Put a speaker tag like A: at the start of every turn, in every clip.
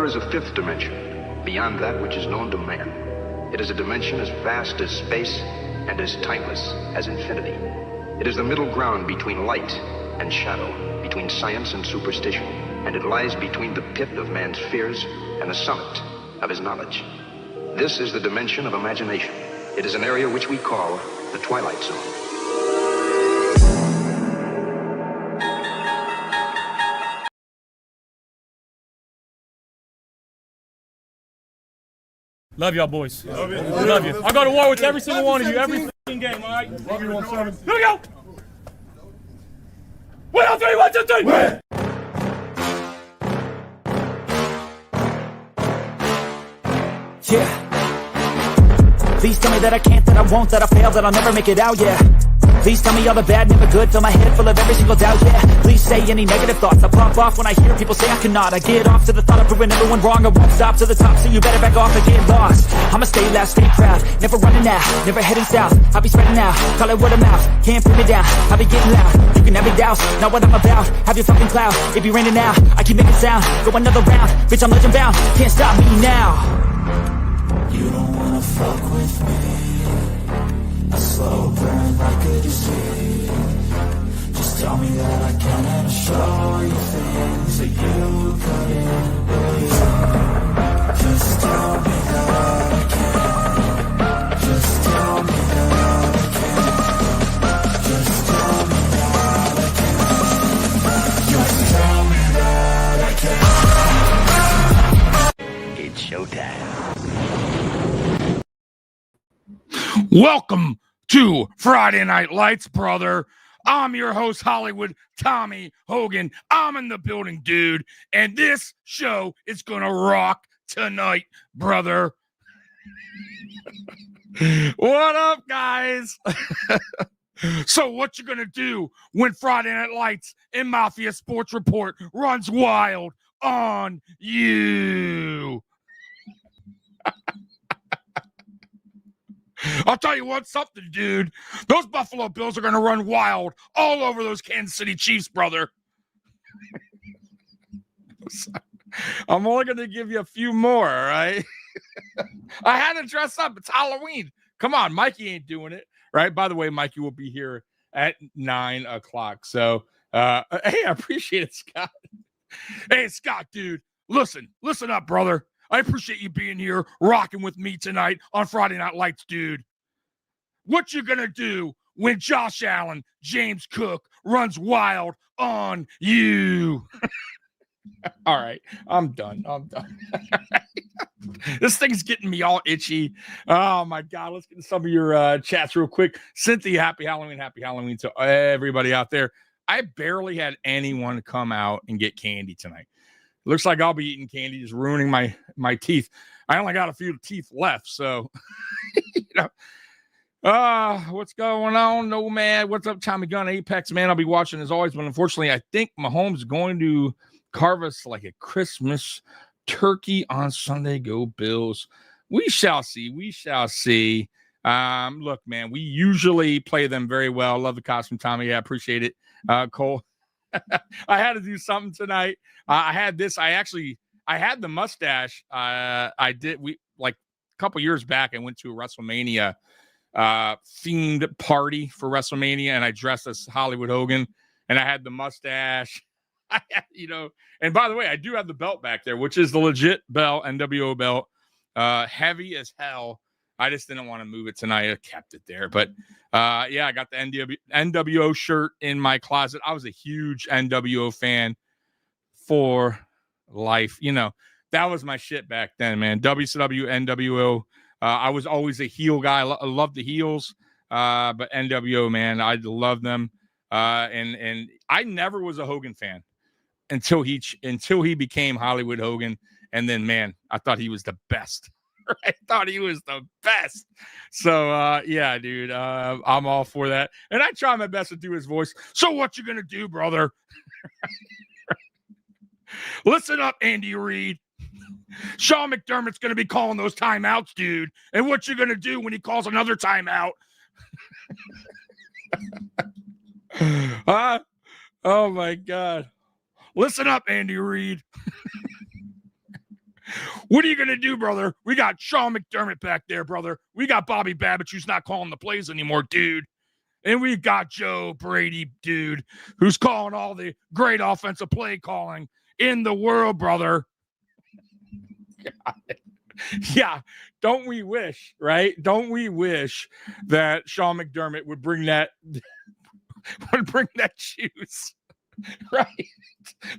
A: there is a fifth dimension, beyond that which is known to man. It is a dimension as vast as space and as timeless as infinity. It is the middle ground between light and shadow, between science and superstition, and it lies between the pit of man's fears and the summit of his knowledge. This is the dimension of imagination. It is an area which we call the Twilight Zone.
B: Love y'all, boys. Love you. Love you. I'll go to war with every single one of you, every game, all right? Love you, 1-7. Here we go! 1, 2, 3, 1, 2, 3! Win!
C: Yeah. Please tell me that I can't, that I won't, that I fail, that I'll never make it out, yeah. Please tell me all the bad, never good, fill my head full of every single doubt, yeah. Please say any negative thoughts, I pop off when I hear people say I cannot. I get off to the thought of proving everyone wrong, I won't stop to the top, so you better back off and get lost. I'ma stay loud, stay proud, never running out, never heading south. I'll be spreading out, call it word of mouth, can't put me down, I'll be getting loud. You can have me douse, not what I'm about, have your fucking cloud, it be raining now, I keep making sound, go another round, bitch I'm legend bound, can't stop me now. You don't wanna fuck with me, a slow burn like a disease. Just tell me that I can and I'll show you things that you couldn't believe. Just tell me that I can. Just tell me that I can. Just tell me that I can. Just tell me that I can. It's showtime.
D: Welcome to Friday Night Lights, brother. I'm your host, Hollywood Tommy Hogan. I'm in the building, dude. And this show is going to rock tonight, brother. What up, guys? So what you going to do when Friday Night Lights and Mafia Sports Report runs wild on you? I'll tell you what, something, dude. Those Buffalo Bills are going to run wild all over those Kansas City Chiefs, brother. I'm only going to give you a few more, all right? I had to dress up. It's Halloween. Come on, Mikey ain't doing it, right? By the way, Mikey will be here at 9 o'clock. So, hey, I appreciate it, Scott. Hey, Scott, dude, listen up, brother. I appreciate you being here, rocking with me tonight on Friday Night Lights, dude. What you gonna do when Josh Allen, James Cook runs wild on you? All right, I'm done. This thing's getting me all itchy. Oh, my God. Let's get to some of your chats real quick. Cynthia, happy Halloween to everybody out there. I barely had anyone come out and get candy tonight. Looks like I'll be eating candy, just ruining my teeth. I only got a few teeth left, so what's going on? No, man. What's up, Tommy Gunn, Apex, man? I'll be watching as always, but unfortunately, I think Mahomes is going to carve us like a Christmas turkey on Sunday. Go Bills. We shall see. Look, man, we usually play them very well. Love the costume, Tommy. Yeah, appreciate it. Cole. I had to do something tonight. I had this. I had the mustache. I did. We like a couple years back. I went to a WrestleMania themed party for WrestleMania, and I dressed as Hollywood Hogan, and I had the mustache. And by the way, I do have the belt back there, which is the legit belt, NWO belt, heavy as hell. I just didn't want to move it tonight. I kept it there. But, yeah, I got the NWO shirt in my closet. I was a huge NWO fan for life. That was my shit back then, man. WCW, NWO. I was always a heel guy. I love the heels. But NWO, man, I love them. And I never was a Hogan fan until he became Hollywood Hogan. And then, man, I thought he was the best. I thought he was the best. So, yeah, dude, I'm all for that. And I try my best to do his voice. So what you going to do, brother? Listen up, Andy Reid. Sean McDermott's going to be calling those timeouts, dude. And what you going to do when he calls another timeout? Oh, my God. Listen up, Andy Reid. What are you going to do, brother? We got Sean McDermott back there, brother. We got Bobby Babbitt, who's not calling the plays anymore, dude. And we got Joe Brady, dude, who's calling all the great offensive play calling in the world, brother. Yeah, don't we wish, right? Don't we wish that Sean McDermott would bring that juice right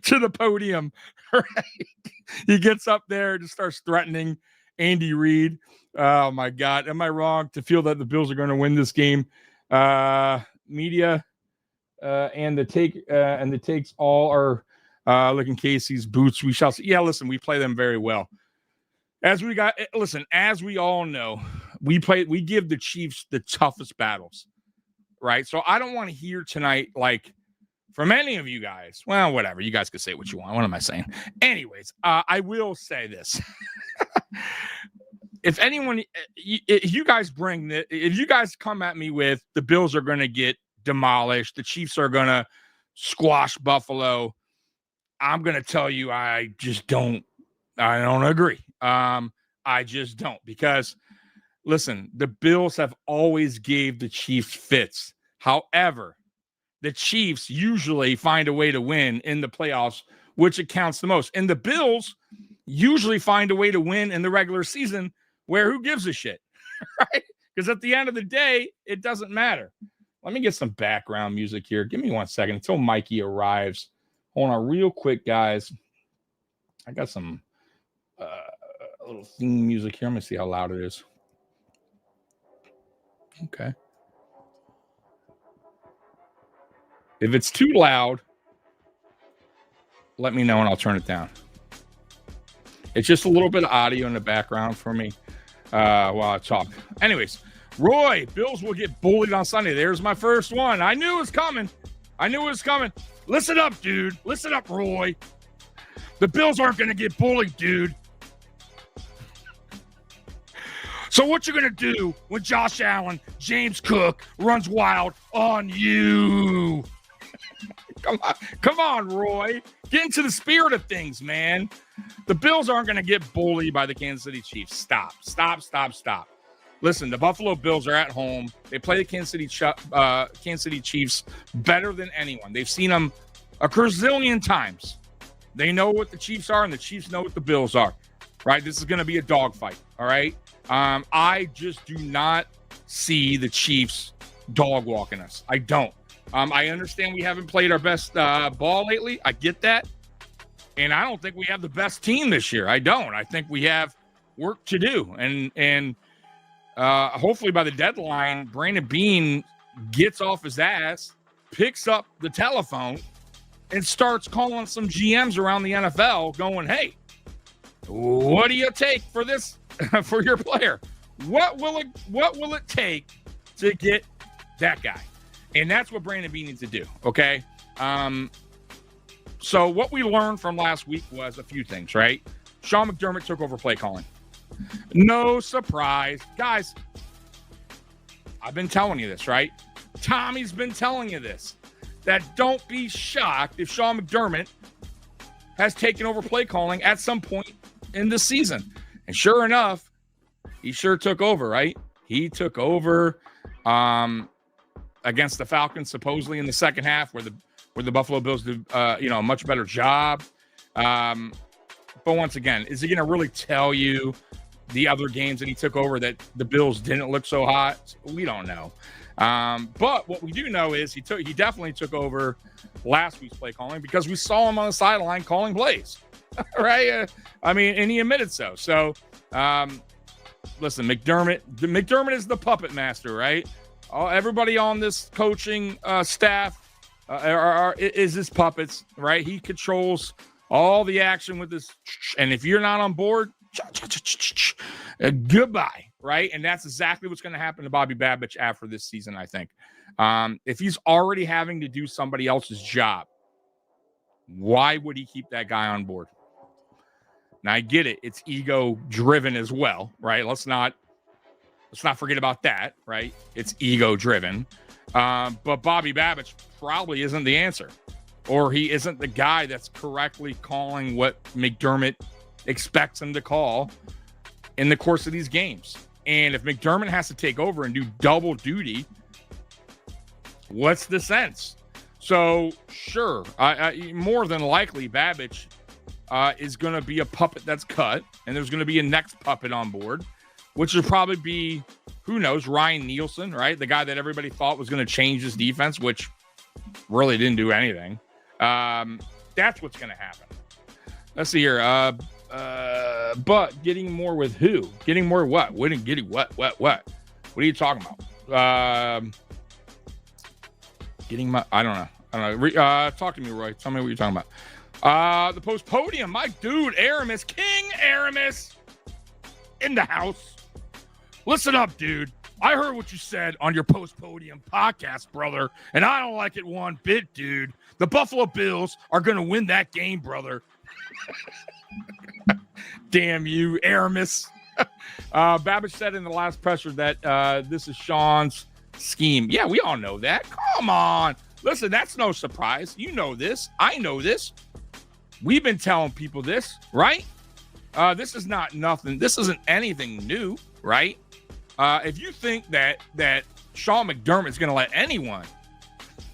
D: to the podium, right? He gets up there and just starts threatening Andy Reid. Oh my God, am I wrong to feel that the Bills are going to win this game? Media and the takes all are looking Casey's boots. We shall see. Yeah, listen, we play them very well. As we all know, we give the Chiefs the toughest battles, right? So I don't want to hear tonight, like, from any of you guys. Well, whatever. You guys can say what you want. What am I saying? Anyways, I will say this. If you guys come at me with the Bills are going to get demolished, the Chiefs are going to squash Buffalo, I'm going to tell you I don't agree. I just don't, because listen, the Bills have always gave the Chiefs fits. However, the Chiefs usually find a way to win in the playoffs, which accounts the most. And the Bills usually find a way to win in the regular season, where who gives a shit, right? Because at the end of the day, it doesn't matter. Let me get some background music here. Give me 1 second until Mikey arrives. Hold on real quick, guys. I got some little theme music here. I'm going to see how loud it is. Okay. If it's too loud, let me know and I'll turn it down. It's just a little bit of audio in the background for me while I talk. Anyways, Roy, Bills will get bullied on Sunday. There's my first one. I knew it was coming. Listen up, dude. Listen up, Roy. The Bills aren't going to get bullied, dude. So what you going to do when Josh Allen, James Cook runs wild on you? Come on, Roy. Get into the spirit of things, man. The Bills aren't going to get bullied by the Kansas City Chiefs. Stop. Listen, the Buffalo Bills are at home. They play the Kansas City Chiefs better than anyone. They've seen them a gazillion times. They know what the Chiefs are, and the Chiefs know what the Bills are, right? This is going to be a dogfight, all right? I just do not see the Chiefs dog walking us. I don't. I understand we haven't played our best ball lately. I get that. And I don't think we have the best team this year. I don't. I think we have work to do. And hopefully by the deadline, Brandon Beane gets off his ass, picks up the telephone, and starts calling some GMs around the NFL going, hey, what do you take for this, for your player? What will it take to get that guy? And that's what Brandon Beane needs to do, okay? So what we learned from last week was a few things, right? Sean McDermott took over play calling. No surprise. Guys, I've been telling you this, right? Tommy's been telling you this, that don't be shocked if Sean McDermott has taken over play calling at some point in the season. And sure enough, he sure took over, right? He took over against the Falcons, supposedly in the second half, where the Buffalo Bills did a much better job. But once again, is he going to really tell you the other games that he took over that the Bills didn't look so hot? We don't know. But what we do know is he definitely took over last week's play calling, because we saw him on the sideline calling plays, right? And he admitted so. So, listen, McDermott is the puppet master, right? Everybody on this coaching staff is his puppets, right? He controls all the action with this. And if you're not on board, goodbye, right? And that's exactly what's going to happen to Bobby Babbitt after this season, I think. If he's already having to do somebody else's job, why would he keep that guy on board? Now, I get it. It's ego-driven as well, right? Let's not forget about that, right? It's ego-driven. But Bobby Babbitt probably isn't the answer. Or he isn't the guy that's correctly calling what McDermott expects him to call in the course of these games. And if McDermott has to take over and do double duty, what's the sense? So, sure, I more than likely, Babbage is going to be a puppet that's cut, and there's going to be a next puppet on board, which will probably be, who knows, Ryan Nielsen, right? The guy that everybody thought was going to change his defense, which really didn't do anything. That's what's going to happen. Let's see here. But getting more with who? Getting more what? Getting what? What are you talking about? Getting my, I don't know. Talk to me, Roy. Tell me what you're talking about. The post podium, my dude, Aramis, King Aramis in the house. Listen up, dude. I heard what you said on your post podium podcast, brother, and I don't like it one bit, dude. The Buffalo Bills are going to win that game, brother. Damn you, Aramis. Babbage said in the last presser that this is Sean's scheme. Yeah, we all know that. Come on. Listen, that's no surprise. You know this. I know this. We've been telling people this, right? This is not nothing. This isn't anything new, right? If you think that Sean McDermott is going to let anyone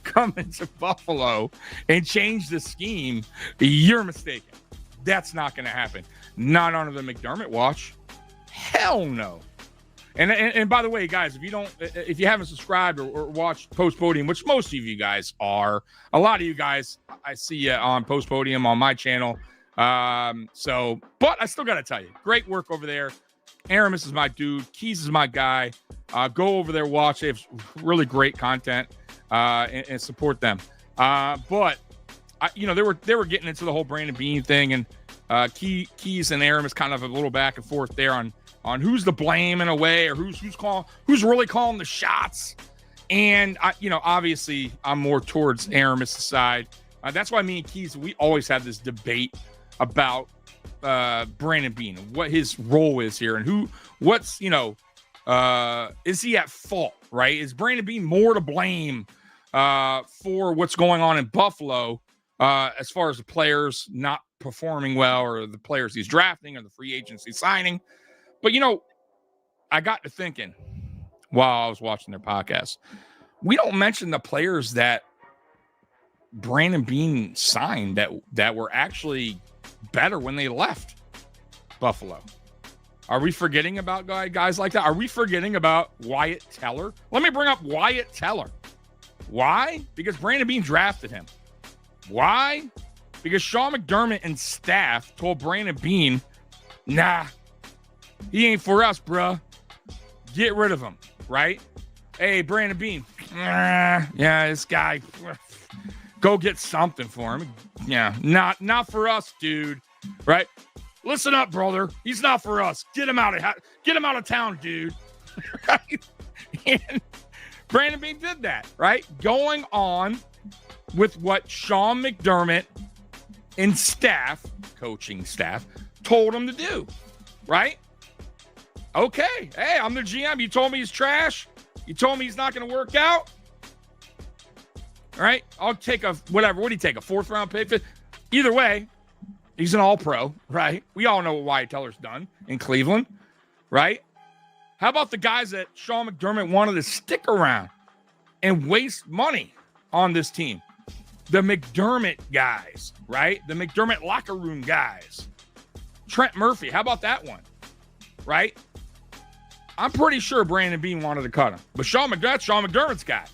D: come into Buffalo and change the scheme, you're mistaken. That's not going to happen. Not under the McDermott watch. Hell no. And by the way, guys, if you haven't subscribed or watched Post Podium, which most of you guys are, a lot of you guys, I see you on Post Podium on my channel. But I still got to tell you, great work over there. Aramis is my dude. Keys is my guy. Go over there, watch. They have really great content and support them. But they were getting into the whole Brandon Beane thing, and Keys and Aramis kind of a little back and forth there on who's the blame in a way, or who's really calling the shots. And obviously I'm more towards Aramis' side. That's why me and Keys, we always have this debate about Brandon Beane, what his role is here, and is he at fault, right? Is Brandon Beane more to blame for what's going on in Buffalo as far as the players not performing well, or the players he's drafting, or the free agency signing? But, I got to thinking while I was watching their podcast, we don't mention the players that Brandon Beane signed that were actually better when they left Buffalo. Are we forgetting about guys like that? Are we forgetting about Wyatt Teller? Let me bring up Wyatt Teller. Why? Because Brandon Beane drafted him. Why? Because Sean McDermott and staff told Brandon Beane, nah, he ain't for us, bruh. Get rid of him, right? Hey, Brandon Beane. Yeah, this guy. Go get something for him. Yeah, not for us, dude. Right? Listen up, brother. He's not for us. Get him out of town, dude. Right? And Brandon Beane did that, right? Going on with what Sean McDermott and coaching staff, told him to do, right? Okay. Hey, I'm the GM. You told me he's trash. You told me he's not going to work out. All right. I'll take whatever. What do you take? A 4th round pick? Either way, he's an all-pro, right? We all know what Wyatt Teller's done in Cleveland, right? How about the guys that Sean McDermott wanted to stick around and waste money on this team? The McDermott guys, right? The McDermott locker room guys. Trent Murphy. How about that one? Right? I'm pretty sure Brandon Beane wanted to cut him. But Sean McDermott's guy.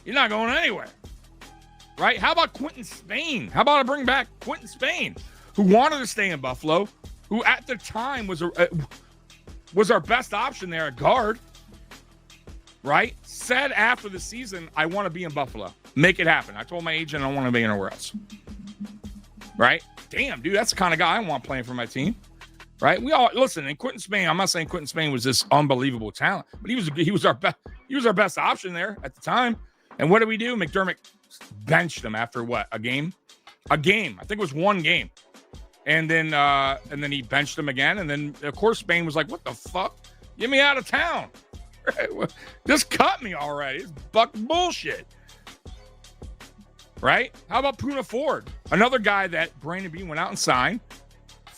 D: He's not going anywhere. Right? How about Quentin Spain? How about I bring back Quentin Spain, who wanted to stay in Buffalo, who at the time was our best option there at guard. Right? Said after the season, I want to be in Buffalo. Make it happen. I told my agent I don't want to be anywhere else. Right? Damn, dude, that's the kind of guy I want playing for my team. Right? We all listen. And Quentin Spain, I'm not saying Quentin Spain was this unbelievable talent, but he was our best option there at the time. And what did we do? McDermott benched him after what? A game. I think it was one game. And then he benched him again. And then of course Spain was like, "What the fuck? Get me out of town! Right? Just cut me already. It's bullshit." Right? How about Puna Ford? Another guy that Brandon Beane went out and signed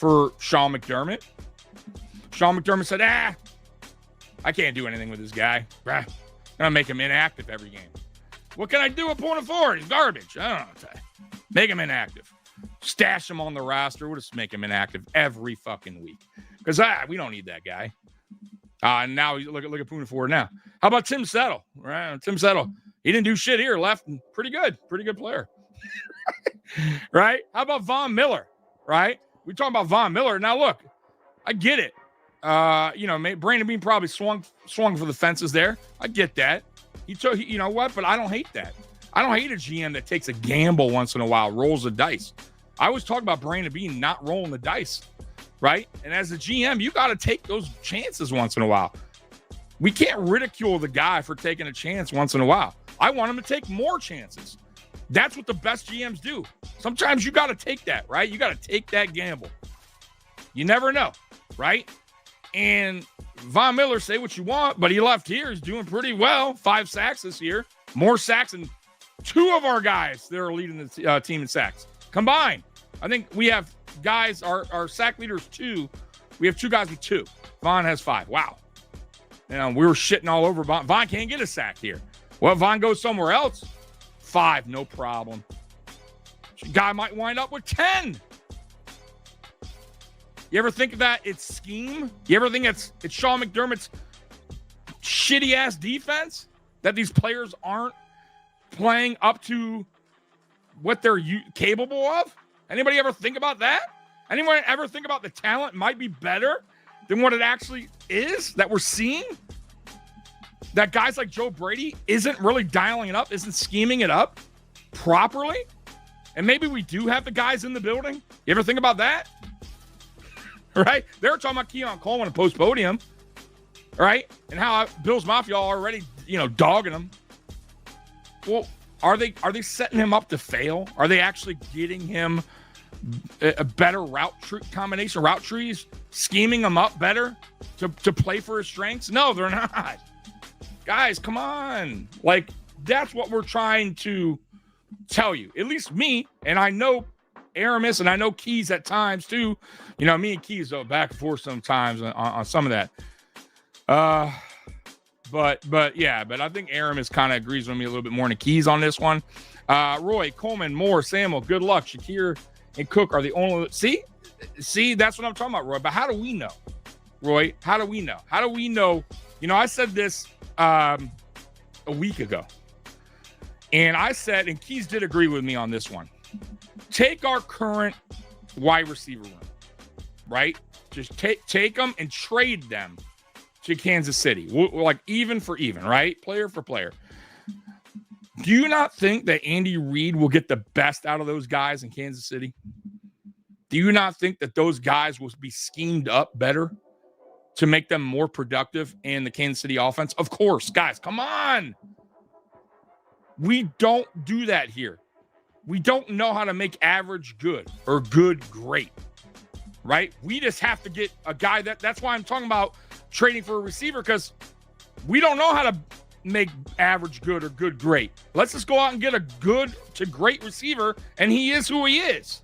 D: for Sean McDermott. Sean McDermott said, I can't do anything with this guy. I'm going to make him inactive every game. What can I do at point of forward? He's garbage. I don't know what to make him inactive. Stash him on the roster. We'll just make him inactive every fucking week. Because we don't need that guy. And now look at point of forward now. How about Tim Settle? Right? Tim Settle. He didn't do shit here. Left. Pretty good player. Right? How about Von Miller? Right? We talking about Von Miller. Now look, I get it. Brandon Beane probably swung for the fences there. I get that. You know what? But I don't hate that. I don't hate a GM that takes a gamble once in a while, rolls the dice. I always talk about Brandon Beane not rolling the dice, right? And as a GM, you got to take those chances once in a while. We can't ridicule the guy for taking a chance once in a while. I want him to take more chances. That's what the best GMs do. Sometimes you got to take that, right? You got to take that gamble. You never know, right? And Von Miller, say what you want, but he left here. He's doing pretty well. 5 sacks this year. More sacks than 2 of our guys that are leading the team in sacks combined. I think we have guys, our sack leaders 2. We have 2 guys with 2. Von has 5. Wow. We were shitting all over Von. Von can't get a sack here. Well, Von goes somewhere else. 5, no problem. Guy might wind up with 10. You ever think of that? It's scheme. You ever think it's Sean McDermott's shitty ass defense that these players aren't playing up to what they're capable of? Anybody ever think about that? Anyone ever think about the talent might be better than what it actually is that we're seeing? That guys like Joe Brady isn't really dialing it up, isn't scheming it up properly? And maybe we do have the guys in the building. You ever think about that? Right? They were talking about Keon Coleman and post-podium, right? And how Bills Mafia already, dogging him. Well, are they setting him up to fail? Are they actually getting him a better route trees, scheming him up better to play for his strengths? No, they're not. Guys, come on. Like, that's what we're trying to tell you. At least me, and I know Aramis, and I know Keys at times too. Me and Keys go back and forth sometimes on some of that. But I think Aramis kind of agrees with me a little bit more than Keys on this one. Roy, Coleman, Moore, Samuel, good luck. Shakir and Cook are the only. See, that's what I'm talking about, Roy. But how do we know, Roy? How do we know? How do we know? I said this a week ago, and I said, and Keys did agree with me on this one. Take our current wide receiver room, right? Just take them and trade them to Kansas City, like even for even, right? Player for player. Do you not think that Andy Reid will get the best out of those guys in Kansas City? Do you not think that those guys will be schemed up better to make them more productive in the Kansas City offense? Of course, guys, come on. We don't do that here. We don't know how to make average good or good great, right? We just have to get a guy that's why I'm talking about trading for a receiver, because we don't know how to make average good or good great. Let's just go out and get a good to great receiver, and he is who he is.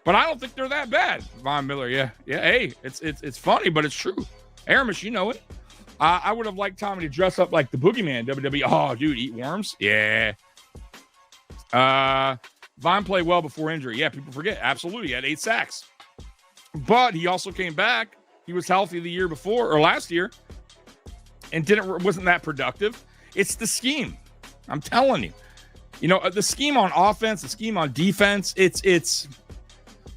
D: But I don't think they're that bad. Von Miller, yeah. Hey, it's funny, but it's true. Aramis, you know it. I would have liked Tommy to dress up like the boogeyman, WWE. Oh, dude, eat worms? Yeah. Von played well before injury. Yeah, people forget. Absolutely. He had 8 sacks. But he also came back. He was healthy the year before or last year and wasn't that productive. It's the scheme. I'm telling you. The scheme on offense, the scheme on defense, it's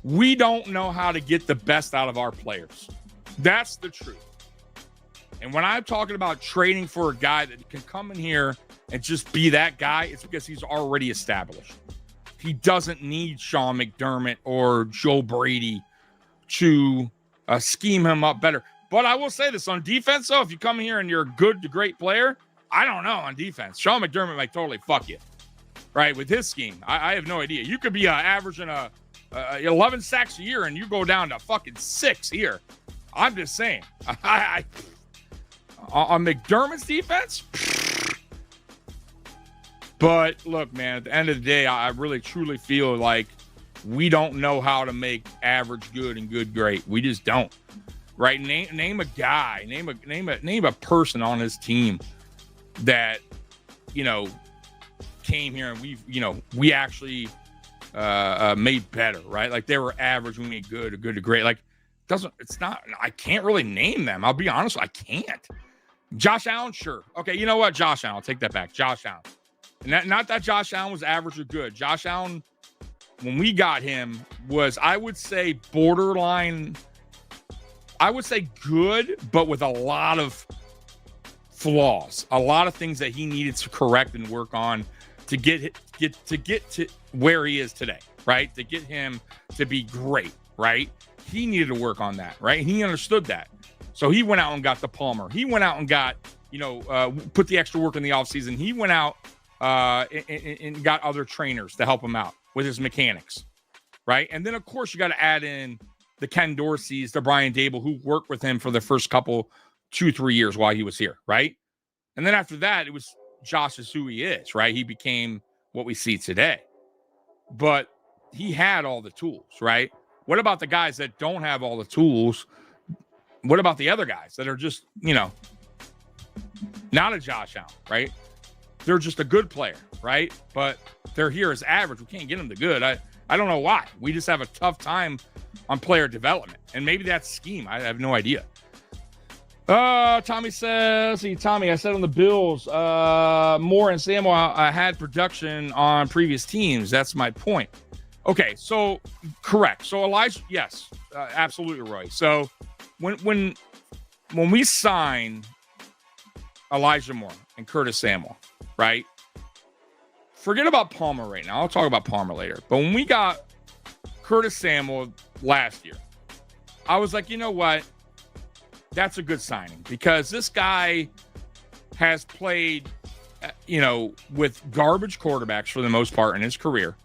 D: we don't know how to get the best out of our players. That's the truth. And when I'm talking about trading for a guy that can come in here and just be that guy, it's because he's already established. He doesn't need Sean McDermott or Joe Brady to scheme him up better. But I will say this on defense, though, if you come here and you're a good to great player, I don't know on defense. Sean McDermott might totally fuck you, right, with his scheme. I have no idea. You could be averaging 11 sacks a year and you go down to fucking 6 here. I'm just saying. On McDermott's defense? But look, man, at the end of the day, I really truly feel like we don't know how to make average good and good great. We just don't. Right? Name a guy, name a person on his team that, you know, came here and we actually made better, right? Like they were average, we made good, or good to great. Like I can't really name them. I'll be honest, I can't. Josh Allen, sure. Okay, you know what? Josh Allen, I'll take that back. Josh Allen. And not that Josh Allen was average or good. Josh Allen, when we got him, was, I would say, borderline, I would say good, but with a lot of flaws, a lot of things that he needed to correct and work on to get to where he is today, right? To get him to be great, right? He needed to work on that, right? He understood that. So he went out and got the Palmer. He went out and got, put the extra work in the offseason. He went out and got other trainers to help him out with his mechanics, right? And then, of course, you got to add in the Ken Dorseys, the Brian Dable, who worked with him for the first 2-3 years while he was here, right? And then after that, it was Josh is who he is, right? He became what we see today. But he had all the tools, right? What about the guys that don't have all the tools? What about the other guys that are just, not a Josh Allen, right? They're just a good player, right? But they're here as average. We can't get them to good. I don't know why. We just have a tough time on player development. And maybe that's scheme. I have no idea. Tommy says, Tommy, I said on the Bills, Moore and Samuel had production on previous teams. That's my point. Okay, so correct. So Elijah, yes, absolutely, Roy. So when we sign Elijah Moore and Curtis Samuel, right? Forget about Palmer right now. I'll talk about Palmer later. But when we got Curtis Samuel last year, I was like, you know what? That's a good signing because this guy has played, with garbage quarterbacks for the most part in his career.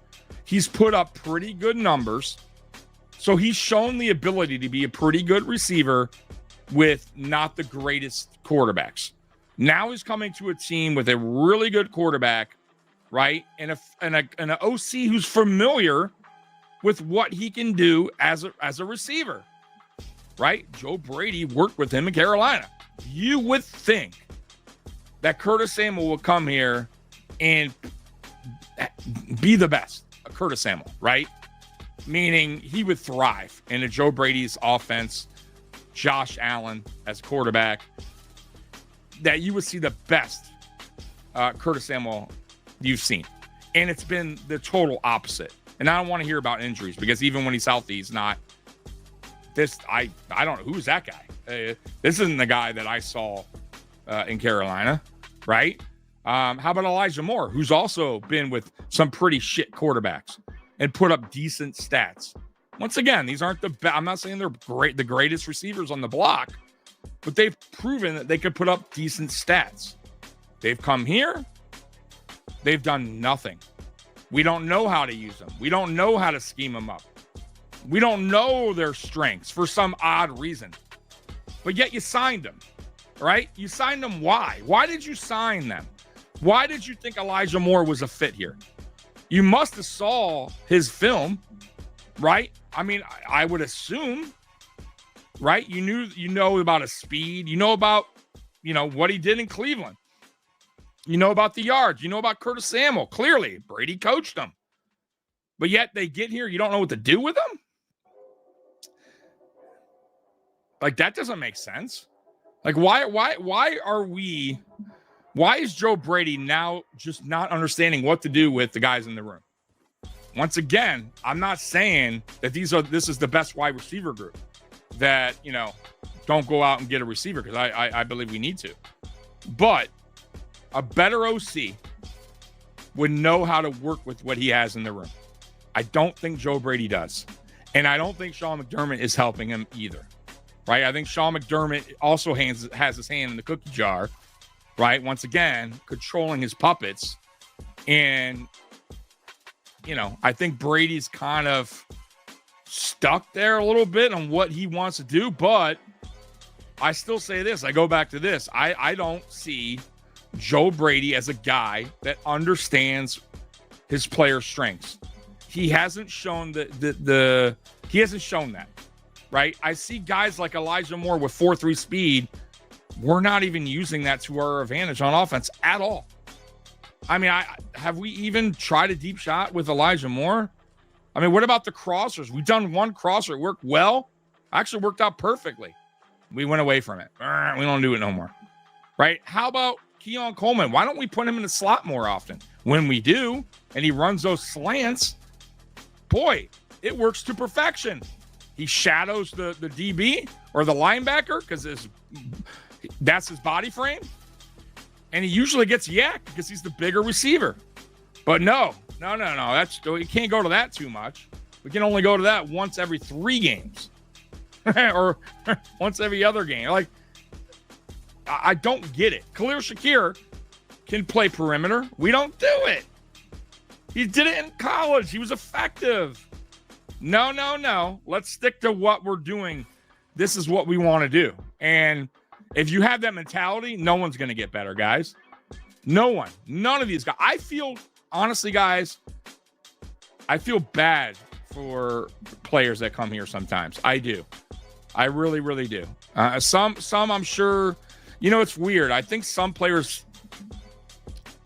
D: He's put up pretty good numbers. So he's shown the ability to be a pretty good receiver with not the greatest quarterbacks. Now he's coming to a team with a really good quarterback, right? And an OC who's familiar with what he can do as a receiver, right? Joe Brady worked with him in Carolina. You would think that Curtis Samuel will come here and be the best. Curtis Samuel, right? Meaning he would thrive in a Joe Brady's offense, Josh Allen as quarterback, that you would see the best Curtis Samuel you've seen. And it's been the total opposite. And I don't want to hear about injuries because even when he's healthy, he's not this. I don't know. Who's that guy? This isn't the guy that I saw in Carolina, right? How about Elijah Moore, who's also been with some pretty shit quarterbacks and put up decent stats? Once again, these aren't I'm not saying they're the greatest receivers on the block, but they've proven that they could put up decent stats. They've come here. They've done nothing. We don't know how to use them. We don't know how to scheme them up. We don't know their strengths for some odd reason. But yet you signed them, right? You signed them. Why? Why did you sign them? Why did you think Elijah Moore was a fit here? You must have saw his film, right? I mean, I would assume, right? You know about his speed. You know about, what he did in Cleveland. You know about the yards. You know about Curtis Samuel. Clearly, Brady coached him. But yet they get here. You don't know what to do with them? Like, that doesn't make sense. Like, why is Joe Brady now just not understanding what to do with the guys in the room? Once again, I'm not saying that this is the best wide receiver group that, don't go out and get a receiver because I believe we need to. But a better OC would know how to work with what he has in the room. I don't think Joe Brady does. And I don't think Sean McDermott is helping him either. Right? I think Sean McDermott also has his hand in the cookie jar. Right? Once again, controlling his puppets. And, I think Brady's kind of stuck there a little bit on what he wants to do. But I still say this. I go back to this. I don't see Joe Brady as a guy that understands his player strengths. he hasn't shown he hasn't shown that, right? I see guys like Elijah Moore with 4.3 speed. We're not even using that to our advantage on offense at all. I mean, have we even tried a deep shot with Elijah Moore? I mean, what about the crossers? We've done one crosser. It worked well. Actually worked out perfectly. We went away from it. We don't do it no more. Right? How about Keon Coleman? Why don't we put him in the slot more often? When we do, and he runs those slants, boy, it works to perfection. He shadows the DB or the linebacker because that's his body frame. And he usually gets yacked because he's the bigger receiver. But no. You can't go to that too much. We can only go to that once every 3 games. Or once every other game. Like, I don't get it. Khalil Shakir can play perimeter. We don't do it. He did it in college. He was effective. No. Let's stick to what we're doing. This is what we want to do. And if you have that mentality, no one's going to get better, guys. No one. None of these guys. I feel, honestly, guys, I feel bad for players that come here sometimes. I do. I really, really do. Some I'm sure, it's weird. I think some players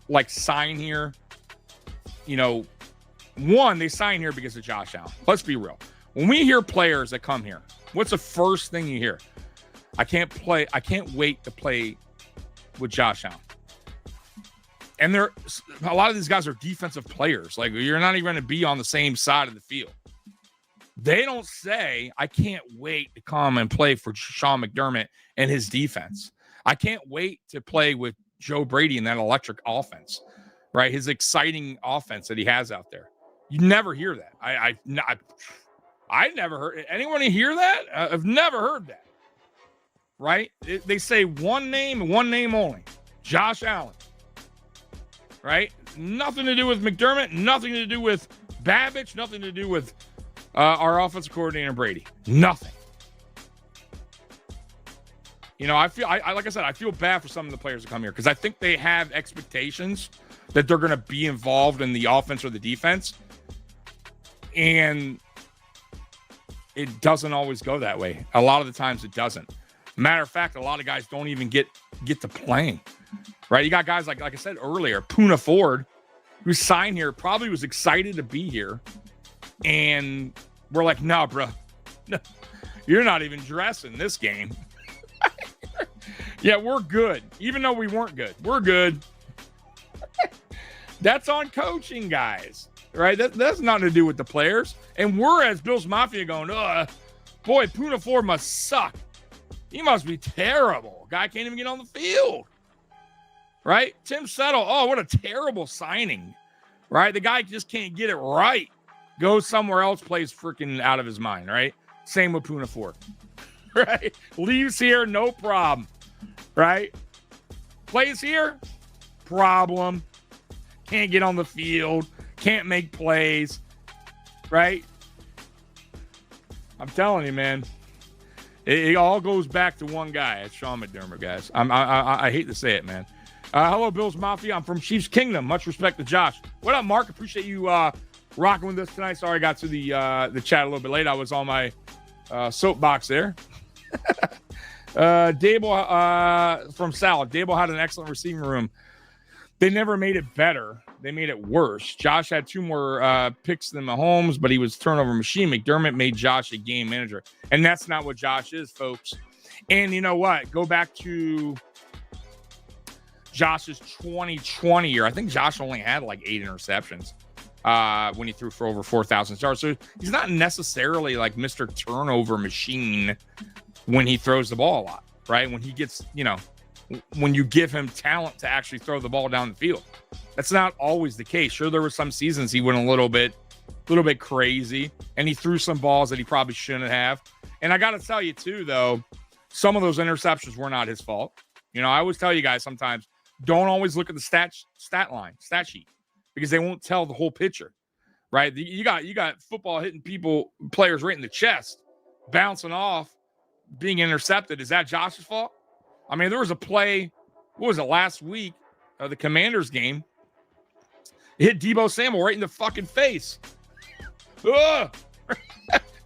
D: like sign here, one, they sign here because of Josh Allen. Let's be real. When we hear players that come here, what's the first thing you hear? I can't wait to play with Josh Allen. And a lot of these guys are defensive players. Like, you're not even going to be on the same side of the field. They don't say, I can't wait to come and play for Sean McDermott and his defense. I can't wait to play with Joe Brady in that electric offense, right? His exciting offense that he has out there. You never hear that. I never heard. Anyone hear that? I've never heard that, right? They say one name and one name only, Josh Allen, right? Nothing to do with McDermott, nothing to do with Babich, nothing to do with our offensive coordinator, Brady. Nothing. I feel, like I said, I feel bad for some of the players that come here because I think they have expectations that they're going to be involved in the offense or the defense. And it doesn't always go that way. A lot of the times it doesn't. Matter of fact, a lot of guys don't even get to playing, right? You got guys like I said earlier, Poona Ford, who signed here, probably was excited to be here. And we're like, no, bro, no, you're not even dressing this game. Yeah, we're good. Even though we weren't good, we're good. That's on coaching, guys, right? That's nothing to do with the players. And we're, as Bills Mafia, going, boy, Poona Ford must suck. He must be terrible. Guy can't even get on the field, right? Tim Settle, what a terrible signing, right? The guy just can't get it right. Goes somewhere else, plays freaking out of his mind, right? Same with Poona Ford, right? Leaves here, no problem, right? Plays here, problem. Can't get on the field, can't make plays, right? I'm telling you, man. It all goes back to one guy. It's Sean McDermott, guys. I hate to say it, man. Hello, Bills Mafia. I'm from Chiefs Kingdom. Much respect to Josh. What up, Mark? Appreciate you rocking with us tonight. Sorry I got to the chat a little bit late. I was on my soapbox there. Dable from Salad. Dable had an excellent receiving room. They never made it better. They made it worse. Josh had 2 more picks than Mahomes, but he was turnover machine. McDermott made Josh a game manager. And that's not what Josh is, folks. And you know what? Go back to Josh's 2020 year. I think Josh only had like 8 interceptions when he threw for over 4,000 yards. So he's not necessarily like Mr. Turnover Machine when he throws the ball a lot, right? When he gets, when you give him talent to actually throw the ball down the field. That's not always the case. Sure, there were some seasons he went a little bit crazy, and he threw some balls that he probably shouldn't have. And I got to tell you, too, though, some of those interceptions were not his fault. I always tell you guys sometimes, don't always look at the stat sheet, because they won't tell the whole picture, right? You got football hitting players right in the chest, bouncing off, being intercepted. Is that Josh's fault? I mean, there was a play, what was it, last week, the Commanders game, it hit Deebo Samuel right in the fucking face. Ugh!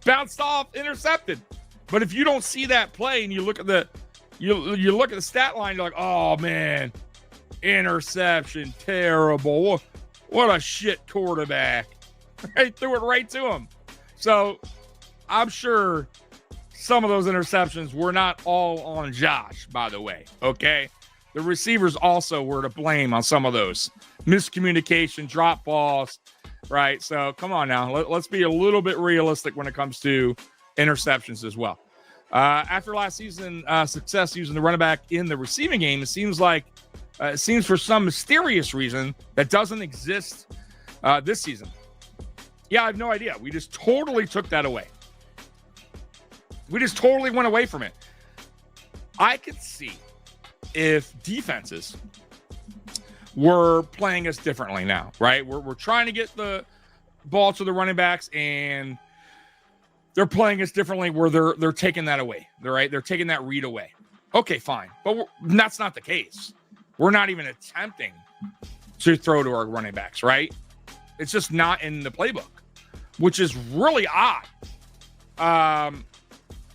D: Bounced off, intercepted. But if you don't see that play and you look at the stat line, you're like, oh man, interception, terrible. What a shit quarterback. They threw it right to him. So I'm sure some of those interceptions were not all on Josh, by the way. Okay. The receivers also were to blame on some of those miscommunication, drop balls, right? So come on now. Let's be a little bit realistic when it comes to interceptions as well. After last season success using the running back in the receiving game, it seems for some mysterious reason that doesn't exist this season. Yeah, I have no idea. We just totally took that away. We just totally went away from it. I could see if defenses were playing us differently now, right? We're trying to get the ball to the running backs, and they're playing us differently where they're taking that away. They're taking that read away. Okay, fine. But that's not the case. We're not even attempting to throw to our running backs, right? It's just not in the playbook, which is really odd.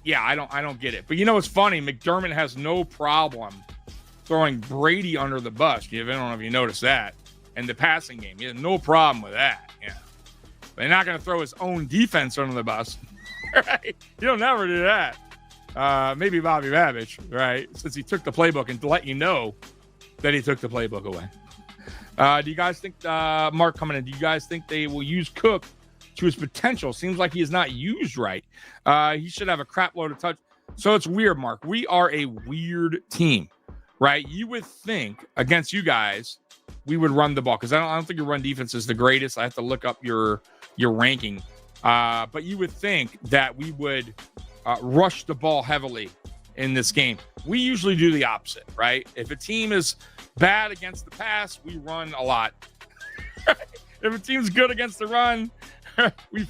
D: Yeah, I don't get it. But you know what's funny? McDermott has no problem throwing Brady under the bus. I don't know if you noticed that in the passing game. He has no problem with that. Yeah, but they're not going to throw his own defense under the bus. Right? He'll never do that. Maybe Bobby Babich, right? Since he took the playbook and to let you know that he took the playbook away. Do you guys think, Mark coming in, do you guys think they will use Cook to his potential? Seems like he is not used right. He should have a crap load of touch. So it's weird, Mark. We are a weird team, right? You would think against you guys, we would run the ball because I don't think your run defense is the greatest. I have to look up your ranking. But you would think that we would rush the ball heavily in this game. We usually do the opposite, right? If a team is bad against the pass, we run a lot. If a team's good against the run, we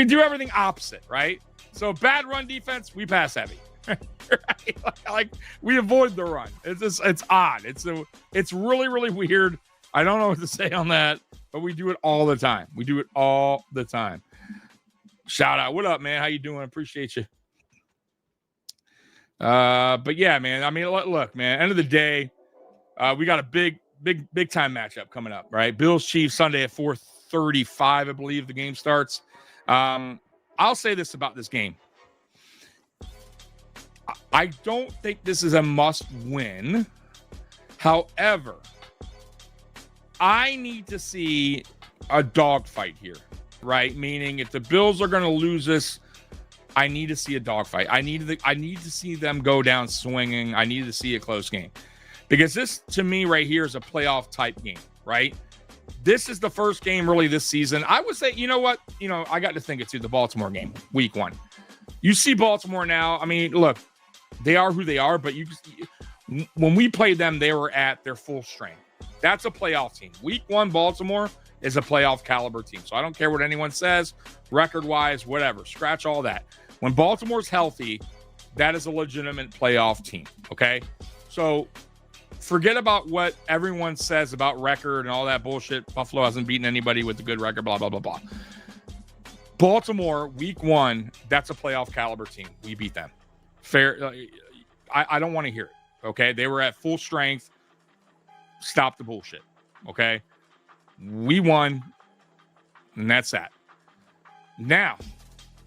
D: do everything opposite, right? So bad run defense, we pass heavy. Right? Like we avoid the run. It's odd. It's really, really weird. I don't know what to say on that, but we do it all the time. We do it all the time. Shout out. What up, man? How you doing? Appreciate you. But yeah, man, I mean, look, man, end of the day, we got a big time matchup coming up, right? Bills Chiefs Sunday at 4:35, I believe the game starts. I'll say this about this game. I don't think this is a must win. However, I need to see a dogfight here, right? Meaning if the Bills are going to lose this, I need to see a dogfight. I need to see them go down swinging. I need to see a close game. Because this, to me, right here is a playoff type game, right? This is the first game really this season. I would say, you know what? I got to think it's the Baltimore game, week 1. You see Baltimore now. I mean, look, they are who they are, but when we played them, they were at their full strength. That's a playoff team. Week 1, Baltimore is a playoff caliber team. So I don't care what anyone says, record-wise, whatever. Scratch all that. When Baltimore's healthy, that is a legitimate playoff team, okay? So forget about what everyone says about record and all that bullshit. Buffalo hasn't beaten anybody with a good record, blah, blah, blah, blah. Baltimore, week 1, that's a playoff caliber team. We beat them. Fair. I don't want to hear it, okay? They were at full strength. Stop the bullshit, okay? We won, and that's that. Now,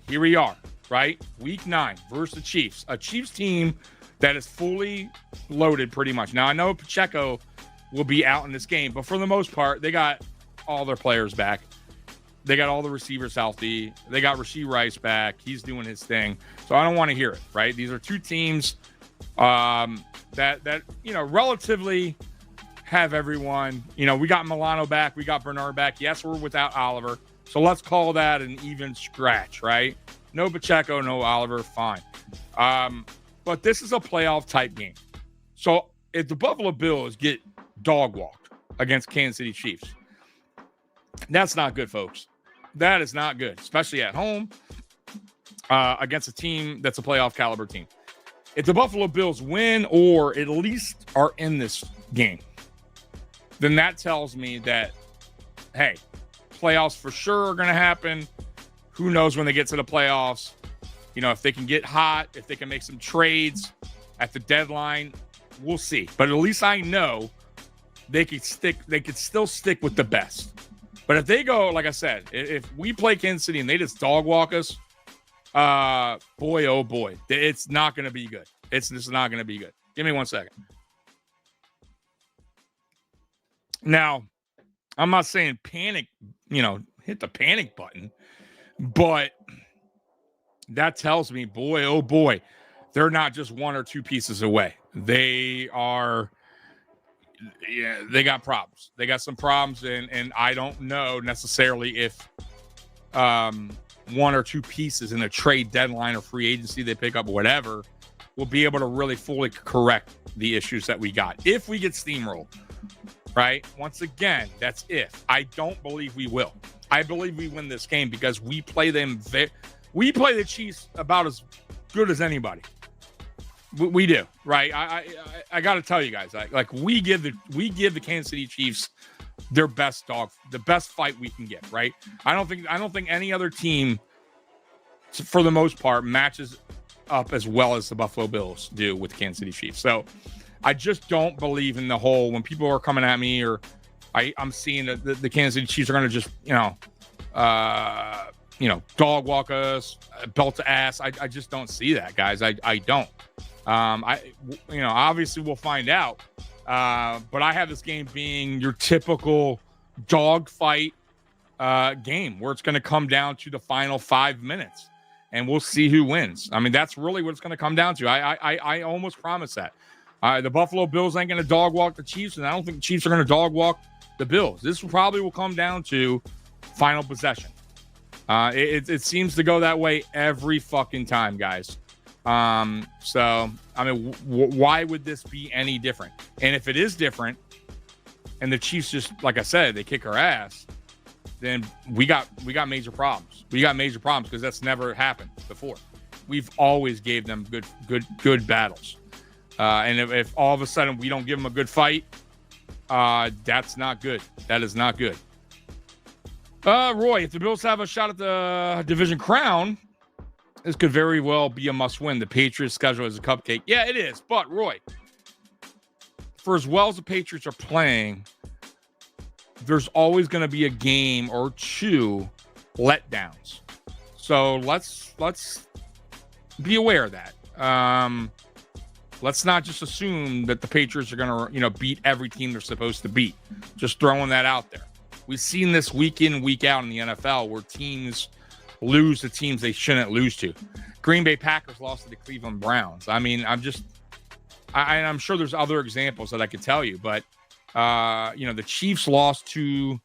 D: here we are, right? Week 9 versus the Chiefs. A Chiefs team that is fully loaded pretty much. Now, I know Pacheco will be out in this game, but for the most part, they got all their players back. They got all the receivers healthy. They got Rashee Rice back. He's doing his thing. So I don't want to hear it, right? These are two teams that relatively have everyone. We got Milano back. We got Bernard back. Yes, we're without Oliver. So let's call that an even scratch, right? No Pacheco, no Oliver, fine. But this is a playoff type game. So if the Buffalo Bills get dog walked against Kansas City Chiefs, that's not good, folks. That is not good, especially at home against a team that's a playoff caliber team. If the Buffalo Bills win or at least are in this game, then that tells me that, hey, playoffs for sure are going to happen. Who knows when they get to the playoffs? You know, if they can get hot, if they can make some trades at the deadline, we'll see. But at least I know they could still stick with the best. But if they go, like I said, if we play Kansas City and they just dog walk us, boy, oh boy, it's not going to be good. It's just not going to be good. Give me 1 second. Now, I'm not saying panic, hit the panic button, but that tells me, boy, oh boy, they're not just one or two pieces away. They got problems. They got some problems, and I don't know necessarily if one or two pieces in a trade deadline or free agency they pick up or whatever will be able to really fully correct the issues that we got. If we get steamrolled, right? Once again, that's if. I don't believe we will. I believe we win this game because we play them. We play the Chiefs about as good as anybody. We do, right? I got to tell you guys, we give the Kansas City Chiefs their best the best fight we can get, right? I don't think any other team, for the most part, matches up as well as the Buffalo Bills do with the Kansas City Chiefs. So I just don't believe in the whole, when people are coming at me or I'm seeing that the Kansas City Chiefs are going to just, dog walk us, belt to ass. I just don't see that, guys. I don't. Obviously we'll find out. But I have this game being your typical dogfight game where it's going to come down to the final 5 minutes, and we'll see who wins. I mean, that's really what it's going to come down to. I almost promise that. The Buffalo Bills ain't going to dog walk the Chiefs, and I don't think the Chiefs are going to dog walk the Bills. This probably will come down to final possession. It seems to go that way every fucking time, guys. So I mean, why would this be any different? And if it is different, and the Chiefs just, like I said, they kick our ass, then we got major problems. We got major problems because that's never happened before. We've always gave them good battles. And if all of a sudden we don't give them a good fight, that's not good. That is not good. Roy, if the Bills have a shot at the division crown, this could very well be a must-win. The Patriots' schedule is a cupcake. Yeah, it is. But, Roy, for as well as the Patriots are playing, there's always going to be a game or two letdowns. So let's be aware of that. Let's not just assume that the Patriots are going to, beat every team they're supposed to beat. Just throwing that out there. We've seen this week in, week out in the NFL where teams lose to teams they shouldn't lose to. Green Bay Packers lost to the Cleveland Browns. I mean, I'm sure there's other examples that I could tell you, but the Chiefs lost to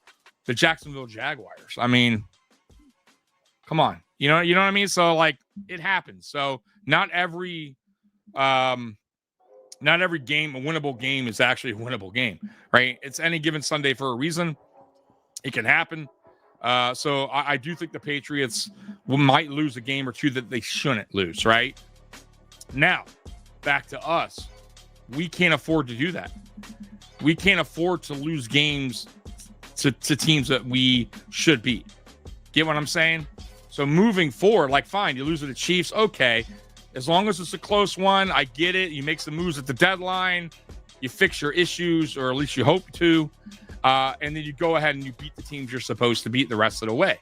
D: the Jacksonville Jaguars. I mean, come on, you know what I mean? So it happens. So not every game, a winnable game is actually a winnable game, right? It's any given Sunday for a reason. It can happen. So I do think the Patriots might lose a game or two that they shouldn't lose, right? Now, back to us. We can't afford to do that. We can't afford to lose games to teams that we should beat. Get what I'm saying? So moving forward, fine, you lose to the Chiefs, okay. As long as it's a close one, I get it. You make some moves at the deadline. You fix your issues, or at least you hope to. And then you go ahead and you beat the teams you're supposed to beat the rest of the way,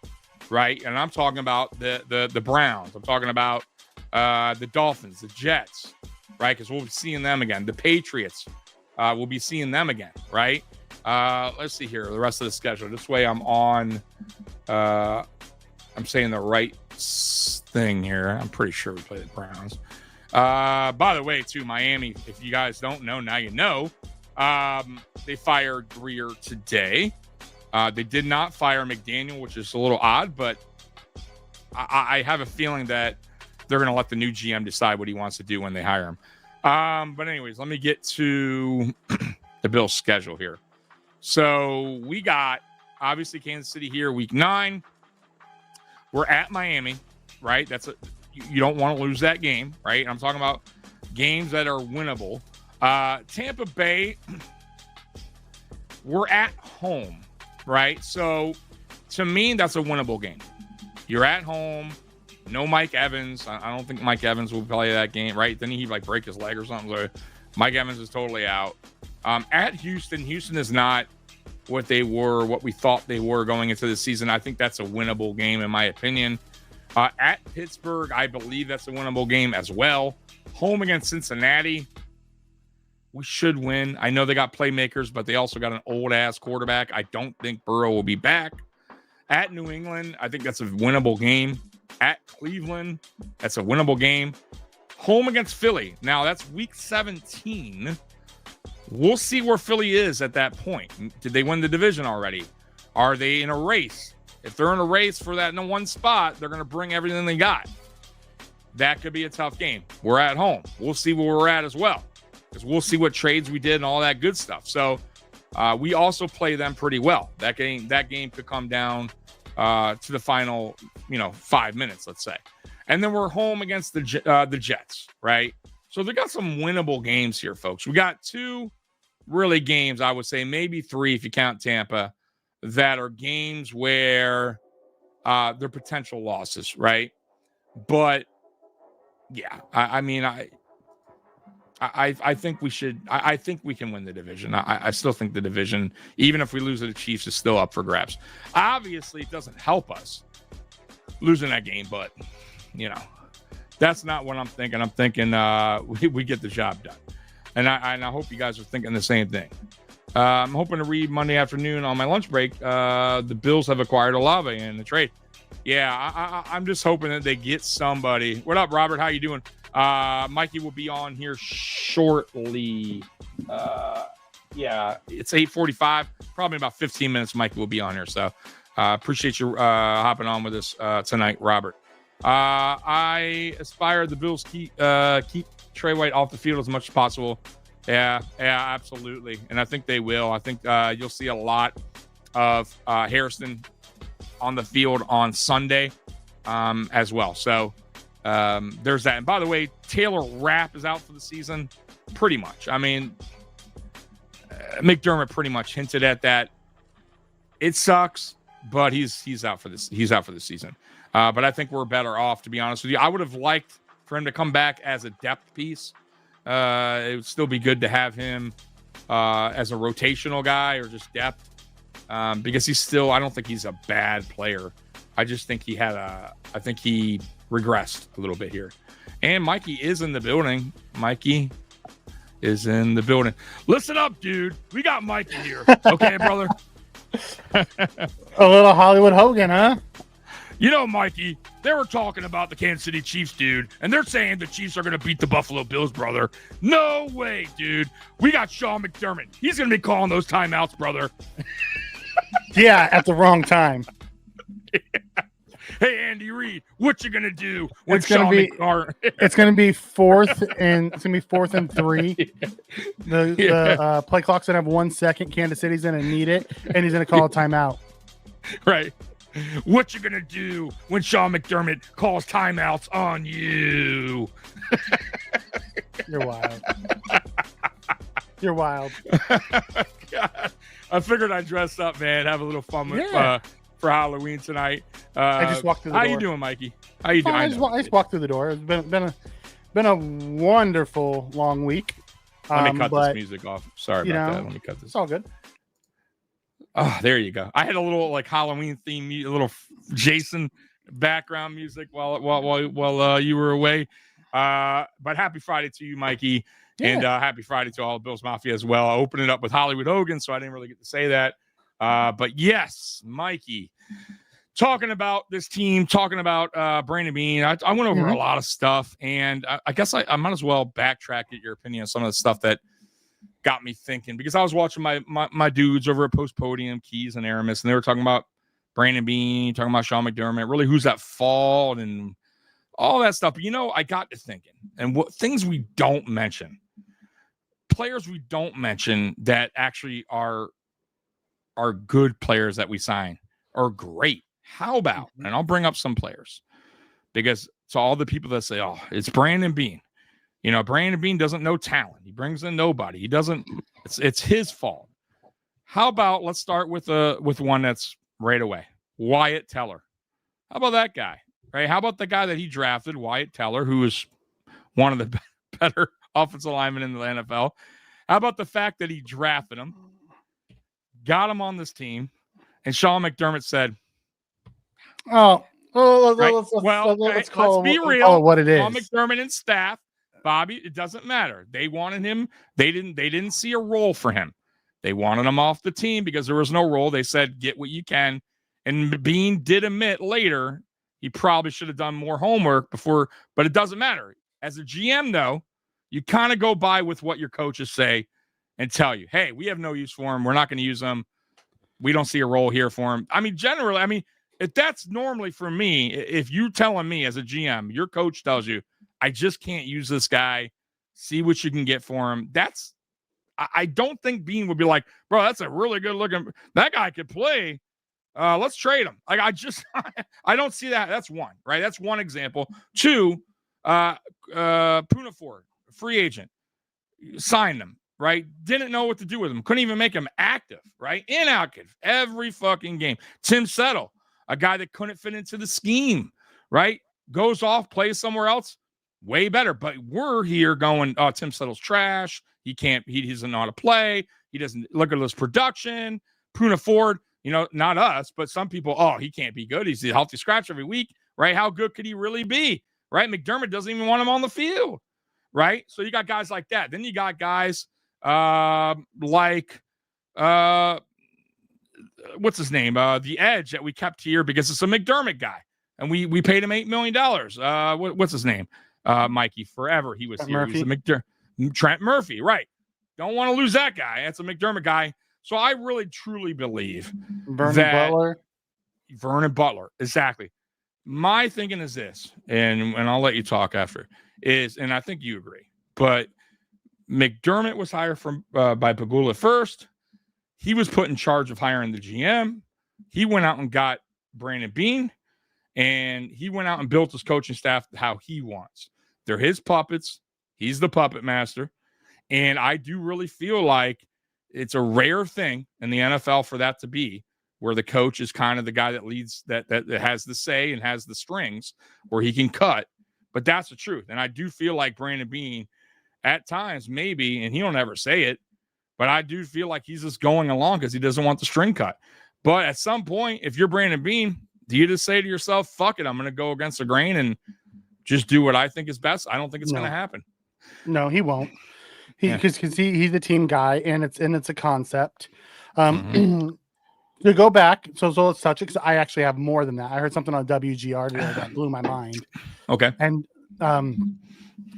D: right? And I'm talking about the Browns. I'm talking about the Dolphins, the Jets, right? Because we'll be seeing them again. The Patriots, we'll be seeing them again, right? Let's see here, the rest of the schedule. This way I'm on, I'm saying the right thing here. I'm pretty sure we play the Browns. By the way, too, Miami, if you guys don't know, now you know. They fired Greer today. They did not fire McDaniel, which is a little odd, but I have a feeling that they're going to let the new GM decide what he wants to do when they hire him. But anyways, let me get to the Bills' schedule here. So we got, obviously, Kansas City here, week 9. We're at Miami, right? You don't want to lose that game, right? I'm talking about games that are winnable. Tampa Bay, we're at home, right? So to me, that's a winnable game. You're at home. No Mike Evans. I don't think Mike Evans will play that game, right? Didn't he like break his leg or something? So Mike Evans is totally out. At Houston is not what we thought they were going into the season. I think that's a winnable game, in my opinion. At Pittsburgh, I believe that's a winnable game as well. Home against Cincinnati, we should win. I know they got playmakers, but they also got an old-ass quarterback. I don't think Burrow will be back. At New England, I think that's a winnable game. At Cleveland, that's a winnable game. Home against Philly. Now, that's week 17. We'll see where Philly is at that point. Did they win the division already? Are they in a race? If they're in a race for that one spot, they're going to bring everything they got. That could be a tough game. We're at home. We'll see where we're at as well, because we'll see what trades we did and all that good stuff. So we also play them pretty well. That game could come down to the final, 5 minutes, let's say. And then we're home against the Jets, right? So they got some winnable games here, folks. We got 2 really games, I would say, maybe 3 if you count Tampa, that are games where they're potential losses, right? But yeah, I think we should. I think we can win the division. I still think the division, even if we lose to the Chiefs, is still up for grabs. Obviously, it doesn't help us losing that game, but that's not what I'm thinking. I'm thinking we get the job done, and I hope you guys are thinking the same thing. I'm hoping to read Monday afternoon on my lunch break. The Bills have acquired Olave in the trade. Yeah, I'm just hoping that they get somebody. What up, Robert? How you doing? Mikey will be on here shortly. Yeah, it's 8:45. Probably about 15 minutes. Mikey will be on here. So appreciate you hopping on with us tonight, Robert. I aspire the Bills keep Trey White off the field as much as possible. Yeah, absolutely. And I think they will. I think you'll see a lot of Harrison on the field on Sunday as well. So there's that. And by the way, Taylor Rapp is out for the season, pretty much. I mean, McDermott pretty much hinted at that. It sucks, but he's out for this. He's out for the season. But I think we're better off, to be honest with you. I would have liked for him to come back as a depth piece. It would still be good to have him as a rotational guy or just depth, because I don't think he's a bad player. I just think I think he regressed a little bit here. And Mikey is in the building. Mikey is in the building. Listen up, dude. We got Mikey here. Okay, brother?
E: A little Hollywood Hogan, huh?
D: Mikey, they were talking about the Kansas City Chiefs, dude, and they're saying the Chiefs are going to beat the Buffalo Bills, brother. No way, dude. We got Sean McDermott. He's going to be calling those timeouts, brother.
E: Yeah, at the wrong time.
D: Yeah. Hey, Andy Reid, what you going to do when Sean McDermott?
E: It's going to be fourth and 3. The play clock's going to have 1 second. Kansas City's going to need it, and he's going to call a timeout.
D: Right. What you gonna do when Sean McDermott calls timeouts on you?
E: You're wild. You're wild.
D: God. I figured I'd dress up, man. Have a little fun with, for Halloween tonight.
E: I just walked through the door.
D: How you doing, Mikey? How you doing?
E: I just walked through the door. It's been a wonderful long week.
D: Let me cut this music off. Sorry about that. Let me cut this.
E: It's all good.
D: Oh, there you go. I had a little Halloween theme, a little Jason background music while you were away. But happy Friday to you, Mikey, and happy Friday to all of Bills Mafia as well. I opened it up with Hollywood Hogan, so I didn't really get to say that. But yes, Mikey, talking about this team, talking about Brandon Beane. I went over a lot of stuff, and I guess I might as well backtrack, get your opinion on some of the stuff that got me thinking, because I was watching my dudes over at Post Podium, Keys and Aramis, and they were talking about Brandon Beane, talking about Sean McDermott, really who's at fault and all that stuff. But, I got to thinking, and what things we don't mention, players we don't mention that actually are good players that we sign are great. How about, and I'll bring up some players, because to all the people that say, oh, it's Brandon Beane. Brandon Beane doesn't know talent. He brings in nobody. He doesn't. It's his fault. How about let's start with one that's right away. Wyatt Teller. How about that guy? Right? How about the guy that he drafted, Wyatt Teller, who is one of the better offensive linemen in the NFL? How about the fact that he drafted him, got him on this team, and Sean McDermott said,
E: Oh,
D: right?
E: let's call
D: be
E: it
D: real.
E: what it is.
D: Sean McDermott and staff, Bobby, it doesn't matter. They wanted him. They didn't see a role for him. They wanted him off the team because there was no role. They said, get what you can. And Bean did admit later he probably should have done more homework before, but it doesn't matter. As a GM, though, you kind of go by with what your coaches say and tell you, hey, we have no use for him. We're not going to use him. We don't see a role here for him. I mean, generally, if that's normally for me, if you're telling me as a GM, your coach tells you, I just can't use this guy, see what you can get for him. I don't think Bean would be like, bro, that's a really good looking, that guy could play. Let's trade him. Like, I don't see that. That's one, right? That's one example. Two, Punaford, free agent, signed him, right? Didn't know what to do with him. Couldn't even make him active, right? Inactive every fucking game. Tim Settle, a guy that couldn't fit into the scheme, right? Goes off, plays somewhere else, way better. But we're here going, oh, Tim Settle's trash. He doesn't know how to play. He doesn't look at his production. Punaford, not us, but some people, oh, he can't be good. He's a healthy scratch every week, right? How good could he really be, right? McDermott doesn't even want him on the field, right? So you got guys like that. Then you got guys like, what's his name? The Edge that we kept here because it's a McDermott guy. And we paid him $8 million. What's his name? Mikey, forever he was
E: Trent
D: here.
E: Murphy.
D: He was Trent Murphy, right. Don't want to lose that guy. That's a McDermott guy. So I really, truly believe Vernon Butler, exactly. My thinking is this, and I'll let you talk after, and I think you agree, but McDermott was hired by Pagula first. He was put in charge of hiring the GM. He went out and got Brandon Beane, and he went out and built his coaching staff how he wants. They're his puppets. He's the puppet master. And I do really feel like it's a rare thing in the NFL for that to be, where the coach is kind of the guy that leads, that has the say and has the strings where he can cut. But that's the truth. And I do feel like Brandon Beane at times maybe, and he don't ever say it, but I do feel like he's just going along because he doesn't want the string cut. But at some point, if you're Brandon Beane, do you just say to yourself, fuck it, I'm going to go against the grain and just do what I think is best? I don't think it's going to happen.
E: No, he won't. Because he's the team guy, and it's a concept. To go back, so let's touch it, because I actually have more than that. I heard something on WGR today that blew my mind. Okay. And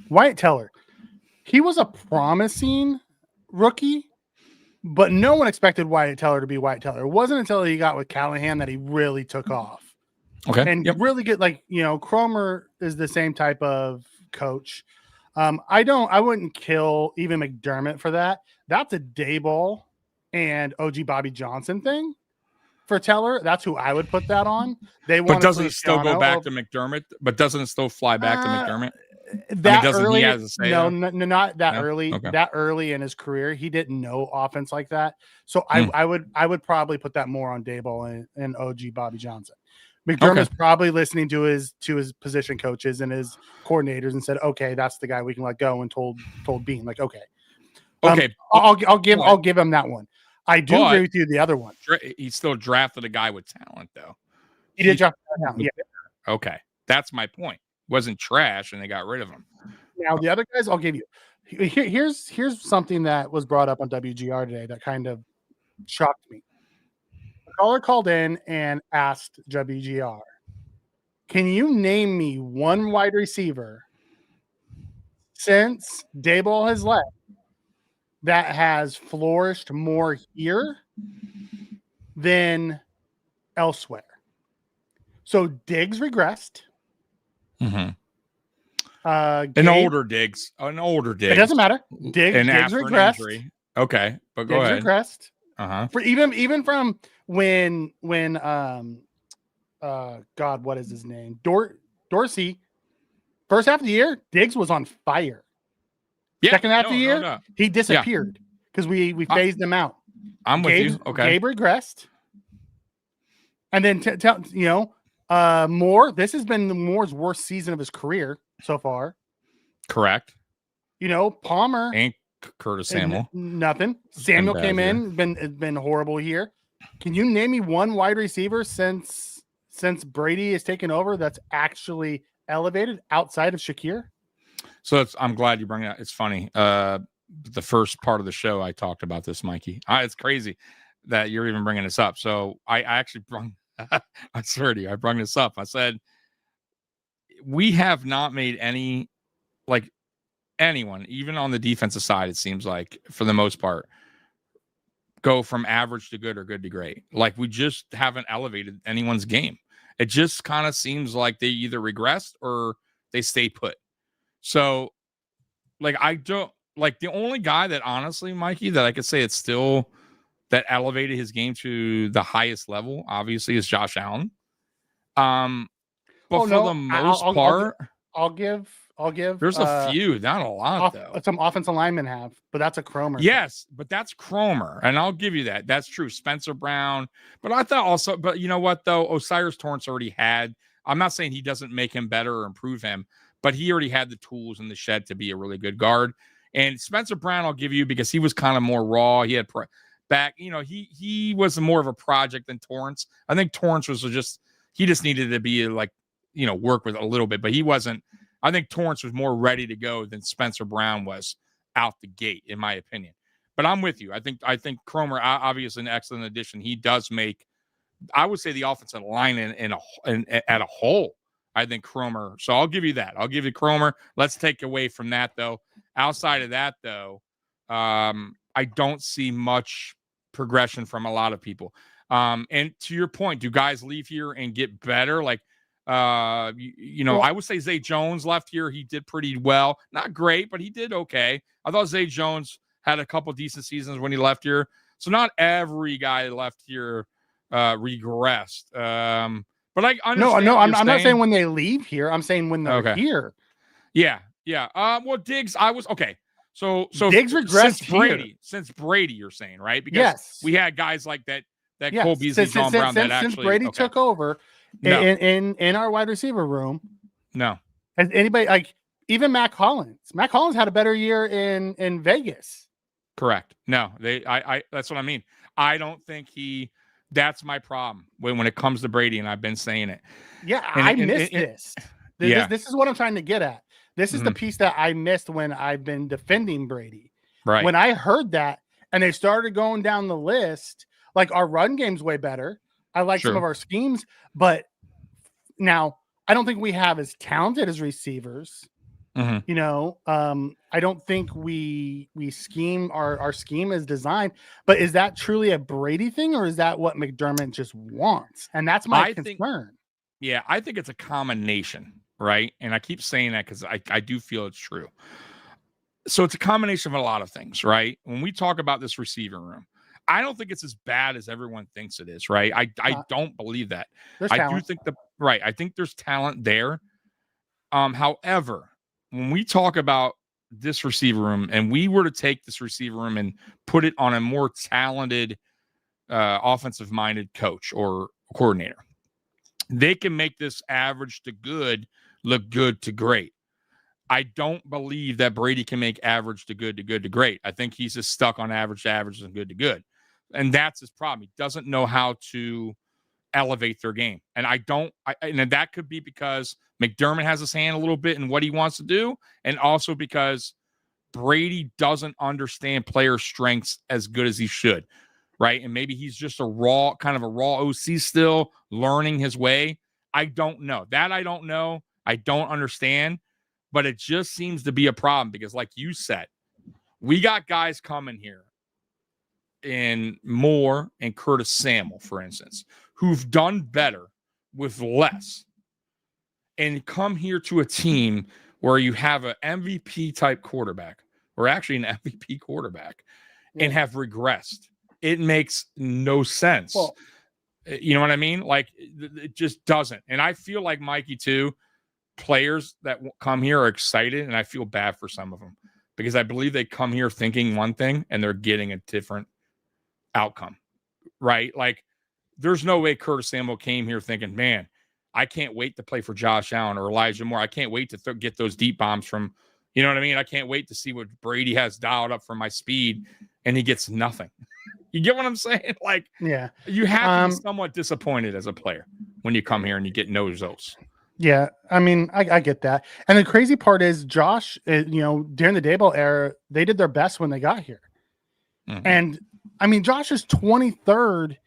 E: Wyatt Teller, he was a promising rookie, but no one expected Wyatt Teller to be Wyatt Teller. It wasn't until he got with Callahan that he really took off.
D: Okay.
E: And really good, Cromer is the same type of coach. I wouldn't kill even McDermott for that. That's a Daboll and OG Bobby Johnson thing for Teller. That's who I would put that on.
D: But doesn't it still go back to McDermott? But doesn't it still fly back to McDermott?
E: That early,
D: he has a say
E: not that early.
D: Okay.
E: That early in his career, he didn't know offense like that. So I would probably put that more on Daboll and OG Bobby Johnson. McDermott's probably listening to his position coaches and his coordinators and said, "Okay, that's the guy we can let go." And told Bean, like, "Okay, I'll give him that one." I do agree with you. The other one,
D: he still drafted a guy with talent, though.
E: He did draft talent. Yeah.
D: Okay, that's my point. Wasn't trash, and they got rid of him.
E: Now the other guys, I'll give you. Here's something that was brought up on WGR today that kind of shocked me. The caller called in and asked WGR, "Can you name me one wide receiver since Daboll has left that has flourished more here than elsewhere?" So Diggs regressed.
D: Mm-hmm. An older Diggs.
E: It doesn't matter. Diggs regressed.
D: Okay, but go ahead.
E: Regressed. For even from when God, what is his name? Dorsey. First half of the year, Diggs was on fire.
D: Yeah,
E: second half of the year, he disappeared because we phased him out.
D: I'm with you. Okay.
E: Gabe regressed. And then Moore. This has been Moore's worst season of his career so far.
D: Correct.
E: Palmer
D: And Curtis Samuel.
E: Nothing. Samuel came in, been horrible here. Can you name me one wide receiver since Brady has taken over that's actually elevated outside of Shakir?
D: So I'm glad you bring it up. It's funny. The first part of the show, I talked about this, Mikey. It's crazy that you're even bringing this up. So I actually I swear to you, I brought this up. I said, we have not made any, like anyone, even on the defensive side, it seems like for the most part, go from average to good or good to great. Like we just haven't elevated anyone's game. It just kind of seems like they either regressed or they stay put. So like, I don't like the only guy that honestly, Mikey, that I could say it's still that elevated his game to the highest level, obviously, is Josh Allen. But the most part,
E: I'll give.
D: There's a few, not a lot though.
E: Some offensive linemen have, but that's a Cromer.
D: Yes, but that's Cromer, and I'll give you that. That's true. Spencer Brown, but I thought also, but you know what though? O'Cyrus Torrence already had. I'm not saying he doesn't make him better or improve him, but he already had the tools in the shed to be a really good guard. And Spencer Brown, I'll give you because he was kind of more raw. He had back, he was more of a project than Torrance. I think Torrance was he just needed to be like, work with a little bit, but he wasn't. I think Torrance was more ready to go than Spencer Brown was out the gate, in my opinion. But I'm with you. I think Cromer, obviously an excellent addition. He does make, I would say, the offensive line at a whole. I think Cromer. So I'll give you that. I'll give you Cromer. Let's take away from that though. Outside of that though, I don't see much progression from a lot of people. And to your point, do guys leave here and get better? Like, I would say Zay Jones left here. He did pretty well. Not great, but he did okay. I thought Zay Jones had a couple decent seasons when he left here. So not every guy left here regressed. But I understand.
E: No, I'm not saying when they leave here. I'm saying when they're here.
D: Yeah. Well, Diggs, I was okay. So
E: Diggs regressed
D: since Brady, you're saying, right? Because we had guys like that Cole Beasley, John Brown
E: since Brady took over in our wide receiver room.
D: No.
E: Has anybody, like even Mac Hollins? Mac Hollins had a better year in Vegas.
D: Correct. No, I that's what I mean. I don't think that's my problem when it comes to Brady, and I've been saying it.
E: Yeah, I missed this. This is what I'm trying to get at. This is the piece that I missed when I've been defending Brady.
D: Right.
E: When I heard that and they started going down the list, like our run game's way better. I like some of our schemes, but now I don't think we have as talented as receivers. Mm-hmm. I don't think we scheme our scheme is designed, but is that truly a Brady thing or is that what McDermott just wants? And that's my concern.
D: I think it's a combination, right? And I keep saying that because I do feel it's true. So it's a combination of a lot of things, right? When we talk about this receiver room, I don't think it's as bad as everyone thinks it is, right? I don't believe that. I do think I think there's talent there. However, when we talk about this receiver room and we were to take this receiver room and put it on a more talented offensive minded coach or coordinator, they can make this average to good look good to great. I don't believe that Brady can make average to good to great. I think he's just stuck on average to average and good to good. And that's his problem. He doesn't know how to elevate their game. And and that could be because McDermott has his hand a little bit in what he wants to do. And also because Brady doesn't understand player strengths as good as he should. Right. And maybe he's just a raw OC still learning his way. I don't know that. I don't know. I don't understand, but it just seems to be a problem because like you said, we got guys coming here in Moore and Curtis Samuel, for instance, who've done better with less and come here to a team where you have an MVP type quarterback or actually an MVP quarterback and have regressed. It makes no sense.
E: Well,
D: you know what I mean? Like it just doesn't. And I feel like Mikey too, players that come here are excited and I feel bad for some of them because I believe they come here thinking one thing and they're getting a different outcome, right? Like there's no way Curtis Samuel came here thinking, man, I can't wait to play for Josh Allen or Elijah Moore. I can't wait to get those deep bombs from, you know what I mean? I can't wait to see what Brady has dialed up for my speed, and he gets nothing. You get what I'm saying? Like,
E: yeah,
D: you have to be somewhat disappointed as a player when you come here and you get no results.
E: Yeah, I mean, I get that. And the crazy part is Josh, during the Daboll era, they did their best when they got here.
D: Mm-hmm.
E: And I mean, Josh is 23rd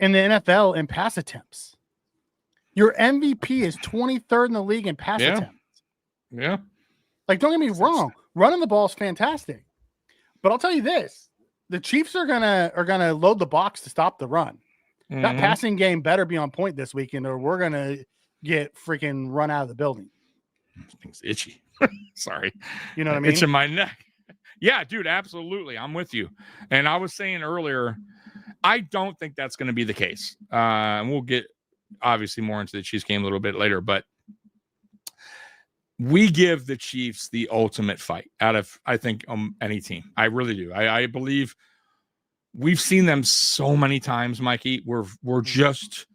E: in the NFL in pass attempts. Your MVP is 23rd in the league in pass attempts.
D: Yeah.
E: Like, don't get me wrong, running the ball is fantastic. But I'll tell you this, the Chiefs are gonna load the box to stop the run.
D: Mm-hmm.
E: That passing game better be on point this weekend, or we're gonna get freaking run out of the building.
D: Thing's itchy. Sorry.
E: You know what I mean?
D: Itching my neck. Yeah, dude, absolutely. I'm with you. And I was saying earlier, I don't think that's going to be the case. And we'll get obviously more into the Chiefs game a little bit later, but we give the Chiefs the ultimate fight out of, I think, any team. I really do. I believe we've seen them so many times, Mikey. We're just,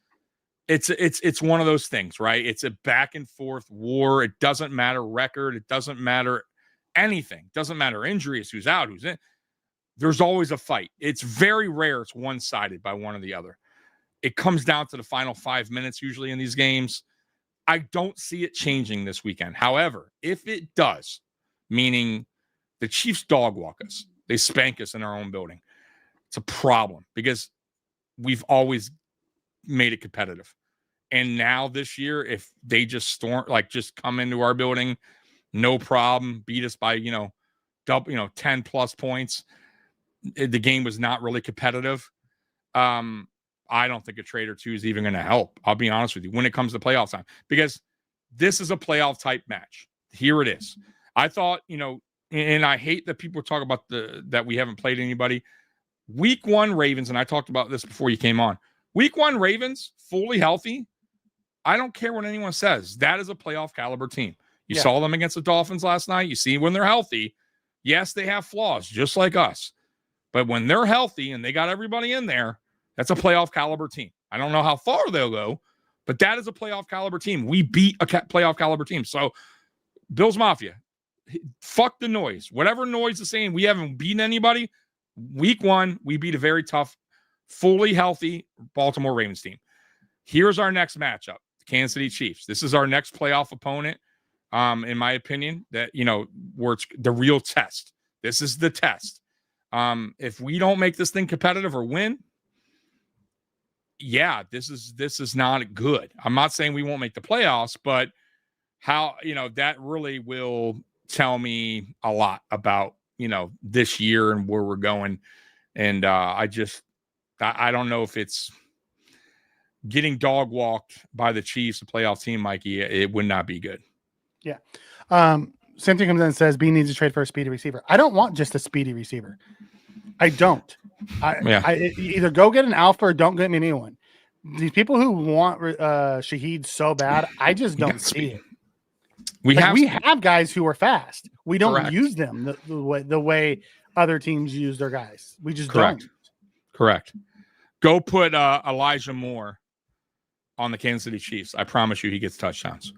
D: it's one of those things, right? It's a back and forth war. It doesn't matter record. It doesn't matter anything. It doesn't matter injuries, who's out, who's in. There's always a fight. It's very rare it's one-sided by one or the other. It comes down to the final 5 minutes usually in these games. I don't see it changing this weekend. However, if it does, meaning the Chiefs dog walk us, they spank us in our own building, it's a problem because we've always made it competitive. And now this year, if they just just come into our building, no problem, beat us by, 10 plus points, the game was not really competitive. I don't think a trade or two is even going to help. I'll be honest with you when it comes to playoff time, because this is a playoff type match. Here it is. I thought, and I hate that people talk about that we haven't played anybody. Week 1 Ravens, and I talked about this before you came on. Week 1 Ravens, fully healthy. I don't care what anyone says. That is a playoff caliber team. You saw them against the Dolphins last night. You see when they're healthy. Yes, they have flaws, just like us. But when they're healthy and they got everybody in there, that's a playoff caliber team. I don't know how far they'll go, but that is a playoff caliber team. We beat a playoff caliber team. So, Bills Mafia, fuck the noise. Whatever noise is saying, we haven't beaten anybody. Week 1, we beat a very tough, fully healthy Baltimore Ravens team. Here's our next matchup, the Kansas City Chiefs. This is our next playoff opponent, in my opinion, that, where it's the real test. This is the test. If we don't make this thing competitive or win, this is not good. I'm not saying we won't make the playoffs, but how, that really will tell me a lot about, this year and where we're going. And I don't know if it's getting dog walked by the Chiefs, a playoff team, Mikey. It would not be good.
E: Yeah. Same thing comes in and says B needs to trade for a speedy receiver. I don't want just a speedy receiver. I don't. I either go get an alpha or don't get me anyone. These people who want Shaheed so bad, I just don't see it. We have guys who are fast. We don't use them the way other teams use their guys. We just don't.
D: Correct. Go put Elijah Moore on the Kansas City Chiefs. I promise you he gets touchdowns.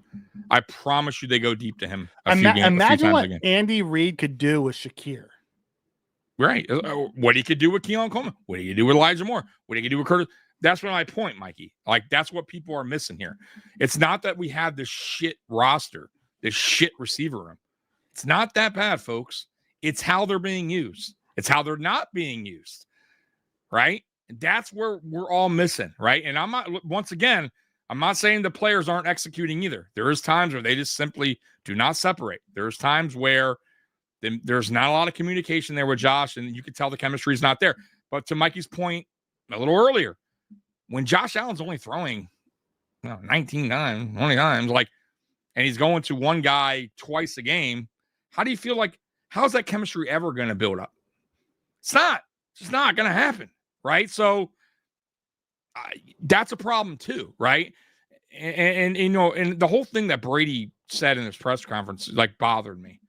D: I promise you they go deep to him.
E: Imagine what Andy Reid could do with Shakir.
D: Right. What he could do with Keon Coleman. What he could do with Elijah Moore. What he could do with Curtis. That's my point, Mikey. Like, that's what people are missing here. It's not that we have this shit roster, this shit receiver room. It's not that bad, folks. It's how they're being used. It's how they're not being used. Right? That's where we're all missing, right? And I'm not saying the players aren't executing either. There is times where they just simply do not separate. There's times where there's not a lot of communication there with Josh, and you can tell the chemistry is not there. But to Mikey's point a little earlier, when Josh Allen's only throwing 19 times, 20 times, and he's going to one guy twice a game, how do you feel like, how's that chemistry ever going to build up? It's just not going to happen. Right. So that's a problem too. Right. And the whole thing that Brady said in his press conference, bothered me,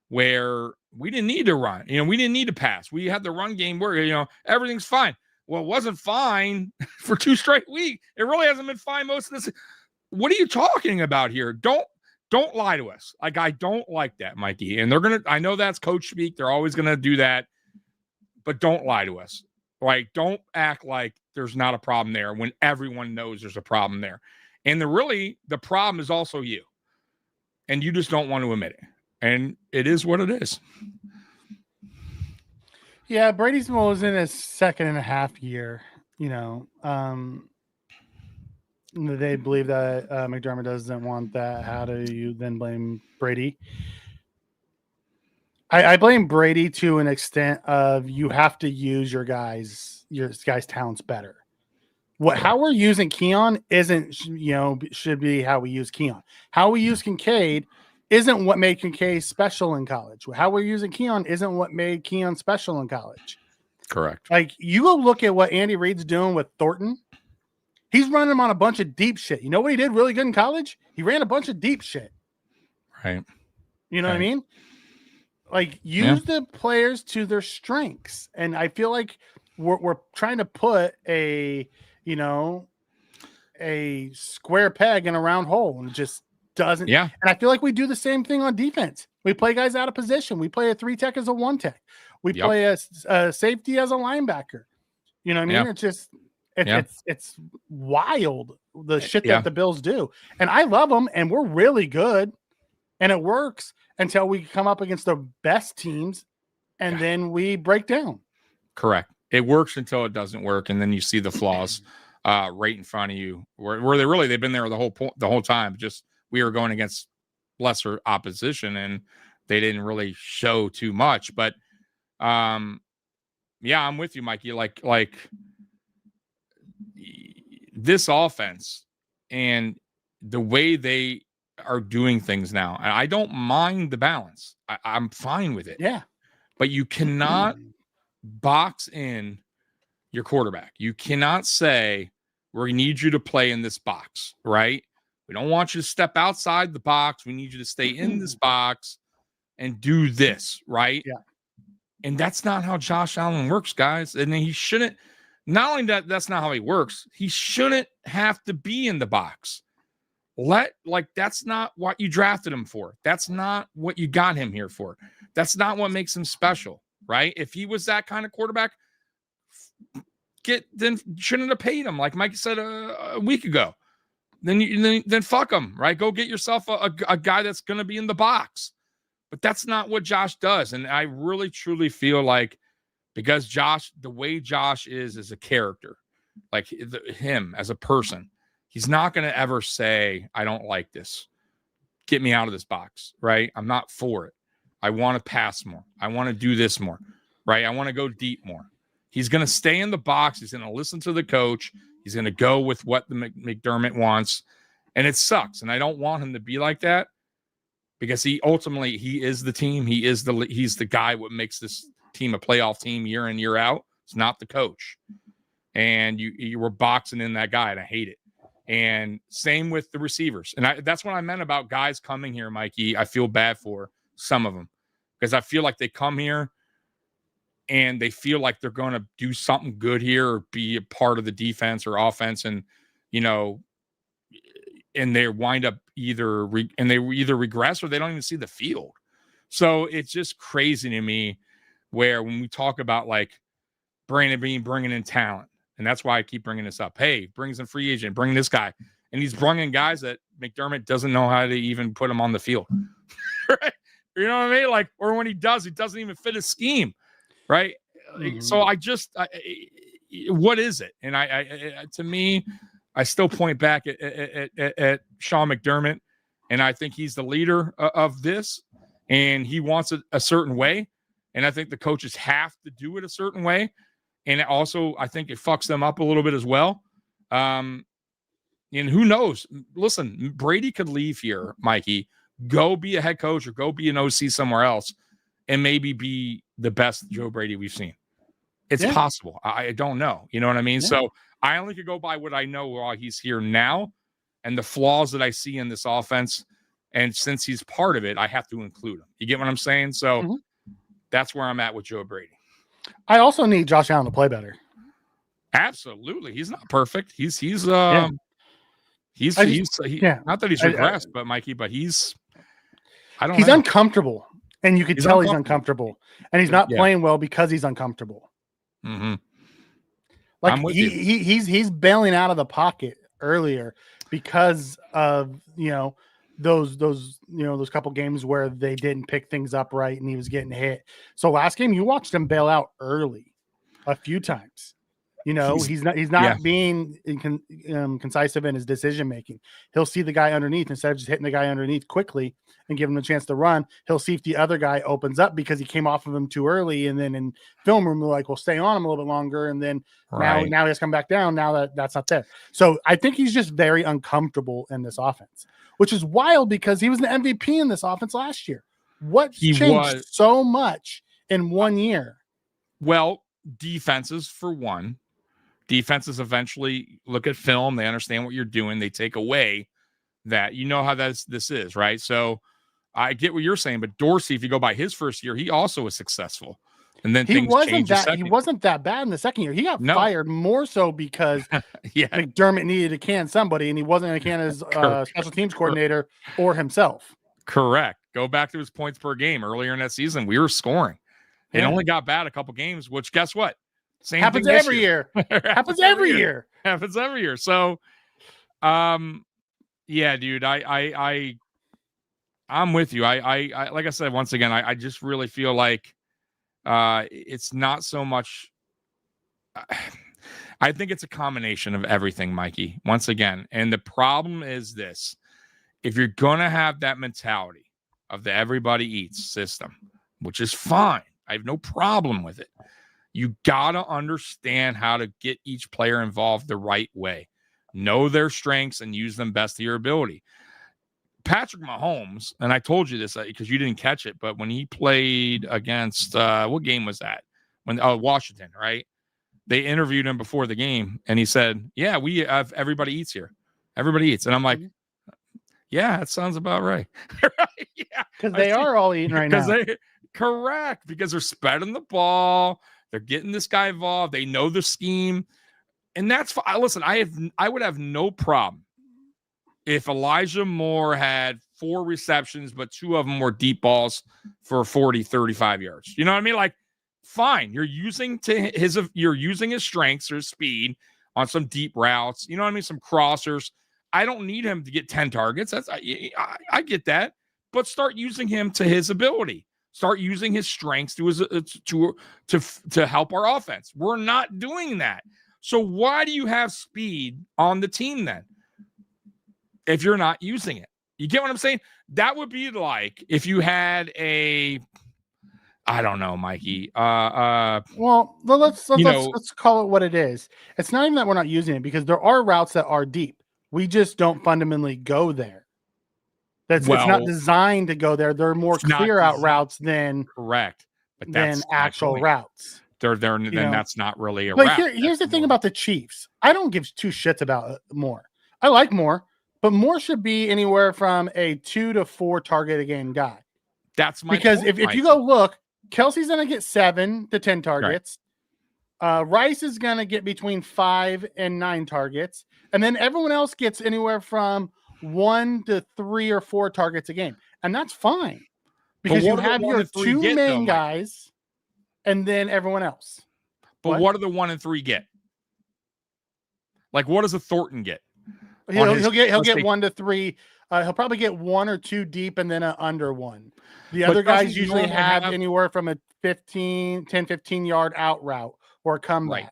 D: where we didn't need to run, we didn't need to pass. We had the run game where, everything's fine. Well, it wasn't fine for 2 straight weeks. It really hasn't been fine most of this. What are you talking about here? Don't lie to us. Like, I don't like that, Mikey. And I know that's coach speak. They're always gonna do that, but don't lie to us. Like, don't act like there's not a problem there when everyone knows there's a problem there. And the problem is also you. And you just don't want to admit it. And it is what it is.
E: Yeah, Brady's was in his 2.5 year. They believe that McDermott doesn't want that. How do you then blame Brady? I blame Brady to an extent of you have to use your guys' talents better. How we're using Keon isn't, should be how we use Keon. How we use Kincaid isn't what made Kincaid special in college. How we're using Keon isn't what made Keon special in college.
D: Correct.
E: Like, you go look at what Andy Reid's doing with Thornton. He's running him on a bunch of deep shit. You know what he did really good in college? He ran a bunch of deep shit.
D: Right.
E: You know what I mean? Like, use the players to their strengths. And I feel like we're trying to put a square peg in a round hole, and it just doesn't.
D: Yeah.
E: And I feel like we do the same thing on defense. We play guys out of position. We play a 3-tech as a 1-tech. We play a safety as a linebacker. You know what I mean? It's just it's wild, the shit that the Bills do. And I love them, and we're really good, and it works until we come up against the best teams, and then we break down.
D: Correct. It works until it doesn't work, and then you see the flaws right in front of you. Where they've been there the whole time. Just we were going against lesser opposition, and they didn't really show too much. But I'm with you, Mikey. Like this offense and the way they are doing things now, I don't mind the balance. I'm fine with it.
E: Yeah,
D: but you cannot box in your quarterback. You cannot say, we need you to play in this box, right? We don't want you to step outside the box. We need you to stay in this box and do this, right?
E: Yeah.
D: And that's not how Josh Allen works, guys. And he shouldn't, not only that's not how he works, he shouldn't have to be in the box. That's not what you drafted him for. That's not what you got him here for. That's not what makes him special, right? If he was that kind of quarterback, then shouldn't have paid him, like Mike said a week ago. Then fuck him, right? Go get yourself a guy that's going to be in the box. But that's not what Josh does. And I really, truly feel like because the way Josh is as a character, like him as a person, he's not going to ever say, I don't like this. Get me out of this box, right? I'm not for it. I want to pass more. I want to do this more, right? I want to go deep more. He's going to stay in the box. He's going to listen to the coach. He's going to go with what the McDermott wants. And it sucks. And I don't want him to be like that because he is the team. He's the guy what makes this team a playoff team year in, year out. It's not the coach. And you were boxing in that guy, and I hate it. And same with the receivers. And that's what I meant about guys coming here, Mikey. I feel bad for some of them because I feel like they come here and they feel like they're going to do something good here or be a part of the defense or offense. And, and they wind up either regress or they don't even see the field. So it's just crazy to me where when we talk about like Brandon Beane bringing in talent, and that's why I keep bringing this up. Hey, brings in free agent, bring this guy. And he's bringing guys that McDermott doesn't know how to even put them on the field. Right? You know what I mean? Like, or when he doesn't even fit his scheme. Right. Mm-hmm. So what is it? And to me, I still point back at Sean McDermott, and I think he's the leader of this, and he wants it a certain way. And I think the coaches have to do it a certain way. And also, I think it fucks them up a little bit as well. And who knows? Listen, Brady could leave here, Mikey, go be a head coach or go be an OC somewhere else and maybe be the best Joe Brady we've seen. It's possible. I don't know. You know what I mean? Yeah. So I only could go by what I know while he's here now and the flaws that I see in this offense. And since he's part of it, I have to include him. You get what I'm saying? So that's where I'm at with Joe Brady.
E: I also need Josh Allen to play better.
D: Absolutely. He's not perfect. He's
E: Yeah.
D: not that he's regressed, but Mikey, but he's know.
E: Uncomfortable. And you could tell he's uncomfortable. And he's not playing well because he's uncomfortable.
D: Mm-hmm.
E: Like he's bailing out of the pocket earlier because of those couple games where they didn't pick things up right and he was getting hit. So last game you watched him bail out early a few times. He's not being concisive in his decision making. He'll see the guy underneath instead of just hitting the guy underneath quickly and give him a chance to run. He'll see if the other guy opens up because he came off of him too early, and then in film room we're like, "Well, stay on him a little bit longer." And then now he has come back down. Now that's not there. So I think he's just very uncomfortable in this offense, which is wild because he was the MVP in this offense last year. What changed so much in 1 year?
D: Well, defenses for one. Defenses eventually look at film. They understand what you're doing. They take away that. You know how this is, right? So I get what you're saying, but Dorsey, if you go by his first year, he also was successful. And then he wasn't
E: that bad in the second year. He got fired more so because McDermott needed to can somebody, and he wasn't going to can his special teams coordinator or himself.
D: Correct. Go back to his points per game earlier in that season. We were scoring. It only got bad a couple games, which guess what? Same
E: happens every year. Happens every year.
D: Happens every year. So, yeah, dude, I'm with you. I like I said, once again, I just really feel like it's not so much. I think it's a combination of everything, Mikey, once again. And the problem is this: if you're going to have that mentality of the everybody eats system, which is fine, I have no problem with it. You got to understand how to get each player involved the right way. Know their strengths and use them best to your ability. Patrick Mahomes, and I told you this because you didn't catch it, but when he played against, what game was that? Washington, right? They interviewed him before the game, and he said, yeah, we have everybody eats here. Everybody eats. And I'm like, yeah, that sounds about right.
E: Right? Yeah. Because they are all eating right now.
D: Correct. Because they're spreading the ball. They're getting this guy involved. They know the scheme. And that's fine. Listen, I would have no problem if Elijah Moore had 4 receptions, but 2 of them were deep balls for 40, 35 yards. You know what I mean? Like, fine. You're using his strengths or his speed on some deep routes. You know what I mean? Some crossers. I don't need him to get 10 targets. I get that. But start using him to his ability. Start using his strengths to help our offense. We're not doing that. So why do you have speed on the team then if you're not using it? You get what I'm saying? That would be like if you had I don't know, Mikey.
E: Well, let's call it what it is. It's not even that we're not using it because there are routes that are deep. We just don't fundamentally go there. It's not designed to go there. They're more clear out routes than
D: correct, but that's
E: actual routes.
D: Then that's not really a route.
E: Here's the thing about the Chiefs. I don't give 2 shits about Moore. I like Moore, but Moore should be anywhere from a 2 to 4 target a game guy.
D: That's my
E: because
D: point,
E: if you go look, Kelsey's going to get 7 to 10 targets. Right. Rice is going to get between 5 and 9 targets, and then everyone else gets anywhere from 1 to 3 or 4 targets a game. And that's fine because you have your 2 main guys and then everyone else.
D: But what do the 1 and 3 get? Like, what does a Thornton get?
E: He'll get 1 to 3. He'll probably get 1 or 2 deep and then under 1. The other guys usually have anywhere from a 10, 15 yard out route or a comeback. Right.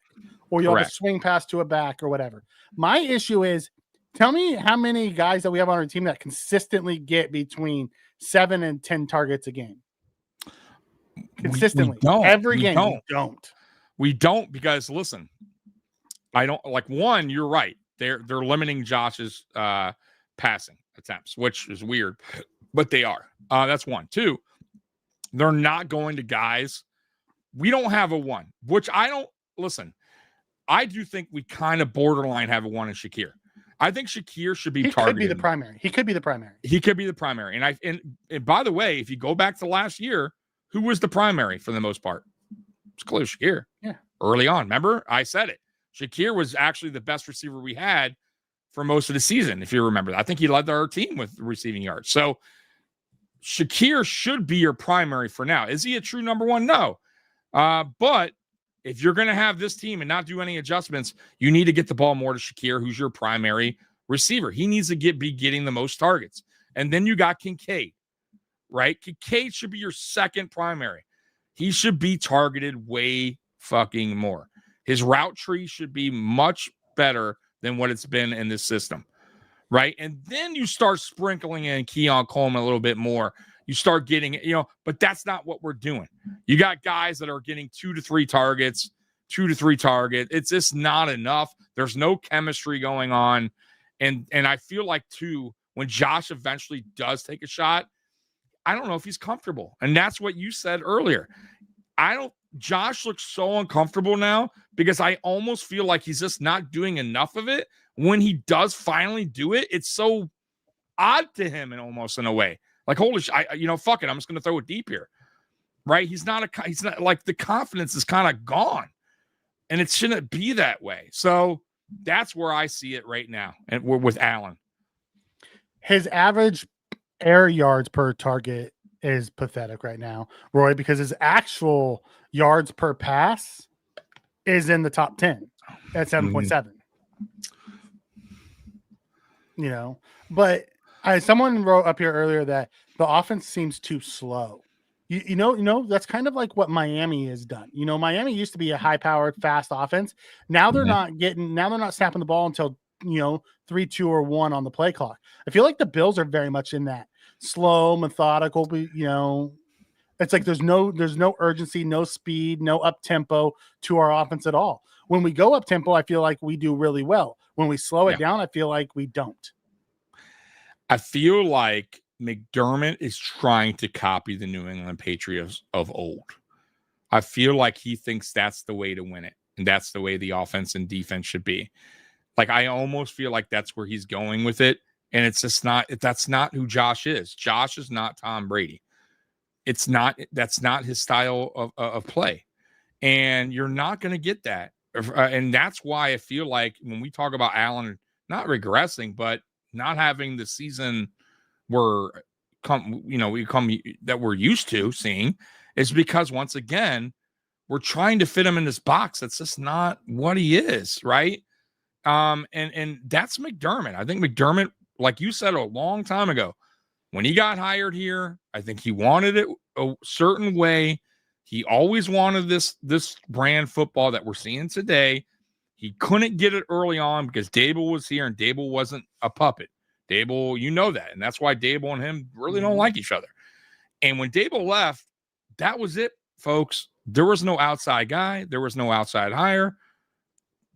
E: Or you'll have a swing pass to a back or whatever. My issue is, tell me how many guys that we have on our team that consistently get between 7 and 10 targets a game. Consistently. Every game.
D: We don't because, listen, I don't like one, you're right. They're limiting Josh's passing attempts, which is weird, but they are. That's 1. 2, they're not going to guys. We don't have a 1, which I don't listen. I do think we kind of borderline have a 1 in Shakir. I think Shakir should be targeted.
E: He could be the primary.
D: He could be the primary. And by the way, if you go back to last year, who was the primary for the most part? It's clear Shakir.
E: Yeah.
D: Early on. Remember? I said it. Shakir was actually the best receiver we had for most of the season, if you remember. I think he led our team with receiving yards. So Shakir should be your primary for now. Is he a true number one? No. But if you're going to have this team and not do any adjustments, you need to get the ball more to Shakir, who's your primary receiver. He needs to be getting the most targets. And then you got Kincaid, right? Kincaid should be your second primary. He should be targeted way fucking more. His route tree should be much better than what it's been in this system, right? And then you start sprinkling in Keon Coleman a little bit more. You start getting, but that's not what we're doing. You got guys that are getting 2 to 3 targets. It's just not enough. There's no chemistry going on. And I feel like, too, when Josh eventually does take a shot, I don't know if he's comfortable. And that's what you said earlier. Josh looks so uncomfortable now because I almost feel like he's just not doing enough of it. When he does finally do it, it's so odd to him in a way. Like, holy shit, fuck it. I'm just going to throw it deep here. Right? He's not like the confidence is kind of gone. And it shouldn't be that way. So that's where I see it right now. And we're with Allen.
E: His average air yards per target is pathetic right now, Roy, because his actual yards per pass is in the top 10 at 7.7. But someone wrote up here earlier that the offense seems too slow. You know, that's kind of like what Miami has done. Miami used to be a high-powered, fast offense. Now they're not snapping the ball until 3, 2, or 1 on the play clock. I feel like the Bills are very much in that slow, methodical. It's like there's no urgency, no speed, no up tempo to our offense at all. When we go up tempo, I feel like we do really well. When we slow it down, I feel like we don't.
D: I feel like McDermott is trying to copy the New England Patriots of old. I feel like he thinks that's the way to win it, and that's the way the offense and defense should be. Like, I almost feel like that's where he's going with it, and it's just not. That's not who Josh is. Josh is not Tom Brady. It's not. That's not his style of play, and you're not going to get that. And that's why I feel like when we talk about Allen not regressing, but not having the season that we're used to seeing, is because once again we're trying to fit him in this box. That's just not what he is, right? And that's McDermott. I think McDermott, like you said a long time ago, when he got hired here, I think he wanted it a certain way. He always wanted this brand football that we're seeing today. He couldn't get it early on because Dable was here and Dable wasn't a puppet. Dable, you know that. And that's why Dable and him really don't like each other. And when Dable left, that was it, folks. There was no outside guy. There was no outside hire.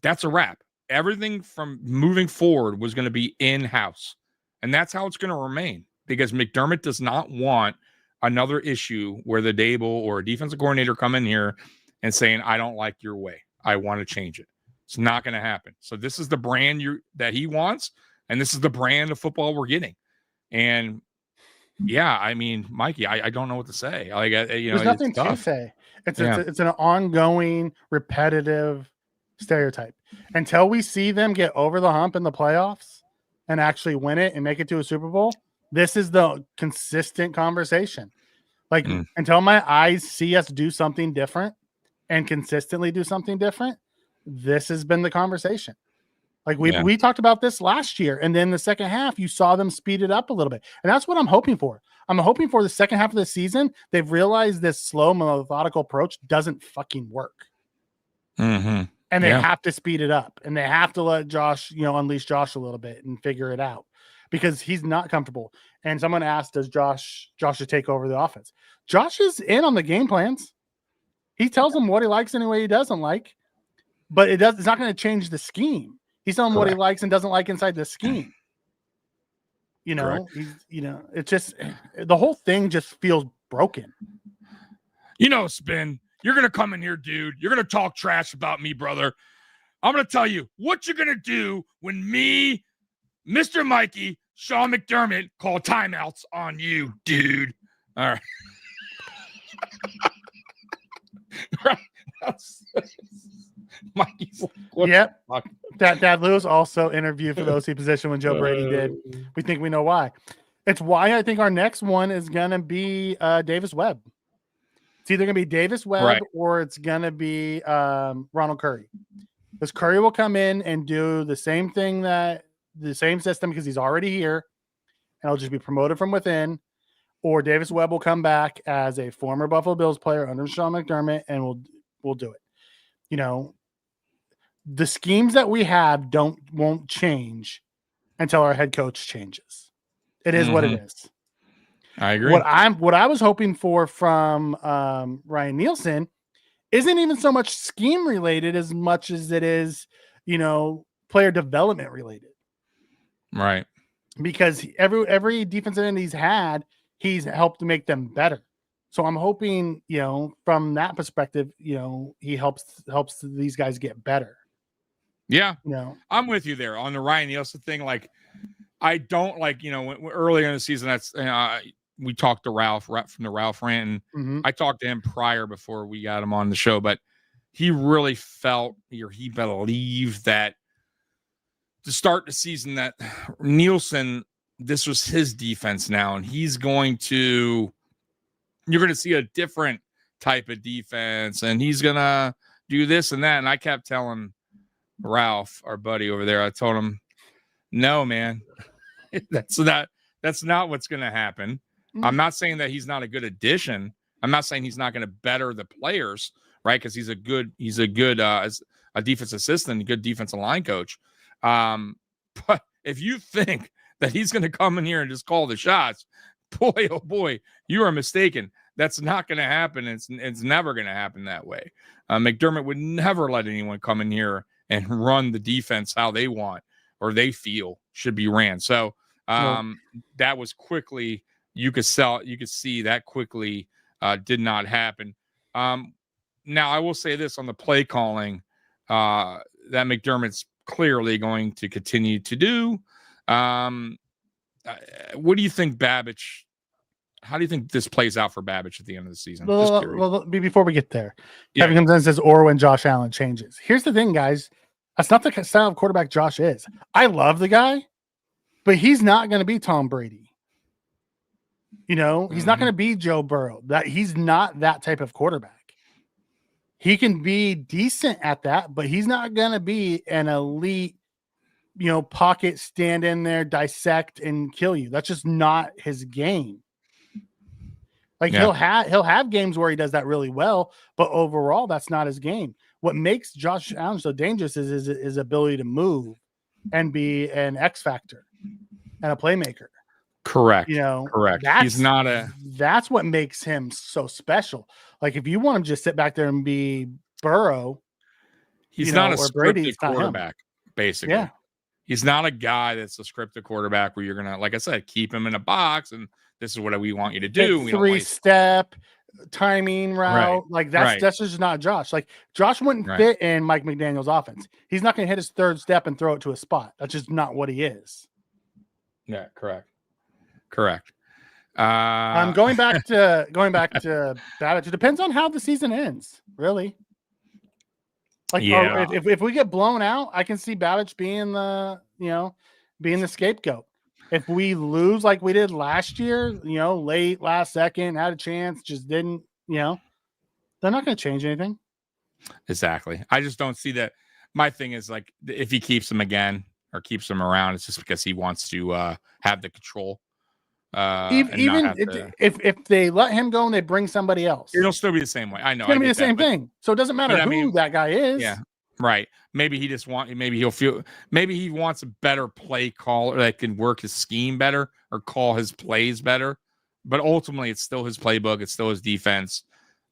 D: That's a wrap. Everything from moving forward was going to be in-house. And that's how it's going to remain, because McDermott does not want another issue where the Dable or a defensive coordinator come in here and saying, I don't like your way. I want to change it. It's not going to happen. So this is the brand that he wants, and this is the brand of football we're getting. And yeah, I mean, Mikey, I don't know what to say. Like,
E: there's nothing to say. It's an ongoing, repetitive stereotype. Until we see them get over the hump in the playoffs and actually win it and make it to a Super Bowl, this is the consistent conversation. Like, until my eyes see us do something different and consistently do something different, this has been the conversation. Like, we talked about this last year, and then the second half, you saw them speed it up a little bit. And that's what I'm hoping for. I'm hoping for the second half of the season, they've realized this slow, methodical approach doesn't fucking work.
D: Mm-hmm.
E: And they have to speed it up, and they have to let Josh, unleash Josh a little bit and figure it out, because he's not comfortable. And someone asked, does Josh should take over the offense? Josh is in on the game plans. He tells them what he likes and what he doesn't like, but it's not going to change the scheme. He's telling them what he likes and doesn't like inside the scheme. It's just, the whole thing just feels broken.
D: Spin, you're going to come in here, dude. You're going to talk trash about me, brother. I'm going to tell you what you're going to do when me, Mr. Mikey, Sean McDermott call timeouts on you, dude. All right. Mikey's like,
E: Yep. That Lewis also interviewed for the OC position when Joe Brady did. We think we know why. It's why I think our next one is gonna be Davis Webb. It's either gonna be Davis Webb or it's gonna be Ronald Curry. Because Curry will come in and do the same thing, the same system, because he's already here, and he'll just be promoted from within. Or Davis Webb will come back as a former Buffalo Bills player under Sean McDermott, and we'll do it. You know, the schemes that we have won't change until our head coach changes. It is what it is.
D: I agree.
E: What I was hoping for from Ryan Nielsen isn't even so much scheme related as much as it is, you know, player development related.
D: Right.
E: Because every defensive end he's had, he's helped to make them better. So I'm hoping, you know, from that perspective, you know, he helps these guys get better.
D: Yeah.
E: You know,
D: I'm with you there on the Ryan Nielsen thing. Like, I don't like, you know, when earlier in the season, that's, we talked to Ralph from the Ralph rant, and I talked to him prior before we got him on the show, but he really felt, or he believed that to start the season that Nielsen, this was his defense now, and you're going to see a different type of defense, and he's going to do this and that. And I kept telling Ralph, our buddy over there, I told him, no, man, that's not what's going to happen. I'm not saying that he's not a good addition. I'm not saying he's not going to better the players, right? Because he's a good as a defense assistant, a good defensive line coach. But if you think that he's going to come in here and just call the shots, boy, oh boy, you are mistaken. That's not going to happen. It's never going to happen that way. McDermott would never let anyone come in here and run the defense how they want or they feel should be ran. So that was quickly, you could see that quickly did not happen. Now I will say this on the play calling that McDermott's clearly going to continue to do. What do you think, Babbage? How do you think this plays out for Babbage at the end of the season?
E: Well, before we get there, Kevin comes in and says, or when Josh Allen changes. Here's the thing, guys. That's not the style of quarterback Josh is. I love the guy, but he's not going to be Tom Brady. You know, he's not going to be Joe Burrow. He's not that type of quarterback. He can be decent at that, but he's not going to be an elite, you know, pocket, stand in there, dissect and kill you. That's just not his game. Like he'll have games where he does that really well, but overall that's not his game. What makes Josh Allen so dangerous is his ability to move and be an X factor and a playmaker.
D: Correct.
E: You know,
D: correct.
E: That's what makes him so special. Like if you want him to just sit back there and be Burrow,
D: he's not a scripted quarterback, basically.
E: Yeah.
D: He's not a guy that's a scripted quarterback where you're gonna, like I said, keep him in a box and this is what we want you to do.
E: Three-step timing route.
D: Right.
E: Like that's just not Josh. Like Josh wouldn't fit in Mike McDaniel's offense. He's not going to hit his third step and throw it to a spot. That's just not what he is.
D: Yeah, correct.
E: Going back to Babbage. It depends on how the season ends, really. Like if we get blown out, I can see Babbage being the scapegoat. If we lose like we did last year, you know, late last second, had a chance, just didn't, you know, they're not going to change anything.
D: Exactly. I just don't see that. My thing is like, if he keeps him again or keeps him around, it's just because he wants to have the control.
E: If they let him go and they bring somebody else,
D: it'll still be the same way. I know
E: it's going to be the same thing. So it doesn't matter who that guy is.
D: Yeah. Right. Maybe he wants a better play caller that can work his scheme better or call his plays better. But ultimately, it's still his playbook. It's still his defense.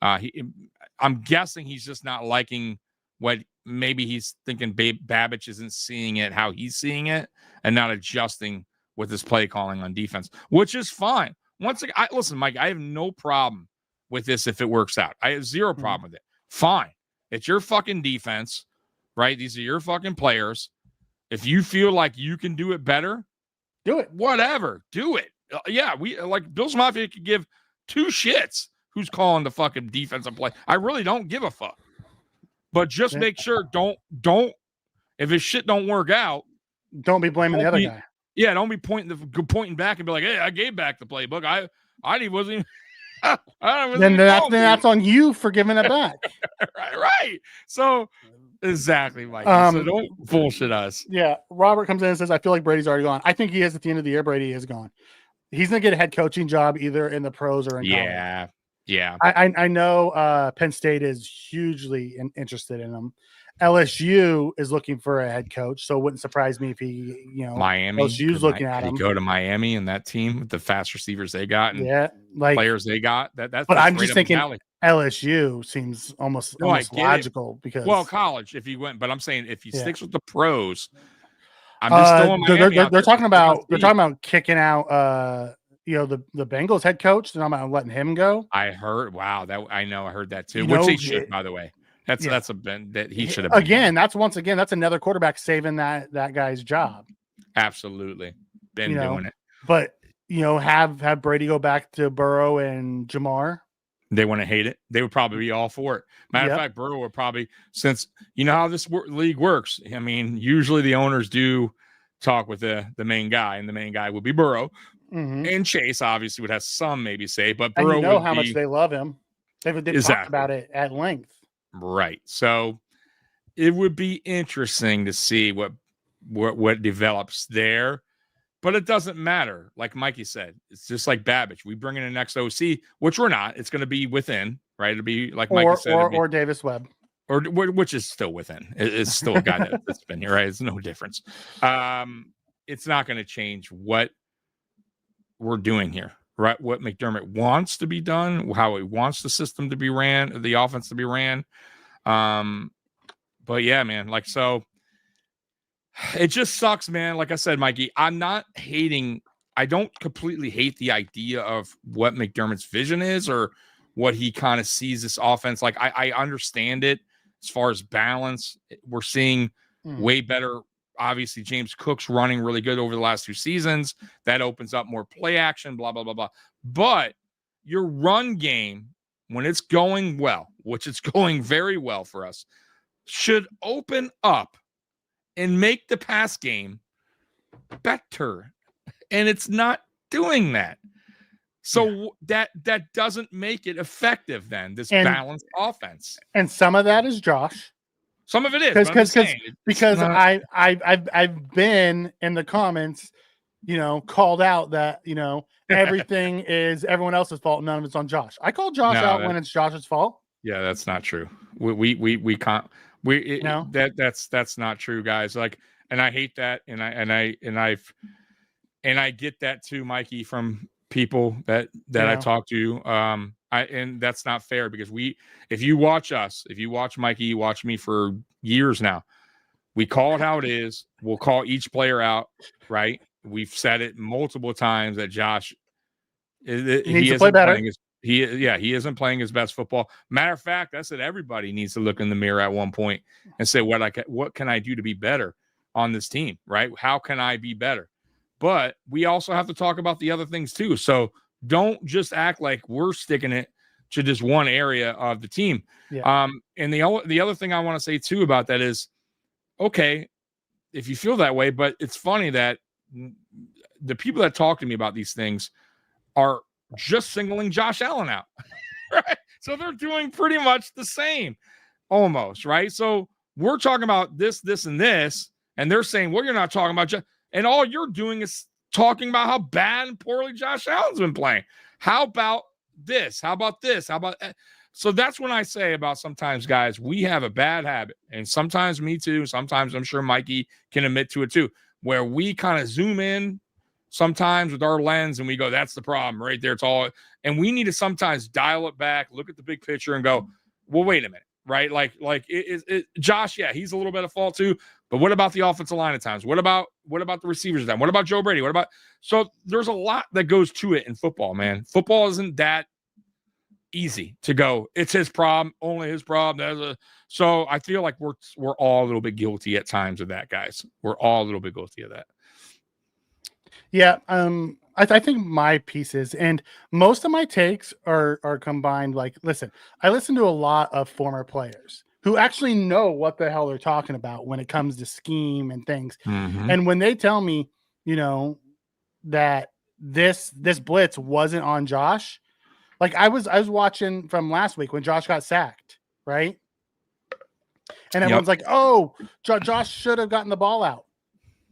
D: I'm guessing he's just not liking what maybe he's thinking Babbage isn't seeing it how he's seeing it and not adjusting with his play calling on defense, which is fine. Once again, listen, Mike, I have no problem with this if it works out. I have zero problem with it. Fine. It's your fucking defense. Right? These are your fucking players. If you feel like you can do it better,
E: do it.
D: Whatever. Do it. We like Bills Mafia could give two shits who's calling the fucking defensive play. I really don't give a fuck. But just make sure don't if his shit don't work out,
E: don't be blaming the other guy.
D: Yeah, don't be pointing back and be like, hey, I gave back the playbook. I wasn't even
E: then that's on you for giving it back.
D: right. So exactly, Mike. So don't bullshit us.
E: Yeah. Robert comes in and says, I feel like Brady's already gone. I think he is at the end of the year. Brady is gone. He's gonna get a head coaching job either in the pros or in college.
D: Yeah.
E: I know Penn State is hugely interested in him. LSU is looking for a head coach, so it wouldn't surprise me if he,
D: Miami.
E: LSU's looking at him.
D: Go to Miami and that team with the fast receivers they got and players they got. That's
E: but I'm just thinking LSU seems almost logical because
D: college if you went, but I'm saying if he sticks with the pros, I'm just throwing Miami
E: they're talking about kicking out the Bengals head coach. They're talking about letting him go.
D: I heard. Wow, I heard that too. Which he should, by the way. That's that he should have
E: been. That's another quarterback saving that guy's job.
D: Absolutely been doing it.
E: But have Brady go back to Burrow and Jamar.
D: They want to hate it. They would probably be all for it. Matter of fact, Burrow would probably, since you know how this league works. I mean, usually the owners do talk with the main guy, and the main guy would be Burrow. Mm-hmm. And Chase obviously would have some maybe say, but Burrow
E: and how much they love him. They've talked about it at length.
D: Right. So it would be interesting to see what develops there, but it doesn't matter. Like Mikey said, it's just like Babbage. We bring in an next OC, which we're not. It's going to be within, right? It'll be like Mikey said.
E: Or Davis Webb.
D: Or which is still within. It's still a guy that's been here, right? It's no difference. It's not going to change what we're doing here. Right, what McDermott wants to be done, how he wants the system to be ran, the offense to be ran. But yeah, man, so it just sucks, man. Like I said, Mikey, I'm not hating. I don't completely hate the idea of what McDermott's vision is or what he kind of sees this offense like. I understand it as far as balance. We're seeing way better. Obviously, James Cook's running really good over the last 2 seasons. That opens up more play action, blah, blah, blah, blah. But your run game, when it's going well, which it's going very well for us, should open up and make the pass game better. And it's not doing that. So that doesn't make it effective then, this balanced offense.
E: And some of that is Josh.
D: Some of it is
E: because I've been in the comments, called out that everything is everyone else's fault. None of it's on Josh. I call Josh out when it's Josh's fault.
D: Yeah, that's not true. We can't. That's not true, guys. And I hate that, and I get that too, Mikey, from people that I talk to. And that's not fair because if you watch us, if you watch Mikey, you watch me for years now, we call it how it is. We'll call each player out, right? We've said it multiple times that Josh he isn't playing he isn't playing his best football. Matter of fact, I said everybody needs to look in the mirror at one point and say, what can I do to be better on this team, right? How can I be better? But we also have to talk about the other things too. So don't just act like we're sticking it to just one area of the team. Yeah. And the other thing I want to say too about that is, okay, if you feel that way, but it's funny that the people that talk to me about these things are just singling Josh Allen out, right? So they're doing pretty much the same almost, right? So we're talking about this, and this, and they're saying, well, you're not talking about and all you're doing is talking about how bad and poorly Josh Allen's been playing. How about this? How about this? How about that? So that's when I say about sometimes, guys, we have a bad habit. And sometimes me too. Sometimes I'm sure Mikey can admit to it too, where we kind of zoom in sometimes with our lens and we go, that's the problem right there. It's all. And we need to sometimes dial it back, look at the big picture and go, well, wait a minute, right? Josh, yeah, he's a little bit of fault too. But what about the offensive line at times? What about the receivers then? What about Joe Brady? So there's a lot that goes to it in football, man. Football isn't that easy to go. It's his problem, only his problem. So I feel like we're all a little bit guilty at times of that, guys. We're all a little bit guilty of that.
E: Yeah. I think my pieces and most of my takes are combined. Listen, I listen to a lot of former players. who actually know what the hell they're talking about when it comes to scheme and things.
D: Mhm.
E: And when they tell me, that this blitz wasn't on Josh, like I was watching from last week when Josh got sacked, right? And everyone's like, "Oh, Josh should have gotten the ball out."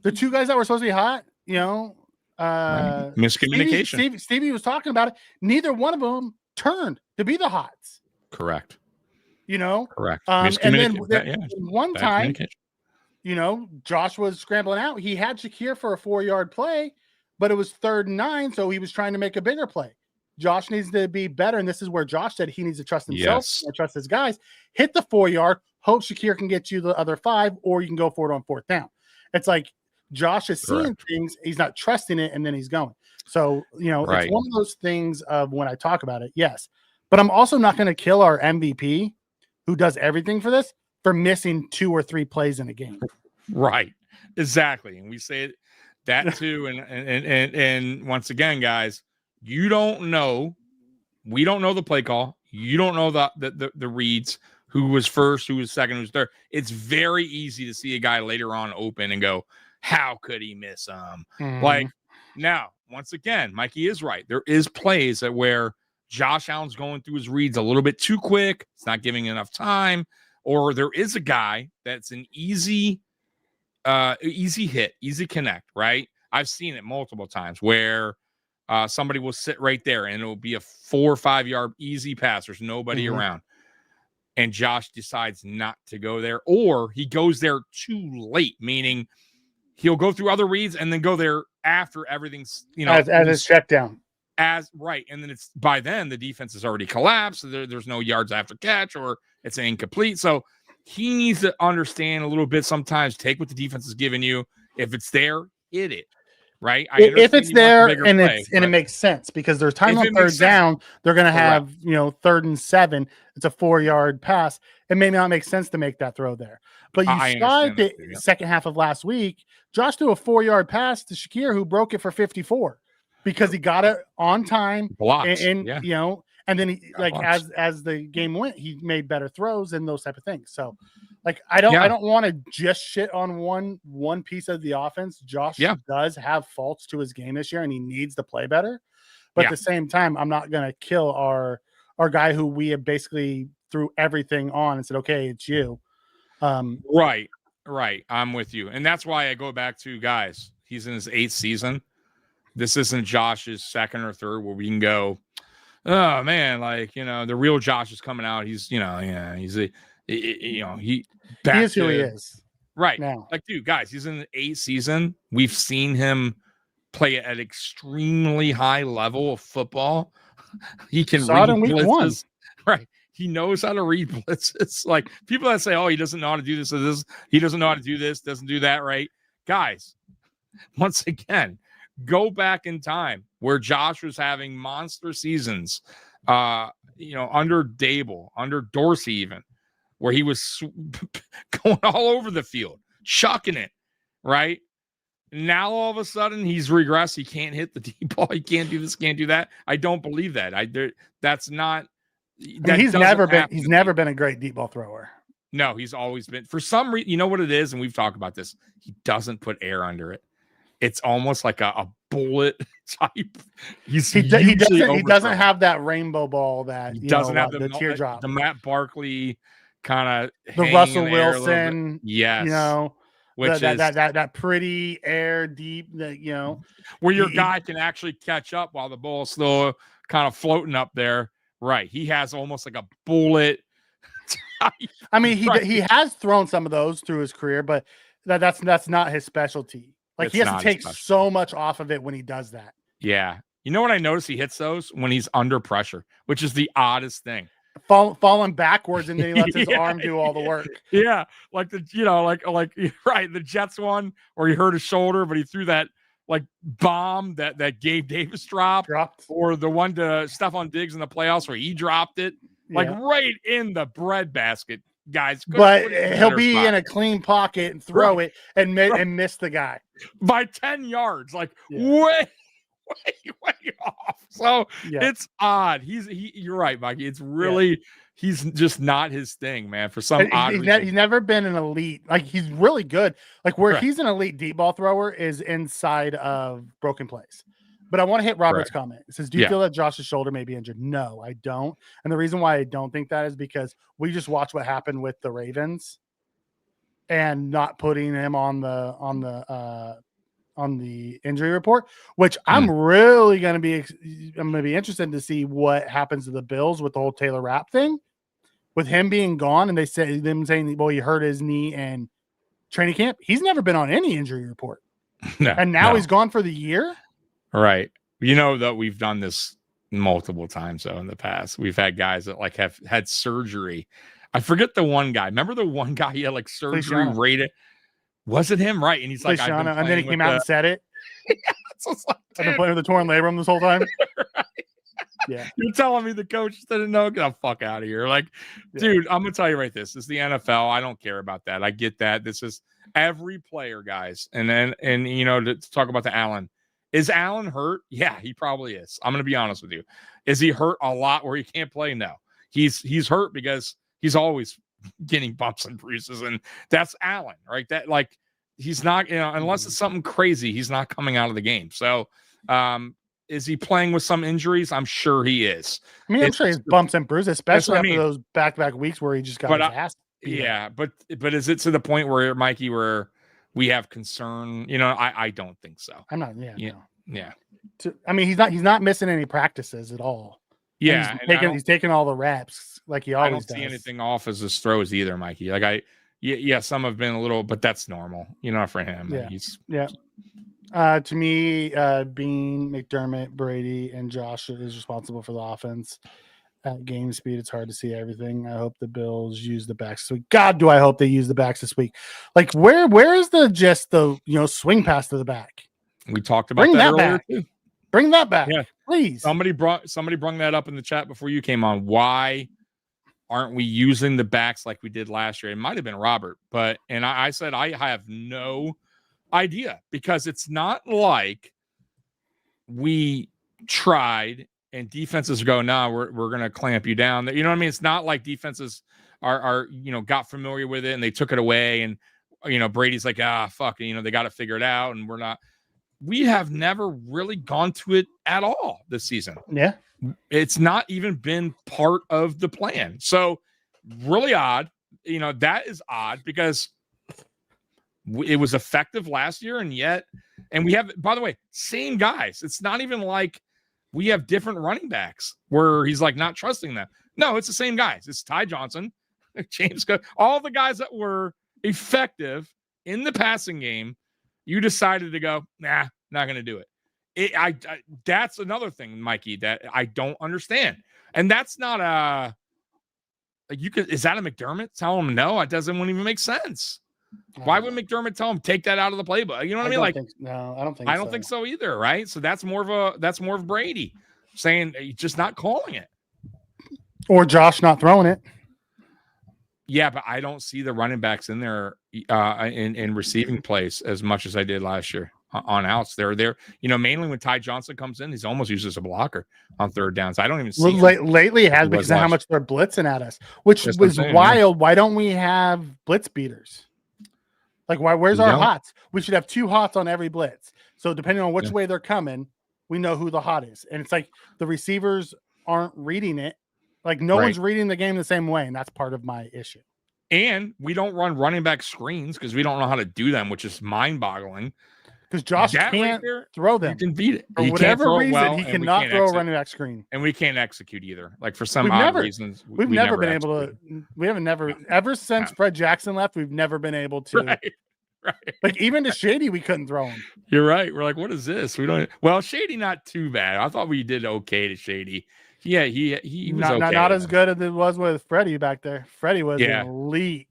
E: The two guys that were supposed to be hot,
D: Right. Miscommunication.
E: Stevie was talking about it. Neither one of them turned to be the hots.
D: Correct.
E: Correct.
D: And
E: then one time, Josh was scrambling out. He had Shakir for a 4-yard play, but it was 3rd and 9, so he was trying to make a bigger play. Josh needs to be better, and this is where Josh said he needs to trust himself and trust his guys. Hit the 4-yard, hope Shakir can get you the other 5, or you can go for it on 4th down. It's like Josh is seeing things, he's not trusting it, and then he's going. So, it's one of those things of when I talk about it, yes. But I'm also not going to kill our MVP, who does everything for this, for missing 2 or 3 plays in a game.
D: Right. Exactly. And we say that too. And once again, guys, you don't know. We don't know the play call. You don't know the reads, who was first, who was second, who was third. It's very easy to see a guy later on open and go, how could he miss him? Like, now, once again, Mikey is right. There is plays where Josh Allen's going through his reads a little bit too quick. It's not giving enough time. Or there is a guy that's an easy hit, easy connect, right? I've seen it multiple times where somebody will sit right there and it'll be a 4 or 5 yard easy pass. There's nobody around. And Josh decides not to go there, or he goes there too late, meaning he'll go through other reads and then go there after everything's,
E: as a check down.
D: And then it's by then the defense has already collapsed. So there's no yards after catch, or it's incomplete. So he needs to understand a little bit sometimes, take what the defense is giving you. If it's there, hit it. Right.
E: If it's there and it makes sense, because there's time on 3rd down, they're going to have, 3rd and 7. It's a 4-yard pass. It may not make sense to make that throw there. But you saw the second half of last week, Josh threw a 4-yard pass to Shakir, who broke it for 54 because he got it on time.
D: Blocked.
E: And then he, as the game went, he made better throws and those type of things. So, I don't want to just shit on one piece of the offense. Josh does have faults to his game this year, and he needs to play better. But at the same time, I'm not going to kill our guy who we have basically threw everything on and said, okay, it's you.
D: Right. I'm with you. And that's why I go back to, guys, he's in his 8th season. This isn't Josh's 2nd or 3rd where we can go, oh man, the real Josh is coming out. He's, he is who he is
E: right now.
D: Dude, guys, he's in the 8th season. We've seen him play at an extremely high level of football. He can read blitzes. Right. He knows how to read blitzes. Like people that say, oh, he doesn't know how to do this or this, he doesn't know how to do this, doesn't do that, right? Guys, once again, go back in time where Josh was having monster seasons, under Dable, under Dorsey even, where he was going all over the field, chucking it, right? Now, all of a sudden, he's regressed. He can't hit the deep ball. He can't do this, can't do that. I don't believe that. That's not.
E: He's never been a great deep ball thrower.
D: No, he's always been. For some reason, you know what it is, and we've talked about this. He doesn't put air under it. It's almost like a bullet type. He
E: doesn't have that rainbow ball that
D: he doesn't have
E: the teardrop.
D: The Matt Barkley kind of
E: the Russell Wilson.
D: Yes. Which is
E: that pretty air deep
D: where your guy can actually catch up while the ball's still kind of floating up there. Right. He has almost like a bullet type.
E: I mean, he has thrown some of those through his career, but that's not his specialty. He has to take so much off of it when he does that.
D: Yeah. You know what I noticed? He hits those when he's under pressure, which is the oddest thing.
E: Falling backwards, and then he lets his arm do all the work.
D: Yeah. Like the Jets one where he hurt his shoulder, but he threw that bomb that Gabe Davis dropped. Or the one to Stephon Diggs in the playoffs where he dropped it. Right in the breadbasket. Guys,
E: but he'll be in a clean pocket and throw it and miss the guy
D: by 10 yards. Way way off. So
E: Yeah.
D: it's odd. You're right, Mikey. It's really he's just not his thing, man. For some odd reason,
E: he's never been an elite. Like he's really good. Like where
D: Correct.
E: he's an elite deep ball thrower is inside of broken plays. But I want to hit Robert's comment. It says, "Do you feel that Josh's shoulder may be injured?" No, I don't. And the reason why I don't think that is because we just watched what happened with the Ravens, and not putting him on the injury report, which I'm really going to be interested to see what happens to the Bills with the whole Taylor Rapp thing, with him being gone. And they say them saying, well, he hurt his knee and training camp. He's never been on any injury report. And now he's gone for the year.
D: Right. You know that we've done this multiple times though in the past. We've had guys that like have had surgery. I forget the one guy. Remember the one guy he had like surgery rated? Was it him? Right. And he's like,
E: and then he came out and said it.
D: So it's like,
E: I've been playing with the torn labrum this whole time.
D: Right.
E: Yeah.
D: You're telling me the coach didn't know? Get the fuck out of here. Like, dude, I'm going to tell you right this is the NFL. I don't care about that. I get that. This is every player, guys. And you know, to talk about the Allen. Is Allen hurt? Yeah, he probably is. I'm going to be honest with you. Is he hurt a lot where he can't play? No. He's hurt because he's always getting bumps and bruises, and that's Allen, right? That like he's not, you know, unless it's something crazy, he's not coming out of the game. So, is he playing with some injuries? I'm sure he is.
E: I mean, I'm sure he's bumps and bruises, especially after those back-to-back weeks where he just got his ass beat.
D: Yeah, but is it to the point where Mikey, where we have concern? You know, I don't think so.
E: I'm not.
D: Yeah.
E: I mean, he's not missing any practices at all.
D: Yeah,
E: he's taking all the reps like he always does.
D: I don't see anything off as his throws either, Mikey. Like some have been a little, but that's normal, you know, for him.
E: To me, Bean, McDermott, Brady, and Josh is responsible for the offense. At game speed, it's hard to see everything. I hope the Bills use the backs this week. God, do I hope they use the backs this week. Like where is the swing pass to the back?
D: We talked about that earlier
E: back.
D: Too.
E: Bring that back, please.
D: Somebody brought that up in the chat before you came on. Why aren't we using the backs like we did last year? It might have been Robert, but I said I have no idea, because it's not like we tried and defenses go, nah, we're going to clamp you down. You know what I mean? It's not like defenses are got familiar with it and they took it away, and Brady's like, fuck, they got to figure it out, and we're not. We have never really gone to it at all this season.
E: Yeah.
D: It's not even been part of the plan. So really odd. That is odd, because it was effective last year, and we have, by the way, same guys. It's not even like we have different running backs where he's like not trusting them. No, it's the same guys. It's Ty Johnson, James Cook, all the guys that were effective in the passing game. You decided to go, nah, not going to do it. That's another thing, Mikey, that I don't understand. And that's not is that a McDermott? Tell him no. It wouldn't even make sense. Why would McDermott tell him take that out of the playbook? You know what I mean? Like,
E: no, I don't think.
D: I don't think so either. Right? So that's more of Brady saying he's just not calling it,
E: or Josh not throwing it.
D: Yeah, but I don't see the running backs in there in receiving plays as much as I did last year on outs. They're there, mainly when Ty Johnson comes in, he's almost used as a blocker on third downs. I don't even see
E: lately it has, because of how much they're blitzing at us, which was wild. Yeah. Why don't we have blitz beaters? Like, where's our hots? We should have 2 hots on every blitz. So depending on which way they're coming, we know who the hot is. And it's like the receivers aren't reading it. Like no one's reading the game the same way, and that's part of my issue.
D: And we don't run running back screens because we don't know how to do them, which is mind-boggling.
E: Because Josh can't throw them.
D: You can beat it.
E: For whatever reason, he cannot throw a running back screen.
D: And we can't execute either. Like for some odd reasons,
E: we've never been able to. We haven't ever since Fred Jackson left. We've never been able to.
D: Right.
E: Like even to Shady, we couldn't throw him.
D: You're right. We're like, what is this? We don't. Well, Shady, not too bad. I thought we did okay to Shady. Yeah, he was okay.
E: Not as good as it was with Freddie back there. Freddie was elite.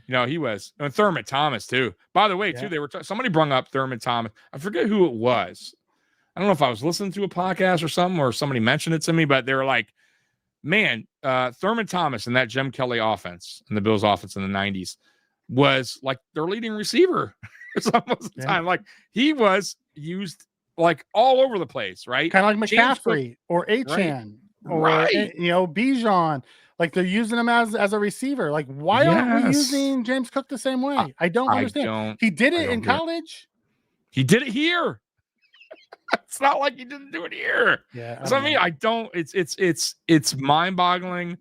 D: He was. And Thurman Thomas too. By the way, too, they were somebody brought up Thurman Thomas. I forget who it was. I don't know if I was listening to a podcast or something, or somebody mentioned it to me, but they were like, "Man, Thurman Thomas and that Jim Kelly offense and the Bills offense in the '90s was like their leading receiver most of the time. Like he was used like all over the place, right?
E: Kind of like
D: James
E: McCaffrey or Achan or
D: Right.
E: Bijan. Like they're using him as a receiver. Like, why aren't we
D: Yes.
E: using James Cook the same way? I don't understand. He did it in college.
D: He did it here. It's not like he didn't do it here.
E: Yeah.
D: So I mean, I don't. It's mind boggling.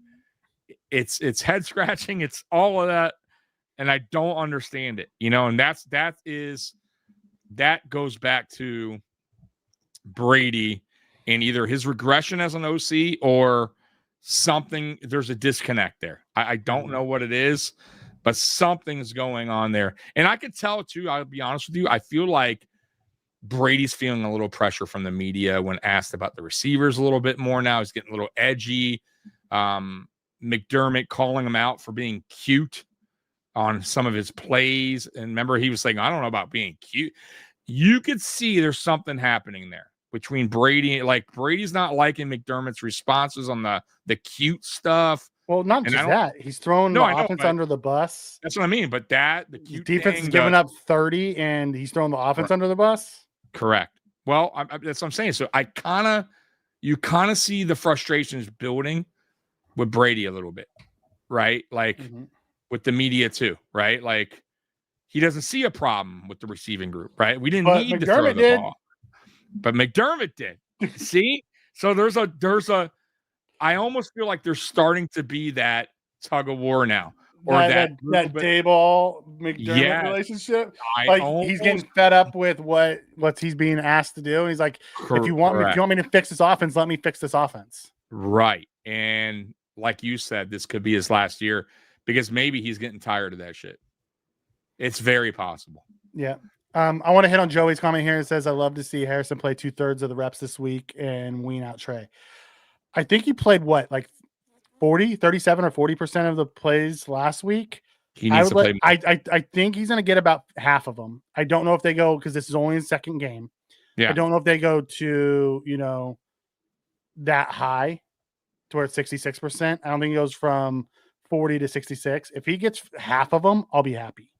D: It's head scratching. It's all of that, and I don't understand it. And that goes back to Brady and either his regression as an OC or something. There's a disconnect there. I don't know what it is, but something's going on there. And I could tell too, I'll be honest with you, I feel like Brady's feeling a little pressure from the media when asked about the receivers a little bit more now. He's getting a little edgy. McDermott calling him out for being cute on some of his plays. And remember, he was saying, I don't know about being cute. You could see there's something happening there between Brady. Like, Brady's not liking McDermott's responses on the cute stuff.
E: Well, not just that. He's throwing the offense under the bus.
D: That's what I mean. But the cute
E: defense is giving up 30, and he's throwing the offense under the bus.
D: Correct. Well, that's what I'm saying. So you kind of see the frustrations building with Brady a little bit, right? Like with the media too, right? Like he doesn't see a problem with the receiving group, right? We didn't need to throw the ball, but McDermott did. See? So there's a. I almost feel like there's starting to be that tug of war now. Or that
E: Daboll McDermott relationship. He's getting fed up with what he's being asked to do. And he's like, if you want me to fix this offense, let me fix this offense.
D: Right. And like you said, this could be his last year because maybe he's getting tired of that shit. It's very possible.
E: Yeah. I want to hit on Joey's comment here. It says, I love to see Harrison play 2/3 of the reps this week and wean out Trey. I think he played 37 or 40% of the plays last week.
D: He needs to play more.
E: I think he's going to get about half of them. I don't know if they go, because this is only his second game.
D: Yeah.
E: I don't know if they go to, that high to where it's 66%. I don't think he goes from 40 to 66. If he gets half of them, I'll be happy.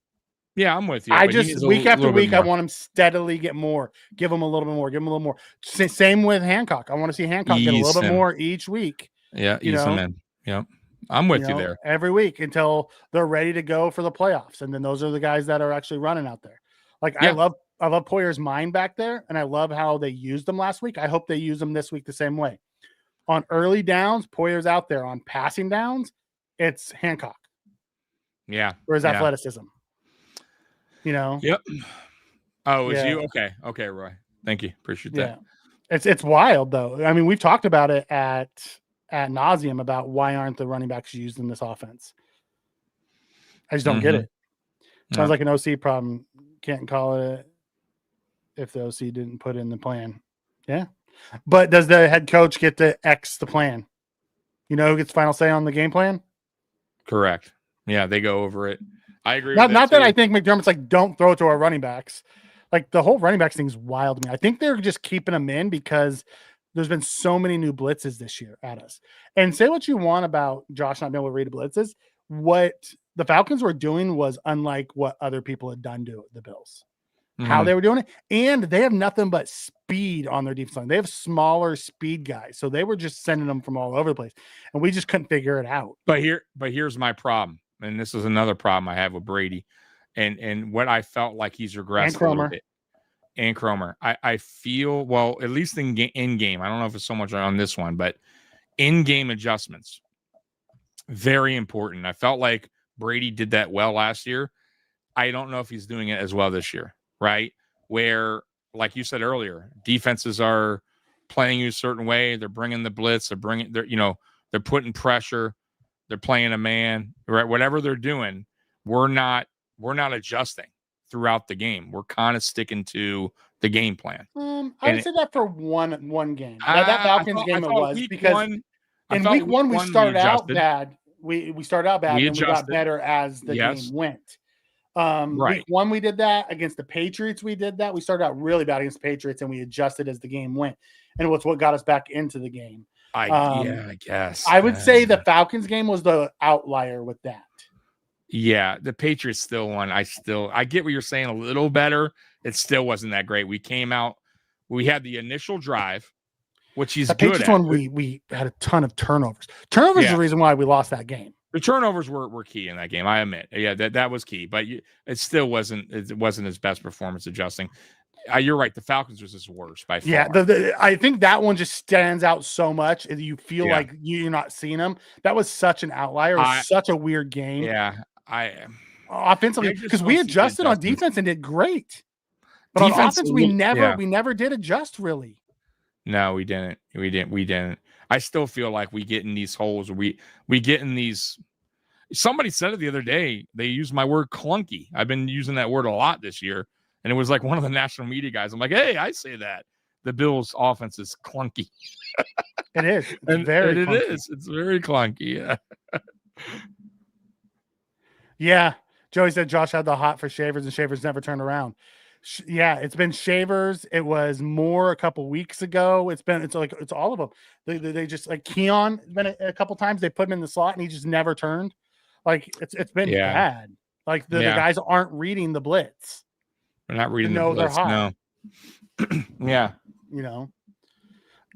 D: Yeah, I'm with you.
E: I just, week after week, I want him steadily get more. Give him a little bit more. Give him a little more. Same with Hancock. I want to see Hancock get a little bit more each week.
D: Yeah, ease him in. Yeah, I'm with you there.
E: Every week until they're ready to go for the playoffs. And then those are the guys that are actually running out there. I love Poyer's mind back there, and I love how they used them last week. I hope they use them this week the same way. On early downs, Poyer's out there. On passing downs, it's Hancock.
D: Yeah.
E: Or his athleticism.
D: Yep. Oh, it's you? Okay, Roy. Thank you. Appreciate that.
E: Yeah. It's wild though. I mean, we've talked about it at nauseum about why aren't the running backs used in this offense. I just don't get it. Sounds like an OC problem. Can't call it if the OC didn't put in the plan. Yeah. But does the head coach get to X the plan? Who gets final say on the game plan?
D: Correct. Yeah, they go over it. I agree.
E: Not that I think McDermott's like, don't throw it to our running backs. Like the whole running backs thing is wild to me. I think they're just keeping them in because there's been so many new blitzes this year at us. And say what you want about Josh not being able to read blitzes. What the Falcons were doing was unlike what other people had done to the Bills. How they were doing it. And they have nothing but speed on their defense line. They have smaller speed guys. So they were just sending them from all over the place. And we just couldn't figure it out.
D: But here's my problem. And this is another problem I have with Brady. And what I felt like he's regressed a little bit. And Cromer. I feel, well, at least in game, I don't know if it's so much on this one, but in-game adjustments, very important. I felt like Brady did that well last year. I don't know if he's doing it as well this year, right? Where, like you said earlier, defenses are playing you a certain way. They're bringing the blitz. They're putting pressure. They're playing a man, right? Whatever they're doing, we're not adjusting throughout the game. We're kind of sticking to the game plan.
E: I would say that for one game. That Falcons game it was because in week one we started out bad. We started out bad and we got better as the game went. Week one we did that against the Patriots. We did that. We started out really bad against the Patriots and we adjusted as the game went, and it was what got us back into the game.
D: I guess
E: I would say the Falcons game was the outlier with that.
D: Yeah, the Patriots still won. I get what you're saying, a little better. It still wasn't that great. We came out We had the initial drive, which he's
E: The
D: good
E: Patriots
D: at.
E: one, we had a ton of turnovers. Turnovers is
D: Yeah.
E: the reason why we lost that game.
D: The turnovers were key in that game. I admit, yeah, that was key, but it still wasn't his best performance adjusting. You're right. The Falcons was his worst by far.
E: Yeah, I think that one just stands out so much. You feel like you're not seeing them. That was such an outlier. It was such a weird game.
D: Yeah,
E: offensively, because we adjusted on defense and did great, but on offense we never did adjust really.
D: No, we didn't. We didn't. I still feel like we get in these holes. We get in these. Somebody said it the other day. They used my word clunky. I've been using that word a lot this year, and it was like one of the national media guys. I'm like, hey, I say that. The Bills' offense is clunky.
E: It is. It's very clunky.
D: It is. It's very clunky. Yeah.
E: Yeah. Joey said Josh had the hot for Shavers, and Shavers never turned around. Yeah, it's been Shavers. It was Moore a couple weeks ago. It's all of them. They just like Keon been a couple times. They put him in the slot and he just never turned. Like it's been bad. Like the guys aren't reading the blitz.
D: They're not reading the blitz.
E: They're hot.
D: No. Yeah.
E: You know.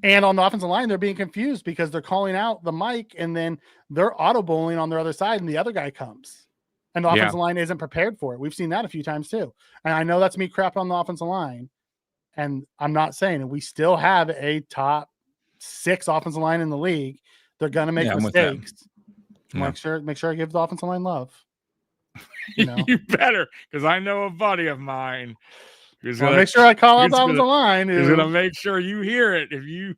E: And on the offensive line, they're being confused because they're calling out the mic and then they're auto bowling on their other side and the other guy comes. And the offensive line isn't prepared for it. We've seen that a few times too. And I know that's me crapping on the offensive line. And I'm not saying it. We still have a top 6 offensive line in the league. They're going to make mistakes. Make sure I give the offensive line love. You know?
D: You better, because I know a buddy of mine who's
E: going to make sure I call out the offensive line.
D: He's going to make sure you hear it. If you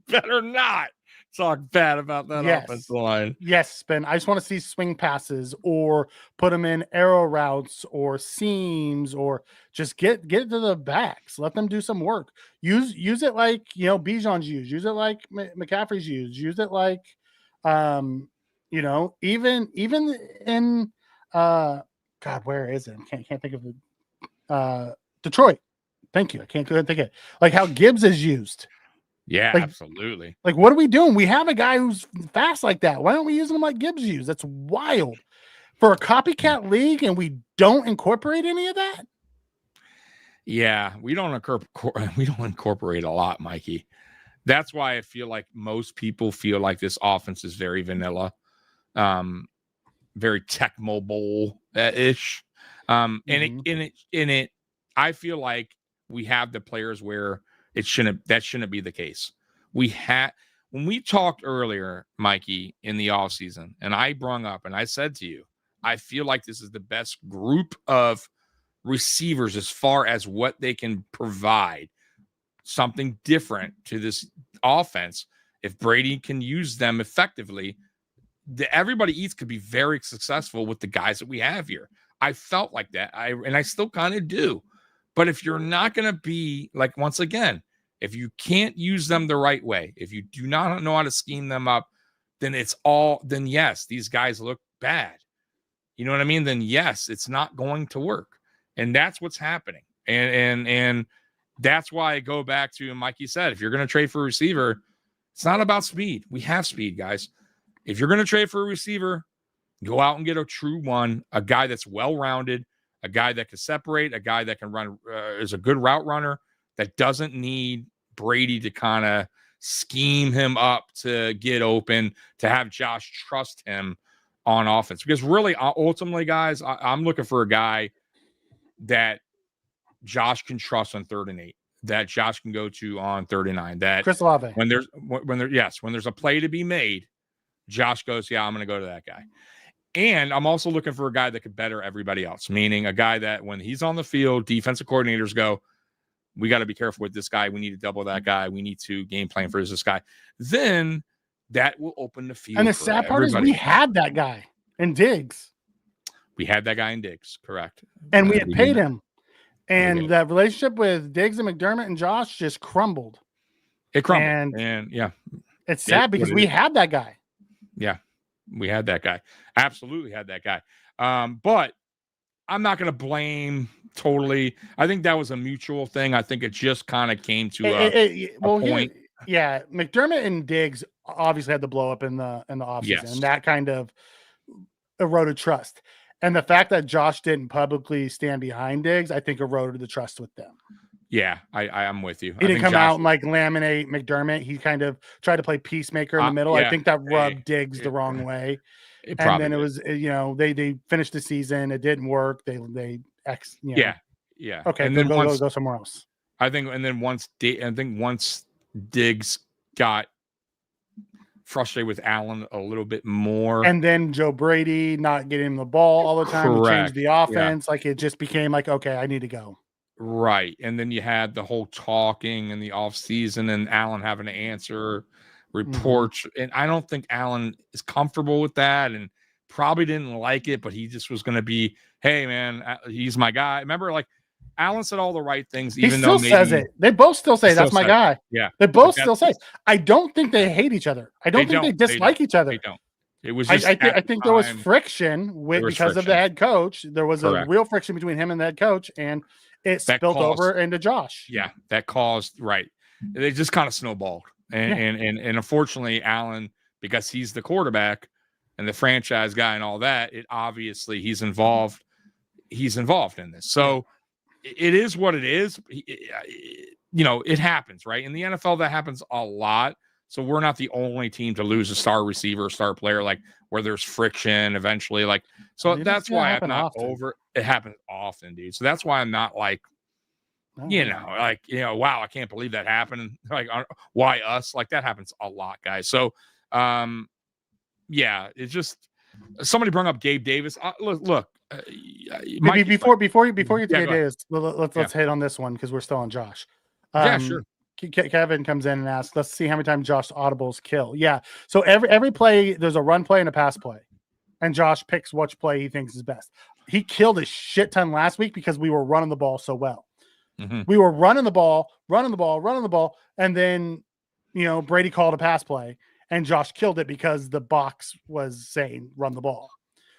D: better not talk bad about that offensive line.
E: Yes, Ben. I just want to see swing passes or put them in arrow routes or seams or just get it to the backs. Let them do some work. Use it like Bijan's used. Use it like McCaffrey's used. Use it like even in God, where is it? I can't think of it. Detroit. Thank you. I can't think of it. Like how Gibbs is used.
D: Yeah, absolutely.
E: Like, what are we doing? We have a guy who's fast like that. Why aren't we using him like Gibbs used? That's wild. For a copycat league, and we don't incorporate any of that?
D: Yeah, we don't incorporate a lot, Mikey. That's why I feel like most people feel like this offense is very vanilla, very tech mobile-ish. I feel like we have the players where that shouldn't be the case. When we talked earlier, Mikey, in the offseason, and I brung up and I said to you, I feel like this is the best group of receivers as far as what they can provide something different to this offense. If Brady can use them effectively, everybody else could be very successful with the guys that we have here. I felt like that. I still kind of do. But if you're not going to be like, once again, if you can't use them the right way, if you do not know how to scheme them up, then yes, these guys look bad. You know what I mean? Then yes, it's not going to work. And that's what's happening. And that's why I go back to, Mikey said, if you're going to trade for a receiver, it's not about speed. We have speed, guys. If you're going to trade for a receiver, go out and get a true one, a guy that's well-rounded, a guy that can separate, a guy that can run, is a good route runner, that doesn't need Brady to kind of scheme him up to get open, to have Josh trust him on offense. Because really, ultimately, guys, I'm looking for a guy that Josh can trust on 3rd and 8, that Josh can go to on 3rd and 9. That
E: Chris Olave.
D: when there's a play to be made, Josh goes, yeah, I'm going to go to that guy. And I'm also looking for a guy that could better everybody else, meaning a guy that when he's on the field, defensive coordinators go, we got to be careful with this guy. We need to double that guy. We need to game plan for this guy. Then that will open the field.
E: And the sad part is we had that guy in Diggs.
D: We had that guy in Diggs, correct.
E: And we had paid him. And that relationship with Diggs and McDermott and Josh just crumbled.
D: It crumbled. And yeah.
E: It's sad because we had that guy.
D: Yeah. We had that guy. Absolutely had that guy. But I'm not going to blame totally. I think that was a mutual thing. I think it just kind of came to a point.
E: Yeah. McDermott and Diggs obviously had the blow up in the offseason.
D: Yes.
E: And that kind of eroded trust. And the fact that Josh didn't publicly stand behind Diggs, I think eroded the trust with them.
D: Yeah, I'm with you.
E: He didn't come out and like laminate McDermott. He kind of tried to play peacemaker in the middle.
D: Yeah.
E: I think that rubbed Diggs the wrong way. And then it was, they finished the season. It didn't work.
D: Yeah.
E: Okay,
D: and then
E: go somewhere else.
D: I think once Diggs got frustrated with Allen a little bit more,
E: and then Joe Brady not getting him the ball all the time, he changed the offense. Like it just became like, okay, I need to go.
D: Right. And then you had the whole talking in the offseason and Allen having to answer reports. And I don't think Allen is comfortable with that and probably didn't like it, but he just was going to be, hey, man, he's my guy. Remember, like, Allen said all the right things, even though maybe
E: says it. They both still say that's my guy.
D: Yeah.
E: They both still say. I don't think they hate each other. I don't think they dislike each other.
D: They don't. It was just
E: I think there was friction because of the head coach. There was a real friction between him and the head coach, and it spilled over into Josh.
D: Yeah, that caused They just kind of snowballed, and unfortunately, Allen, because he's the quarterback and the franchise guy and all that, it obviously he's involved. He's involved in this, so it is what it is. It happens, right? In the NFL, that happens a lot. So we're not the only team to lose a star receiver, star player, like where there's friction eventually. Like, so that's why I'm not over. It happens often, dude. So that's why I'm not like, wow, I can't believe that happened. Like, why us? Like that happens a lot, guys. So, it's just somebody brought up Gabe Davis. Look.
E: Before you get to Gabe Davis, let's hit on this one because we're still on Josh.
D: Sure.
E: Kevin comes in and asks, let's see how many times Josh audibles kill. Yeah. So every play, there's a run play and a pass play. And Josh picks which play he thinks is best. He killed a shit ton last week because we were running the ball so well.
D: Mm-hmm.
E: We were running the ball. And then, Brady called a pass play and Josh killed it because the box was saying run the ball.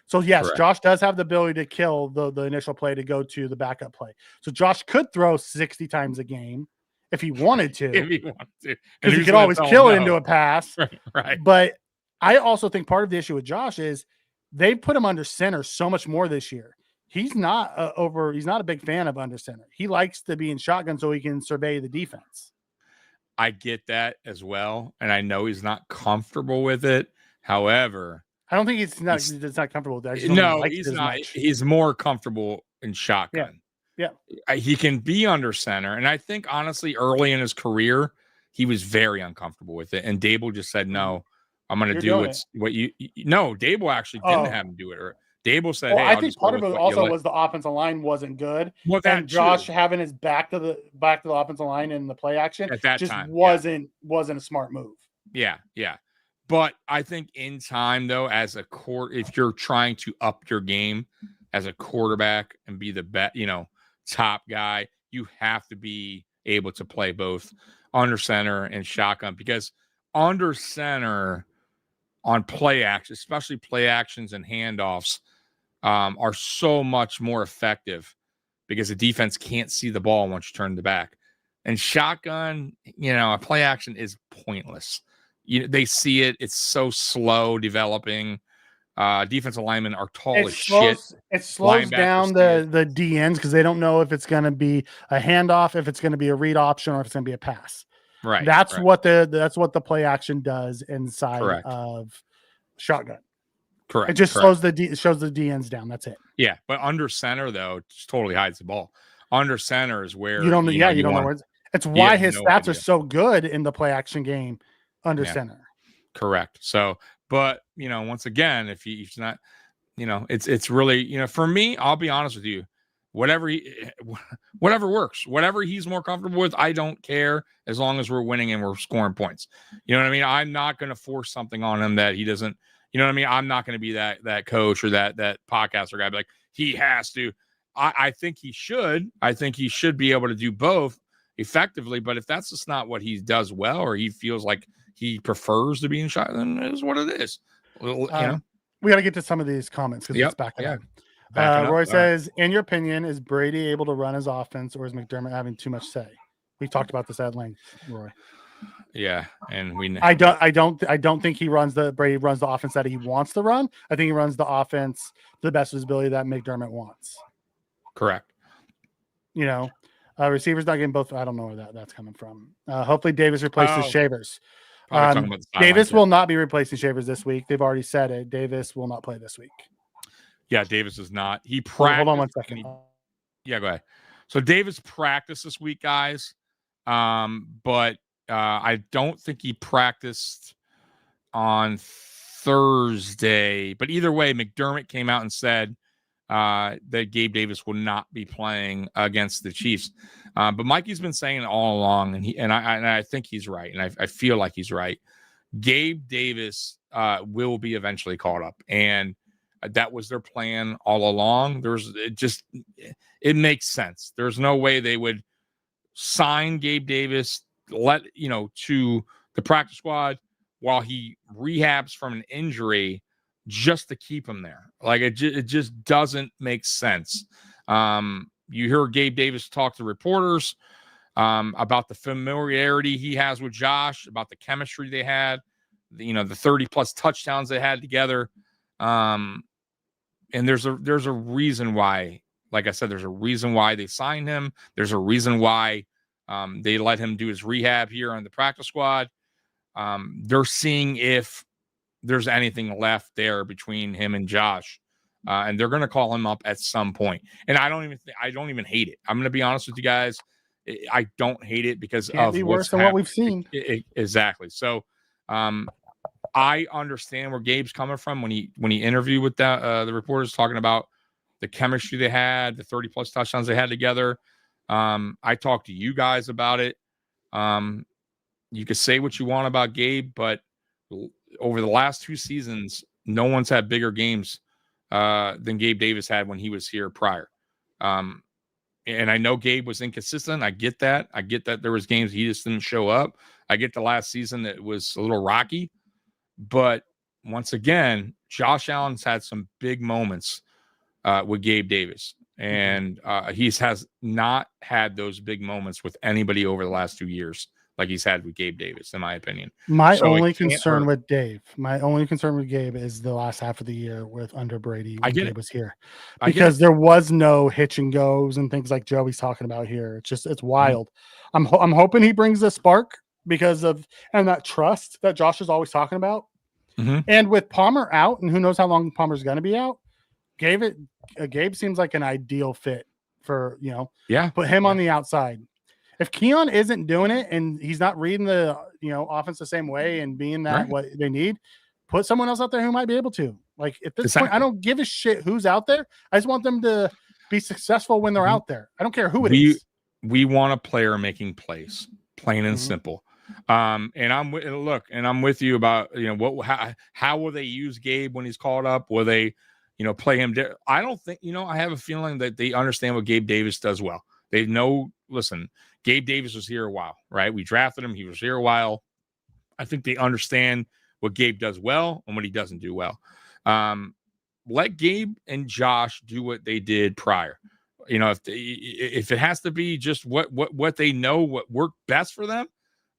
E: So yes, correct. Josh does have the ability to kill the initial play to go to the backup play. So Josh could throw 60 times a game. If he wanted to, because he could always kill it into a pass.
D: Right.
E: But I also think part of the issue with Josh is they've put him under center so much more this year. He's not a big fan of under center. He likes to be in shotgun so he can survey the defense.
D: I get that as well. And I know he's not comfortable with it. However,
E: I don't think he's not comfortable with that.
D: No, he's not. He's more comfortable in shotgun.
E: Yeah.
D: He can be under center. And I think, honestly, early in his career, he was very uncomfortable with it. And Dable just said, no, I'm going to do what you. No, Dable actually didn't have him do it. Dable said, hey,
E: I think part of it also was the offensive line wasn't good.
D: Well,
E: and Josh having his back to the offensive line in the play action
D: at that
E: just
D: time
E: wasn't a smart move.
D: Yeah. But I think in time, though, as a if you're trying to up your game as a quarterback and be the best, top guy, you have to be able to play both under center and shotgun, because under center on play action, especially play actions and handoffs, are so much more effective because the defense can't see the ball once you turn the back. And shotgun, a play action is pointless. They see it. It's so slow developing. Defensive linemen are tall as shit.
E: It slows down the DNs because they don't know if it's going to be a handoff, if it's going to be a read option, or if it's going to be a pass.
D: Right.
E: That's what the play action does inside of shotgun.
D: Correct.
E: It just shows the DNs down. That's it.
D: Yeah, but under center though, it just totally hides the ball. Under center is where
E: you don't know. You don't know where. It's why his stats are so good in the play action game under center.
D: Correct. So, but once again, if he's not, it's really, for me, I'll be honest with you, whatever works, whatever he's more comfortable with, I don't care as long as we're winning and we're scoring points. You know what I mean? I'm not going to force something on him that he doesn't. You know what I mean? I'm not going to be that coach or that podcaster guy. But like, he has to. I think he should. I think he should be able to do both effectively. But if that's just not what he does well, or he feels like he prefers to be in shot, then it is what it is. We
E: got to get to some of these comments because it's back. Roy says, in your opinion, is Brady able to run his offense, or is McDermott having too much say? We talked about this at length, Roy.
D: Yeah, and
E: I don't think Brady runs the offense that he wants to run. I think he runs the offense to the best of his ability that McDermott wants.
D: Correct.
E: Receivers not getting both. I don't know where that's coming from. Hopefully Davis replaces Shavers.
D: Probably talking about the
E: Davis
D: sidelines,
E: will not be replacing Shavers this week. They've already said it. Davis will not play this week.
D: Yeah, Davis is not. He
E: Hold
D: practiced.
E: on one second.
D: Yeah, go ahead. So Davis practiced this week, guys. But I don't think he practiced on Thursday. But either way, McDermott came out and said that Gabe Davis will not be playing against the Chiefs. But Mikey's been saying it all along, and I think he's right, and I feel like he's right. Gabe Davis will be eventually called up, and that was their plan all along. It makes sense. There's no way they would sign Gabe Davis, to the practice squad while he rehabs from an injury just to keep him there. Like it just doesn't make sense. You hear Gabe Davis talk to reporters about the familiarity he has with Josh, about the chemistry they had, the 30 plus touchdowns they had together. And there's a reason why, like I said, there's a reason why they signed him. There's a reason why they let him do his rehab here on the practice squad. They're seeing if there's anything left there between him and Josh. And they're going to call him up at some point. And I don't even hate it. I'm going to be honest with you guys. I don't hate it because
E: Can't be worse than what we've seen.
D: Exactly. So, I understand where Gabe's coming from when he interviewed with the reporters talking about the chemistry they had, the 30 plus touchdowns they had together. I talked to you guys about it. You could say what you want about Gabe, but over the last 2 seasons, no one's had bigger games than Gabe Davis had when he was here prior. And I know Gabe was inconsistent. I get that. There was games he just didn't show up. I get the last season that was a little rocky. But once again, Josh Allen's had some big moments with Gabe Davis. And he has not had those big moments with anybody over the last 2 years like he's had with Gabe Davis, in my opinion.
E: My only concern with Gabe is the last half of the year under Brady when Gabe was here. Because there was no hitch and goes and things like Joey's talking about here. It's wild. Mm-hmm. I'm hoping he brings a spark because of that trust that Josh is always talking about. Mm-hmm. And with Palmer out, and who knows how long Palmer's going to be out, Gabe seems like an ideal fit for, put him on the outside. If Keon isn't doing it and he's not reading the, offense the same way and being that what they need, put someone else out there who might be able to. Like at this point, I don't give a shit who's out there. I just want them to be successful when they're out there. I don't care who it is.
D: We want a player making plays, plain and simple. And I'm with you about, how will they use Gabe when he's called up? Will they, play him? I don't think, I have a feeling that they understand what Gabe Davis does well. They know, listen, Gabe Davis was here a while, right? We drafted him. He was here a while. I think they understand what Gabe does well and what he doesn't do well. Let Gabe and Josh do what they did prior. If it has to be just what they know, what worked best for them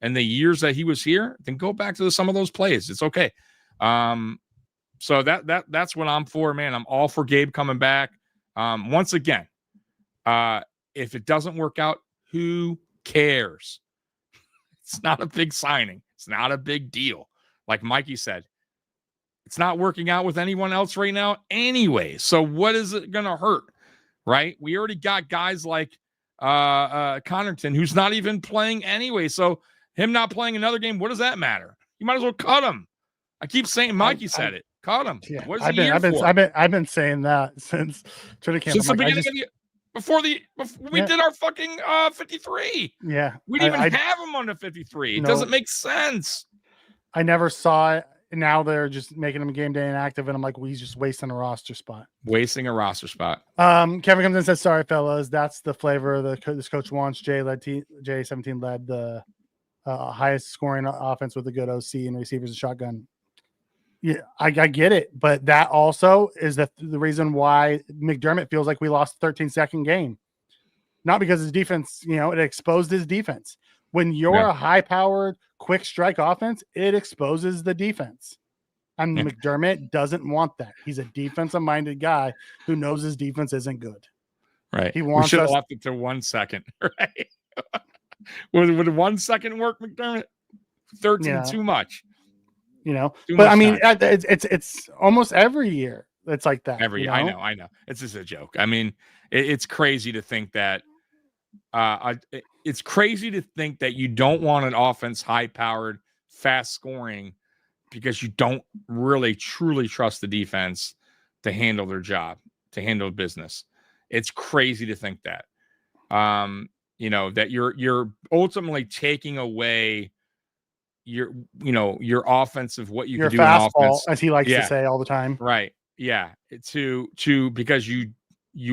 D: and the years that he was here, then go back to some of those plays. It's okay. So that's what I'm for, man. I'm all for Gabe coming back. Once again, if it doesn't work out, who cares? It's not a big signing. It's not a big deal. Like Mikey said, it's not working out with anyone else right now anyway. So what is it going to hurt, right? We already got guys like Connaughton, who's not even playing anyway. So him not playing another game, what does that matter? You might as well cut him. I keep saying, Mikey said it. Cut him.
E: Yeah,
D: what is he here for?
E: I've been saying that since training camp.
D: Since the beginning of the year. Before we did our fucking 53.
E: Yeah.
D: We didn't even have him on the 53. It doesn't make sense.
E: I never saw it. Now they're just making him game day inactive, and I'm like, well, he's just wasting a roster spot.
D: Wasting a roster spot.
E: Kevin comes in and says, sorry, fellas. That's the flavor this coach wants. J17 led the highest scoring offense with a good OC and receivers and shotgun. Yeah, I get it, but that also is the reason why McDermott feels like we lost a 13-second game. Not because his defense, it exposed his defense. When you're a high-powered, quick strike offense, it exposes the defense. And McDermott doesn't want that. He's a defensive-minded guy who knows his defense isn't good.
D: Right.
E: He
D: We
E: wants
D: should have
E: us.
D: left it to 1 second. Right. Would 1 second work, McDermott? 13
E: Yeah.
D: too much.
E: But
D: much
E: I mean,
D: time.
E: it's almost every year it's like that.
D: Every year. I know. It's just a joke. I mean, it's crazy to think that. It's crazy to think that you don't want an offense high-powered, fast scoring, because you don't really truly trust the defense to handle their job, to handle business. It's crazy to think that. That you're ultimately taking away your offensive, what you
E: Your
D: can do in
E: fastball,
D: offense.
E: as he likes to say all the time.
D: Right. Yeah. To because you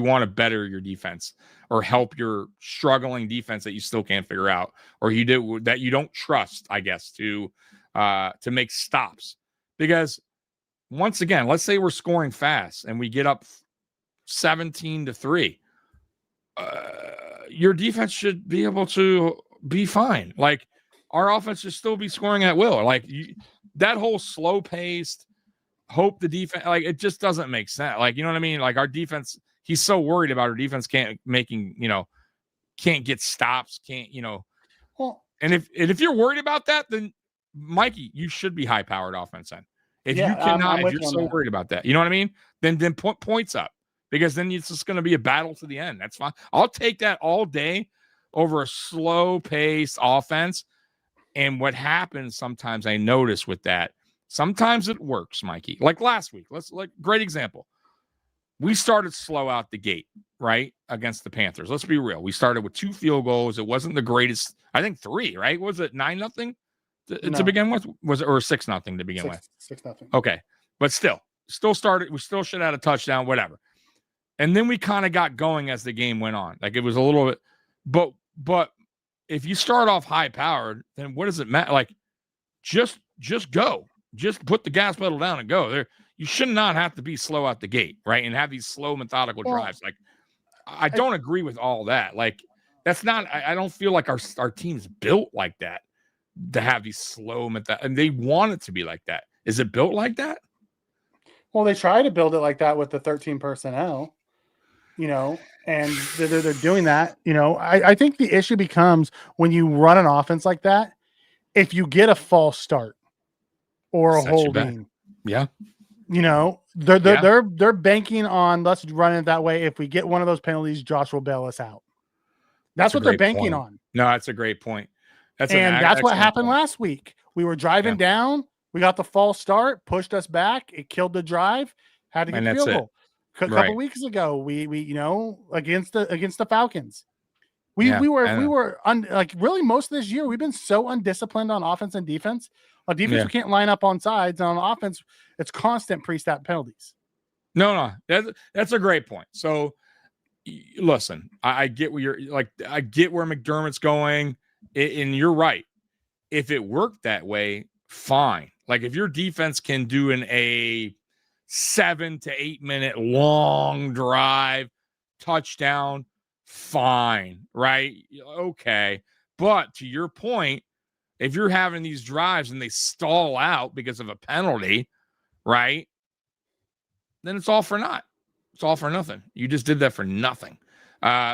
D: want to better your defense or help your struggling defense that you still can't figure out, or that you don't trust, I guess, to make stops. Because once again, let's say we're scoring fast and we get up 17-3. Your defense should be able to be fine. Like, our offense should still be scoring at will. Like, that whole slow paced, hope the defense, like, it just doesn't make sense. Like, you know what I mean? Like, our defense, he's so worried about our defense can't get stops,
E: Well,
D: and if you're worried about that, then Mikey, you should be high powered offense then. If
E: Yeah,
D: you cannot,
E: I'm
D: if
E: with
D: you're
E: you on
D: so
E: that.
D: worried about that, you know what I mean? Then put points up, because then it's just going to be a battle to the end. That's fine. I'll take that all day over a slow paced offense. And what happens sometimes, I notice with that, sometimes it works, Mikey. Like last week, great example. We started slow out the gate, right, against the Panthers. Let's be real. We started with 2 field goals. It wasn't the greatest. I think 3, right? Was it 9-0 to begin with? Was it, or 6-0 to begin with?
E: 6-0.
D: Okay, but still started. We still should have had a touchdown, whatever. And then we kind of got going as the game went on. Like, it was a little bit, but if you start off high powered, then what does it matter? Like, just go. Just put the gas pedal down and go. There, you should not have to be slow out the gate, right? And have these slow, methodical drives. Like, I don't agree with all that. Like, that's not. I don't feel like our team's built like that to have these slow and they want it to be like that. Is it built like that?
E: Well, they try to build it like that with the 13 personnel, and they're doing that. I think the issue becomes when you run an offense like that, if you get a false start or a holding.
D: Yeah.
E: They're banking on, let's run it that way. If we get one of those penalties, Josh will bail us out. That's what they're banking on.
D: No, that's a great point.
E: That's what happened last week. We were driving down. We got the false start, pushed us back. It killed the drive. Had to get the field goal. A couple weeks ago, we against the Falcons, we were really most of this year we've been so undisciplined on offense and defense. On defense, we can't line up on sides. And on offense, it's constant pre-snap penalties.
D: No, that's a great point. So, listen, I get where you're like. I get where McDermott's going, and you're right. If it worked that way, fine. Like, if your defense can do a 7 to 8 minute long drive, touchdown, fine, right? Okay. But to your point, if you're having these drives and they stall out because of a penalty, right, then it's all for naught. It's all for nothing. You just did that for nothing.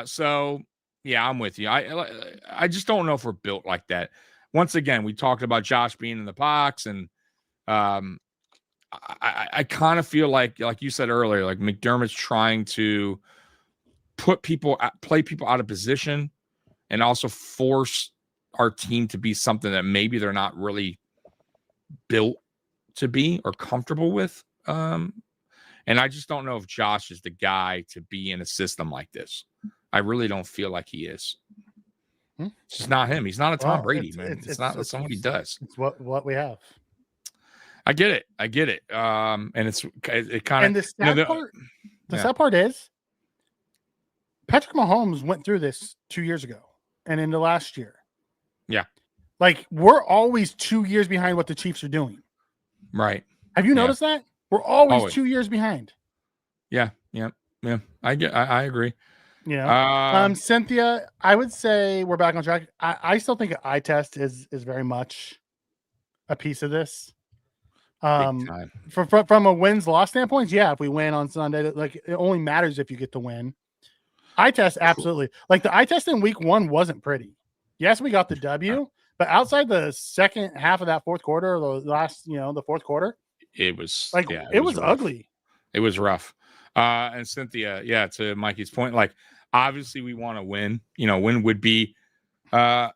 D: So, yeah, I'm with you. I just don't know if we're built like that. Once again, we talked about Josh being in the box, and I kind of feel like you said earlier, like McDermott's trying to play people out of position and also force our team to be something that maybe they're not really built to be or comfortable with. And I just don't know if Josh is the guy to be in a system like this. I really don't feel like he is. It's just not him. He's not a Tom Brady, man. It's not what he does.
E: It's what we have.
D: I get it. And it kind of,
E: and the sad part is Patrick Mahomes went through this 2 years ago and into last year.
D: Yeah.
E: Like, we're always 2 years behind what the Chiefs are doing.
D: Right.
E: Have you noticed that? We're always 2 years behind.
D: Yeah. I agree.
E: Cynthia, I would say we're back on track. I still think an eye test is very much a piece of this. From a wins loss standpoint, if we win on Sunday, like, it only matters if you get the win. eye test, absolutely. Like the eye test in week 1 wasn't pretty. Yes, we got the W, but outside the second half of that fourth quarter, or the last, the fourth quarter,
D: it was
E: like it was ugly.
D: It was rough. And Cynthia, to Mikey's point, like obviously we want to win. Win would be I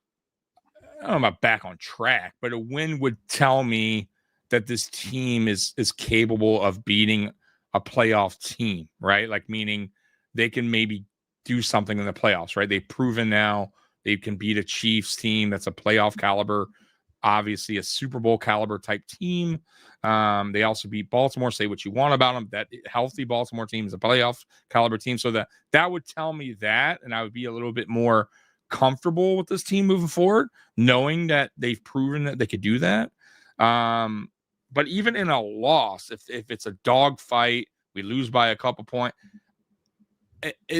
D: don't know about back on track, but a win would tell me that this team is capable of beating a playoff team, right? Like meaning they can maybe do something in the playoffs, right? They've proven now they can beat a Chiefs team that's a playoff caliber, obviously a Super Bowl caliber type team. They also beat Baltimore. Say what you want about them. That healthy Baltimore team is a playoff caliber team. So that would tell me that, and I would be a little bit more comfortable with this team moving forward, knowing that they've proven that they could do that. But even in a loss, if it's a dog fight, we lose by a couple points,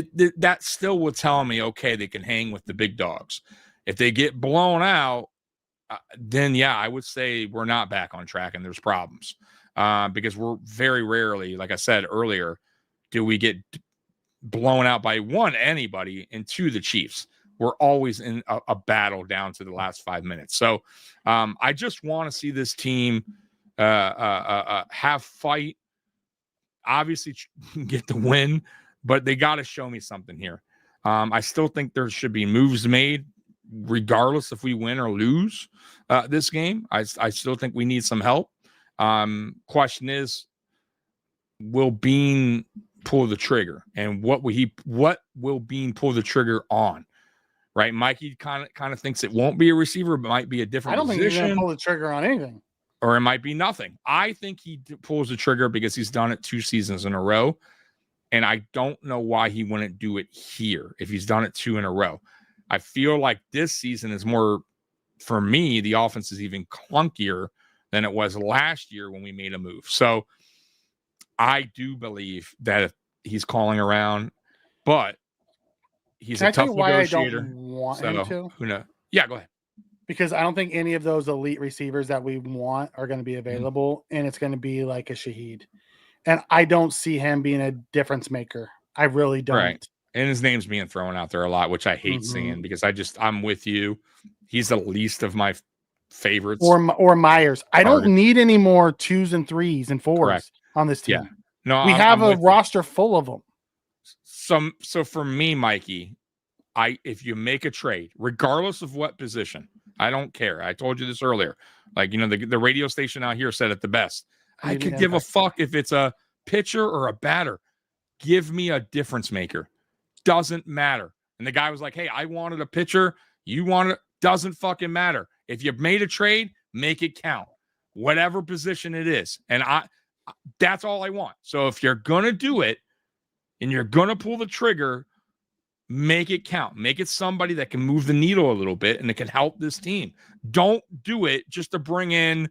D: that still would tell me, okay, they can hang with the big dogs. If they get blown out, then I would say we're not back on track and there's problems. Because we're very rarely, like I said earlier, do we get blown out by one, anybody, and two, the Chiefs. We're always in a battle down to the last 5 minutes. So I just want to see this team have fight, obviously get the win, but they got to show me something here. I still think there should be moves made regardless if we win or lose this game. I still think we need some help. Question is, will Bean pull the trigger, and what will Bean pull the trigger on? Right, Mikey kind of thinks it won't be a receiver, but might be a different.
E: I don't think he's going to pull the trigger on anything,
D: or it might be nothing. I think he pulls the trigger because he's done it 2 seasons in a row, and I don't know why he wouldn't do it here if he's done it 2 in a row. I feel like this season is more, for me, the offense is even clunkier than it was last year when we made a move. So I do believe that he's calling around, but he's a tough negotiator.
E: I don't want him to?
D: Who knows? Yeah, go ahead.
E: Because I don't think any of those elite receivers that we want are going to be available, and it's going to be like a Shaheed. And I don't see him being a difference maker. I really don't.
D: Right. And his name's being thrown out there a lot, which I hate seeing, because I'm with you. He's the least of my favorites.
E: Or Myers. I don't need any more 2s and 3s and 4s on this team.
D: Yeah. No,
E: we have a roster full of them.
D: So for me, Mikey, if you make a trade, regardless of what position, I don't care. I told you this earlier. Like, the radio station out here said it the best. I could give a fuck if it's a pitcher or a batter. Give me a difference maker. Doesn't matter. And the guy was like, hey, I wanted a pitcher. You want it. Doesn't fucking matter. If you made a trade, make it count. Whatever position it is. And that's all I want. So if you're going to do it and you're going to pull the trigger, make it count. Make it somebody that can move the needle a little bit and it can help this team. Don't do it just to bring in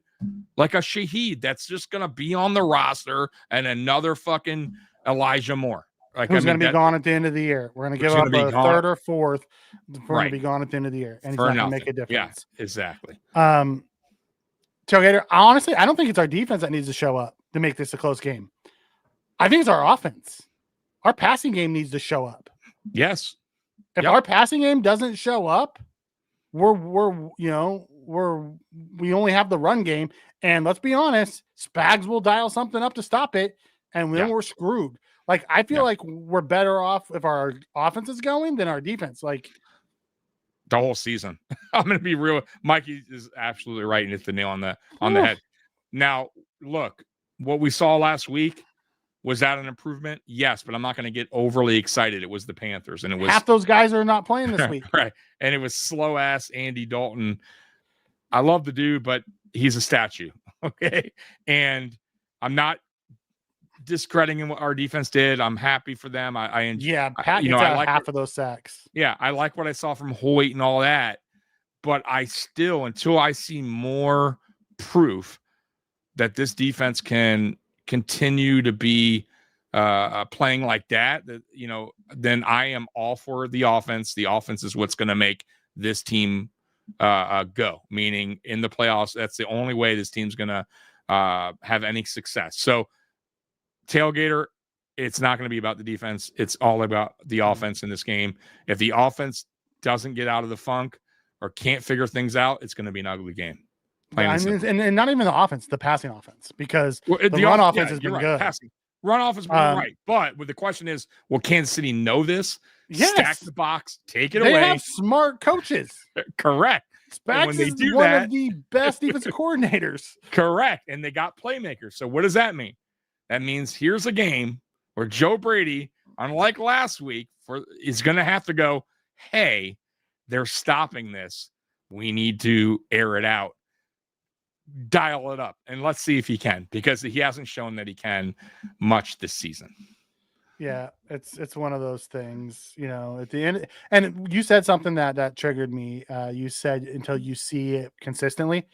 D: like a Shaheed that's just going to be on the roster and another fucking Elijah Moore. Like,
E: who's going to be gone at the end of the year? We're going to give up a third or fourth. We're going to be gone at the end of the year, and he's not going to make a difference.
D: Yeah, exactly.
E: Tailgater, honestly, I don't think it's our defense that needs to show up to make this a close game. I think it's our offense. Our passing game needs to show up.
D: Yes.
E: If our passing game doesn't show up, we only have the run game, and let's be honest, Spags will dial something up to stop it, and then we're screwed. Like, I feel like we're better off if our offense is going than our defense. Like,
D: the whole season. I'm going to be real. Mikey is absolutely right and hit the nail on the head. Now, look, what we saw last week, was that an improvement? Yes, but I'm not going to get overly excited. It was the Panthers, and it was
E: half those guys are not playing this week.
D: Right. And it was slow ass Andy Dalton. I love the dude, but he's a statue. Okay. And I'm not discrediting what our defense did. I'm happy for them. Pat
E: I like half of those sacks.
D: Yeah, I like what I saw from Hoyt and all that, but I still, until I see more proof that this defense can continue to be playing like that, then I am all for the offense. The offense is what's going to make this team go. Meaning in the playoffs, that's the only way this team's going to have any success. So, Tailgater, it's not going to be about the defense. It's all about the offense in this game. If the offense doesn't get out of the funk or can't figure things out, it's going to be an ugly game.
E: And not even the offense, the passing offense, because the run offense has been good.
D: Run offense, right. But the question is, will Kansas City know this?
E: Yes.
D: Stack the box, take it
E: away.
D: They
E: have smart coaches.
D: Correct.
E: Spags is one of the best defensive coordinators.
D: Correct. And they got playmakers. So what does that mean? That means here's a game where Joe Brady, unlike last week, is going to have to go, hey, they're stopping this. We need to air it out. Dial it up, and let's see if he can, because he hasn't shown that he can much this season.
E: Yeah, it's one of those things, at the end. And you said something that triggered me. You said until you see it consistently.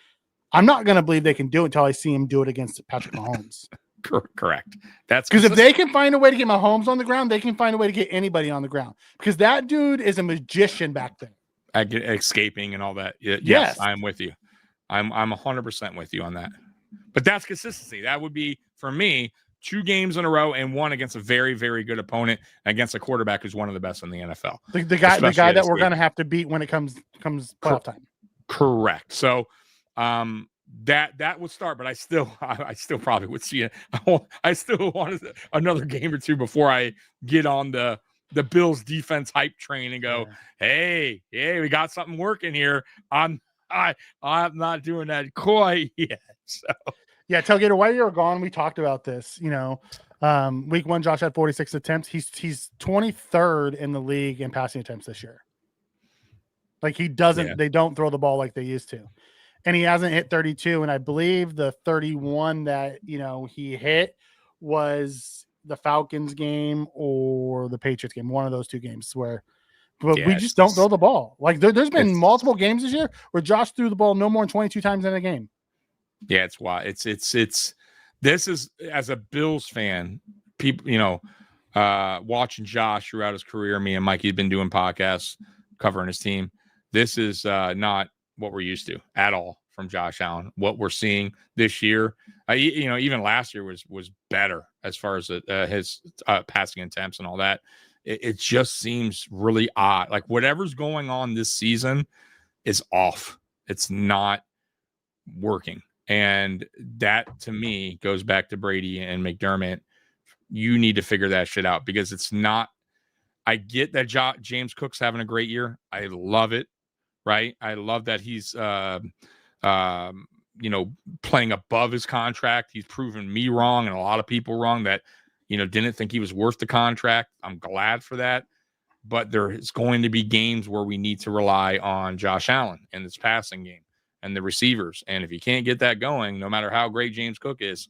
E: I'm not going to believe they can do it until I see him do it against Patrick Mahomes.
D: Correct. That's
E: because if they can find a way to get Mahomes on the ground, they can find a way to get anybody on the ground, because that dude is a magician back there.
D: Escaping and all that. Yes, I'm with you. I'm 100% with you on that. But that's consistency. That would be, for me, 2 games in a row and one against a very, very good opponent, against a quarterback who's one of the best in the NFL.
E: The guy that we're going to have to beat when it comes playoff time.
D: Correct. So that would start, but I still probably would see it. I still want another game or two before I get on the Bills defense hype train and go, hey, we got something working here. I'm not doing that quite yet. So
E: yeah, Tailgater, while you were gone, we talked about this. Week 1, Josh had 46 attempts. He's 23rd in the league in passing attempts this year. Like they don't throw the ball like they used to. And he hasn't hit 32. And I believe the 31 that, he hit was the Falcons game or the Patriots game, one of those 2 games we just don't throw the ball. Like there's been multiple games this year where Josh threw the ball no more than 22 times in a game.
D: Yeah, it's why it's this is, as a Bills fan, people, watching Josh throughout his career, me and Mikey had been doing podcasts covering his team. This is not what we're used to at all from Josh Allen. What we're seeing this year, even last year was better as far as his passing attempts and all that. It just seems really odd. Like whatever's going on this season is off. It's not working. And that, to me, goes back to Brady and McDermott. You need to figure that shit out, because it's not. I get that James Cook's having a great year. I love it. Right. I love that he's, playing above his contract. He's proven me wrong and a lot of people wrong that, didn't think he was worth the contract. I'm glad for that. But there is going to be games where we need to rely on Josh Allen in this passing game and the receivers. And if you can't get that going, no matter how great James Cook is,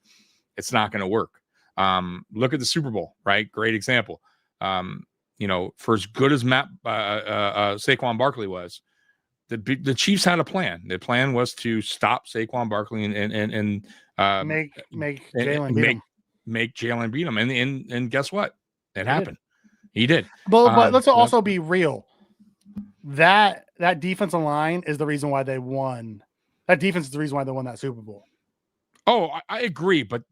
D: it's not going to work. Look at the Super Bowl, right? Great example. For as good as Saquon Barkley was, the Chiefs had a plan. The plan was to stop Saquon Barkley and
E: make Jalen beat him.
D: Make Jalen beat him. And guess what? It happened. He did.
E: But let's also be real. That defensive line is the reason why they won. That defense is the reason why they won that Super Bowl.
D: Oh, I agree. But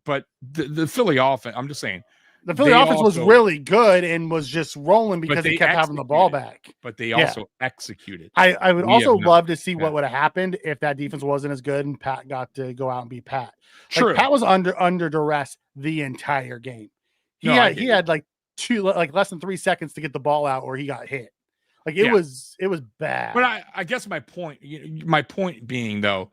D: the Philly offense, I'm just saying.
E: The Philly offense was really good and was just rolling because they kept having the ball back.
D: But they also executed.
E: I would also love to see what would have happened if that defense wasn't as good and Pat got to go out and beat Pat.
D: True.
E: Pat was under duress the entire game. He had less than 3 seconds to get the ball out, or he got hit. It was bad.
D: But I guess my point being, though,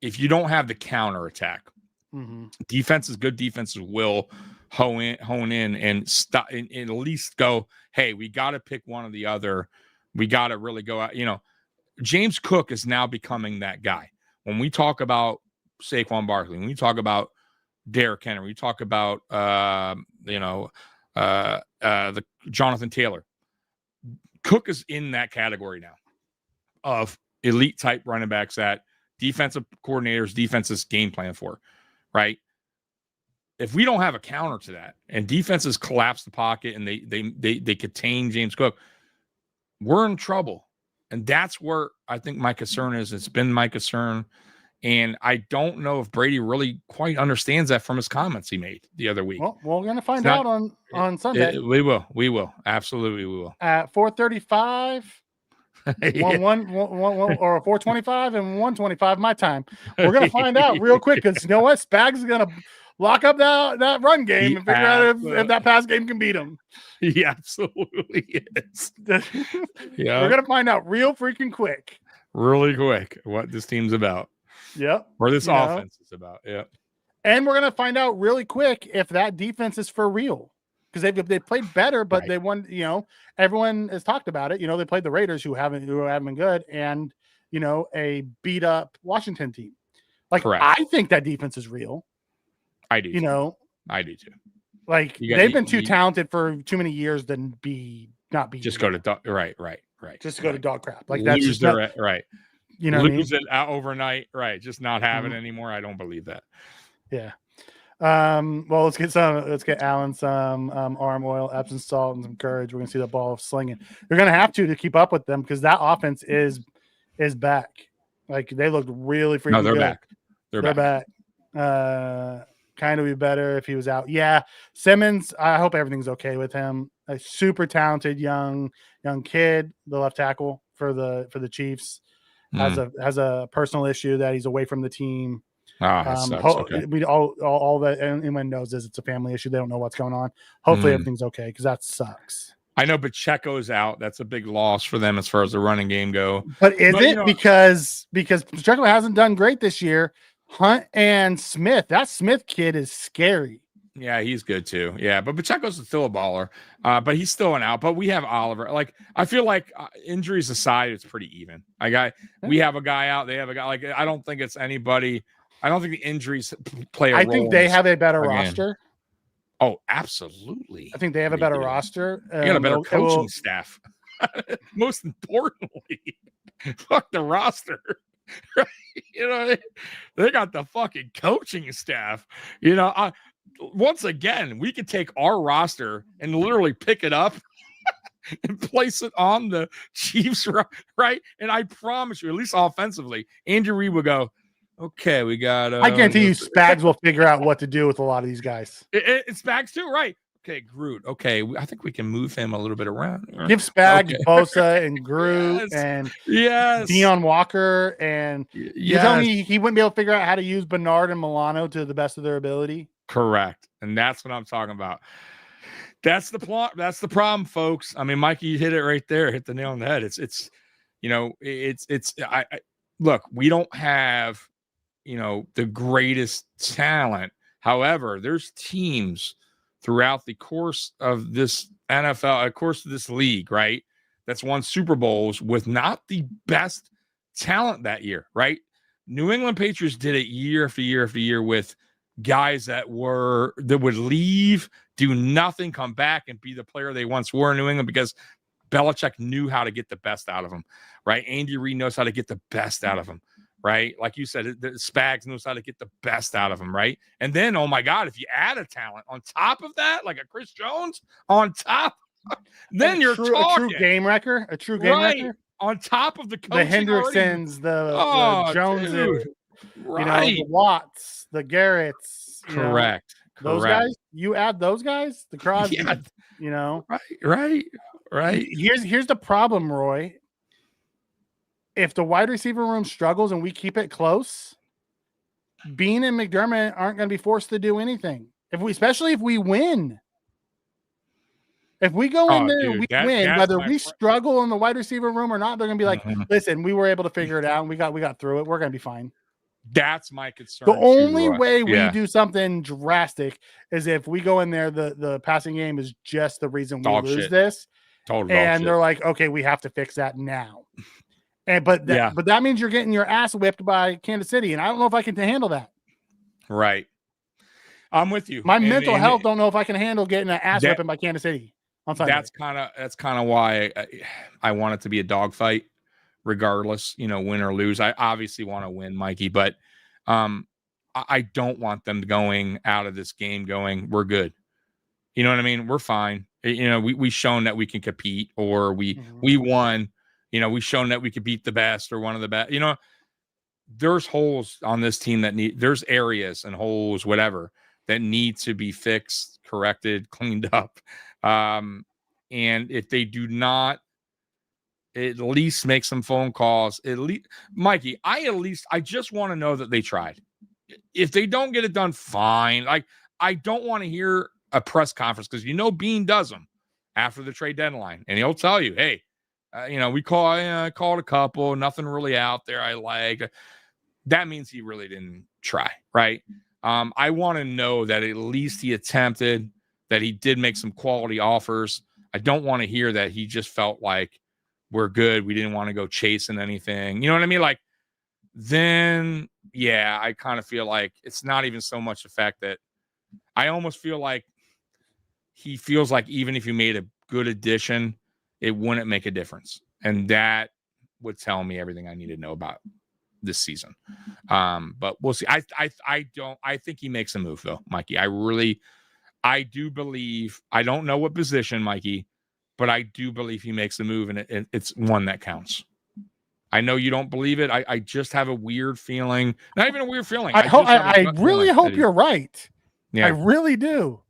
D: if you don't have the counter attack, good defenses will hone in and stop and at least go, hey, we got to pick one or the other. We got to really go out. James Cook is now becoming that guy. When we talk about Saquon Barkley, when we talk about Derrick Henry, we talk about the Jonathan Taylor. Cook is in that category now of elite type running backs that defensive coordinators, defenses game plan for, right? If we don't have a counter to that and defenses collapse the pocket and they contain James Cook, we're in trouble. And that's where I think my concern is. It's been my concern. And I don't know if Brady really quite understands that from his comments he made the other week.
E: Well, we're going to find out on Sunday.
D: We will. Absolutely, we will.
E: At 4:35, one or 4:25 and 1:25 my time. We're going to find out real quick because you know what? Spags is going to lock up that run game and figure out if that pass game can beat him.
D: He absolutely is. Yeah,
E: we're going to find out real freaking quick.
D: Really quick what this team's about.
E: Yep.
D: Or this offense is about. Yep.
E: And we're going to find out really quick if that defense is for real. Because they played better, but they won, everyone has talked about it. They played the Raiders who haven't been good and, a beat up Washington team. Correct. I think that defense is real.
D: I do. I do too.
E: They've been too talented for too many years than not be.
D: Just go to dog. Right.
E: Just go to dog crap. That's
D: lose
E: just not,
D: right. Lose it out overnight. Right. Just not have it anymore. I don't believe that.
E: Yeah. Well, let's get Alan some arm oil, Epsom salt, and some courage. We're gonna see the ball slinging. You're gonna have to keep up with them because that offense is back. They looked really freaking
D: good.
E: Back. They're back. Kind of be better if he was out. Yeah, Simmons. I hope everything's okay with him. A super talented young kid, the left tackle for the Chiefs, has a personal issue that he's away from the team.
D: Okay.
E: We all that anyone knows is it's a family issue. They don't know what's going on. Hopefully everything's okay because that sucks.
D: I know Pacheco's out. That's a big loss for them as far as the running game go.
E: But because Pacheco hasn't done great this year? Hunt and Smith. That Smith kid is scary.
D: Yeah, he's good too. Yeah, but Pacheco's still a baller. But he's still an out. But we have Oliver. I feel like injuries aside, it's pretty even. We have a guy out. They have a guy. I don't think it's anybody. I don't think the injuries play a role.
E: I think they have a better roster.
D: Oh, absolutely.
E: I think they have a better roster.
D: You got a better coaching staff. Most importantly, fuck the roster. Right? They got the fucking coaching staff. Once again, we could take our roster and literally pick it up and place it on the Chiefs, right? And I promise you, at least offensively, Andrew Reid will go, okay, we got.
E: I guarantee you, Spags will figure out what to do with a lot of these guys.
D: It's Spags too, right? Okay, Groot. Okay, I think we can move him a little bit around.
E: Give Spags, Bosa, and Groot, and Deion Walker, and you tell me he wouldn't be able to figure out how to use Bernard and Milano to the best of their ability.
D: Correct, and that's what I'm talking about. That's the plot. That's the problem, folks. I mean, Mikey, you hit it right there. Hit the nail on the head. Look, we don't have the greatest talent. However, there's teams throughout the course of this NFL, course of this league, right, that's won Super Bowls with not the best talent that year, right? New England Patriots did it year after year after year with guys that would leave, do nothing, come back and be the player they once were in New England because Belichick knew how to get the best out of them, right? Andy Reid knows how to get the best out of them. Right? Like you said, the Spags knows how to get the best out of him, right? And then, oh my God, if you add a talent on top of that, like a Chris Jones on top, then you're talking.
E: A true game wrecker.
D: On top of the coaching,
E: the Hendricksons, the Joneses, the Watts, the Garretts.
D: Correct.
E: Those guys, you add those guys, the Crosby,
D: Right.
E: Here's the problem, Roy. If the wide receiver room struggles and we keep it close, Bean and McDermott aren't going to be forced to do anything. Especially if we win. If we go in there and we win, whether we struggle in the wide receiver room or not, they're going to be like, listen, we were able to figure it out and we got through it. We're going to be fine.
D: That's my concern.
E: The only way we do something drastic is if we go in there, the passing game is just the reason we lose this.
D: Totally.
E: And they're like, okay, we have to fix that now. But that means you're getting your ass whipped by Kansas City, and I don't know if I can handle that.
D: Right, I'm with you.
E: My mental health don't know if I can handle getting an ass whipping by Kansas City on Sunday.
D: That's kind of why I want it to be a dogfight, regardless, win or lose. I obviously want to win, Mikey, but I don't want them going out of this game going, we're good. You know what I mean? We're fine. We've shown that we can compete, or we won. We've shown that we could beat the best or one of the best. there's holes on this team there's areas and holes, whatever, that need to be fixed, corrected, cleaned up. And if they do not at least make some phone calls, Mikey, I just want to know that they tried. If they don't get it done, fine. Like, I don't want to hear a press conference, because Bean does them after the trade deadline, and he'll tell you, hey, we called a couple, nothing really out there I like. That means he really didn't try, right? I want to know that at least he attempted, that he did make some quality offers. I don't want to hear that he just felt like, we're good, we didn't want to go chasing anything. You know what I mean? Like, then, yeah, I kind of feel like it's not even so much the fact that I almost feel like he feels like even if you made a good addition, it wouldn't make a difference. And that would tell me everything I need to know about this season. But we'll see. I think he makes a move, though, Mikey. I do believe, I don't know what position, Mikey, but I do believe he makes a move, and it's one that counts. I know you don't believe it. I just have a weird feeling. Not even a weird feeling.
E: I really hope you're right.
D: Yeah.
E: I really do.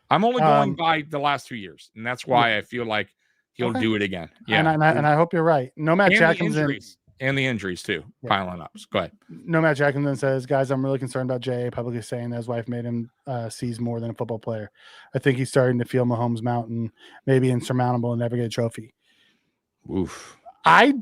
D: I'm only going by the last 2 years, and that's why I feel like he'll do it again. Yeah,
E: and I hope you're right. Nomad Jack comes in.
D: And the injuries too, piling up. So go ahead.
E: Nomad Jackson says, guys, I'm really concerned about J.A. publicly saying that his wife made him seize more than a football player. I think he's starting to feel Mahomes Mountain, maybe insurmountable, and never get a trophy.
D: Oof.
E: I'm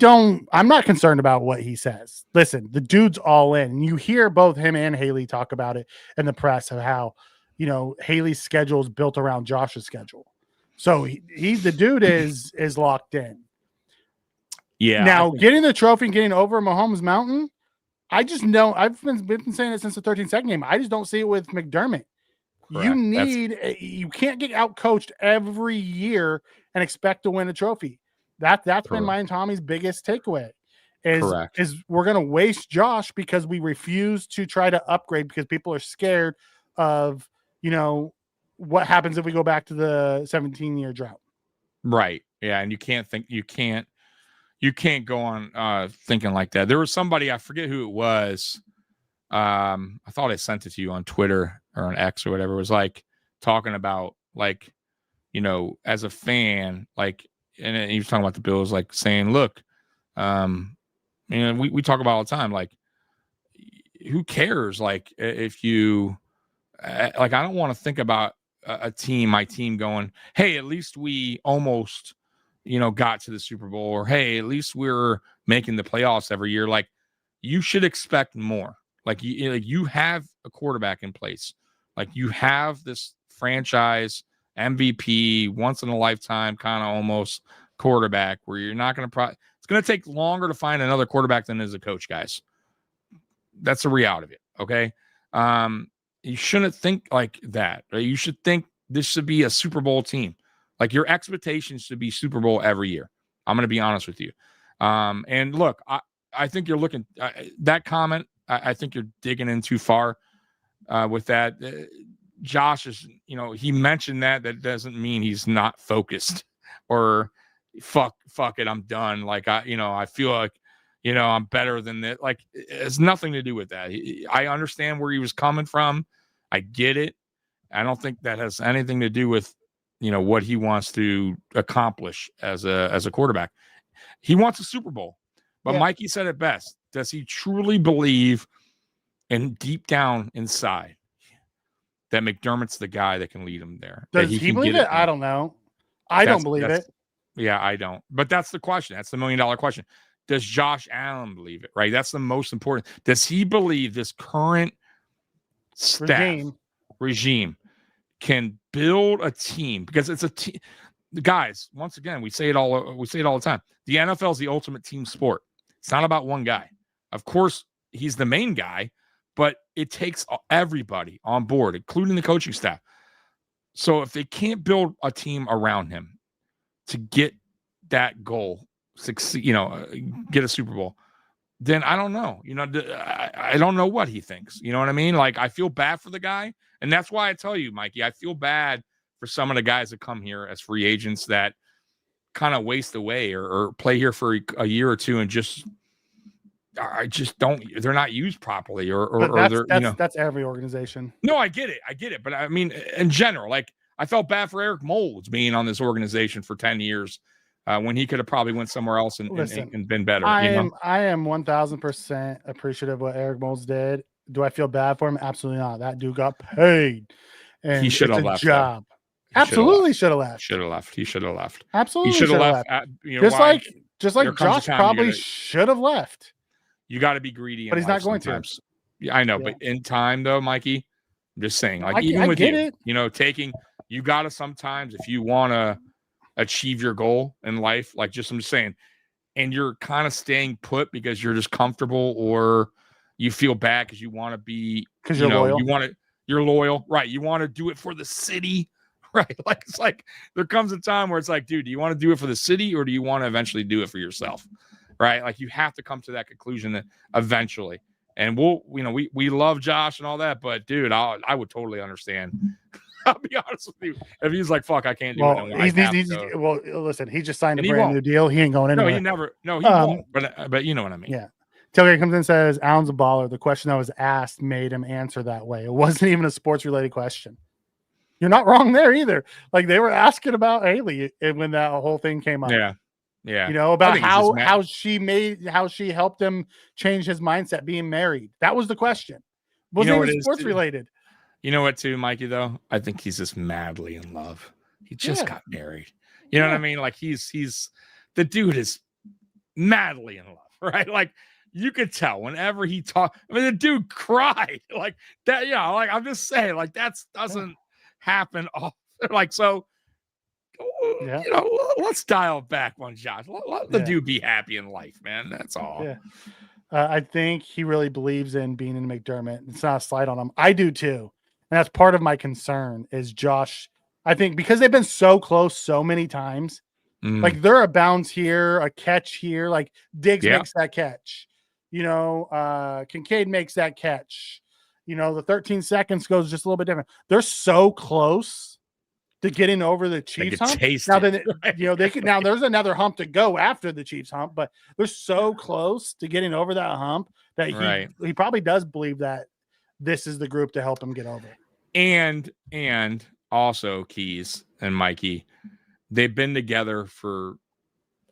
E: not concerned about what he says. Listen, the dude's all in. You hear both him and Haley talk about it in the press of how, Haley's schedule is built around Josh's schedule. So the dude is locked in.
D: Yeah.
E: Now, getting the trophy and getting over Mahomes Mountain, I just know, I've been saying it since the 13-2 game. I just don't see it with McDermott. Correct. You can't get out coached every year and expect to win a trophy. That's been mine and Tommy's biggest takeaway is we're going to waste Josh because we refuse to try to upgrade because people are scared of, what happens if we go back to the 17-year drought.
D: Right. Yeah. And you can't go on thinking like that. There was somebody, I forget who it was. I thought I sent it to you on Twitter or on X or whatever. It was like talking about like, as a fan, like, and he was talking about the Bills, like saying, look, we talk about all the time, like, who cares? Like, if you, like, I don't want to think about my team going, hey, at least we almost, got to the Super Bowl, or hey, at least we're making the playoffs every year. Like, you should expect more. Like, you have a quarterback in place. Like, you have this franchise MVP, once in a lifetime kind of almost quarterback, where you're not going to it's going to take longer to find another quarterback than as a coach, guys. That's the reality of it. Okay. You shouldn't think like that. Right? You should think this should be a Super Bowl team. Like, your expectations should be Super Bowl every year. I'm going to be honest with you. And look, I think you're looking that comment. I think you're digging in too far with that. Josh is, he mentioned that doesn't mean he's not focused or fuck it, I'm done. Like, I feel like, I'm better than that. Like, it has nothing to do with that. I understand where he was coming from. I get it. I don't think that has anything to do with, what he wants to accomplish as a quarterback. He wants a Super Bowl. But Mikey said it best. Does he truly believe, and deep down inside, that McDermott's the guy that can lead him there?
E: Does he believe it? I don't know. I don't believe it.
D: Yeah, I don't. But that's the question. That's the $1 million question. Does Josh Allen believe it? Right? That's the most important. Does he believe this current staff regime can build a team? Because it's a team. Guys, once again, we say it all the time. The NFL is the ultimate team sport. It's not about one guy. Of course, he's the main guy, but it takes everybody on board, including the coaching staff. So if they can't build a team around him to get that goal, succeed, get a Super Bowl, then I don't know. I don't know what he thinks. You know what I mean? Like, I feel bad for the guy. And that's why I tell you, Mikey, I feel bad for some of the guys that come here as free agents that kind of waste away or play here for a year or two and just I just don't. They're not used properly, or
E: that's every organization.
D: No, I get it, but I mean, in general, like I felt bad for Eric Moulds being on this organization for 10 years when he could have probably went somewhere else and been better.
E: I am 1000% appreciative of what Eric Moulds did. Do I feel bad for him? Absolutely not. That dude got paid, and
D: he should have left.
E: Job. Absolutely should have left.
D: Should have left. He should have left.
E: Absolutely
D: he should have left.
E: Just like Josh probably should have left.
D: You got to be greedy,
E: but he's not going to.
D: Yeah, I know, but in time though, Mikey, I'm just saying, like even with you, you got to sometimes if you want to achieve your goal in life, like I'm just saying, and you're kind of staying put because you're just comfortable or you feel bad because you want to be,
E: because you're loyal.
D: You're loyal, right? You want to do it for the city, right? Like it's like there comes a time where it's like, dude, do you want to do it for the city or do you want to eventually do it for yourself? Right? Like you have to come to that conclusion eventually. And we love Josh and all that, but dude, I would totally understand. I'll be honest with you. If he's like, fuck, I can't do it.
E: Well, listen, he just signed a brand new deal. He ain't going anywhere.
D: He won't. But you know what I mean.
E: Yeah. Tailgate comes in and says, Allen's a baller. The question that was asked made him answer that way. It wasn't even a sports related question. You're not wrong there either. Like they were asking about Haley when that whole thing came up.
D: Yeah. Yeah.
E: About how she helped him change his mindset being married. That was the question. Wasn't even sports related.
D: You know what too, Mikey, though? I think he's just madly in love. He just got married. You know what I mean? Like he's the dude is madly in love, right? Like you could tell whenever he talked. I mean, the dude cried like that. Yeah. Like I'm just saying, like that doesn't happen often. Like, so let's dial back one, Josh. Let the dude be happy in life, man. That's all.
E: Yeah. I think he really believes in being in McDermott. It's not a slight on him. I do too. And that's part of my concern is Josh. I think because they've been so close so many times, like they're a bounce here, a catch here, like Diggs makes that catch, Kincaid makes that catch, the 13 seconds goes just a little bit different. They're so close to getting over the Chiefs hump. Now there's another hump to go after the Chiefs hump, but they're so close to getting over that hump that he probably does believe that this is the group to help him get over.
D: And also Keys and Mikey, they've been together for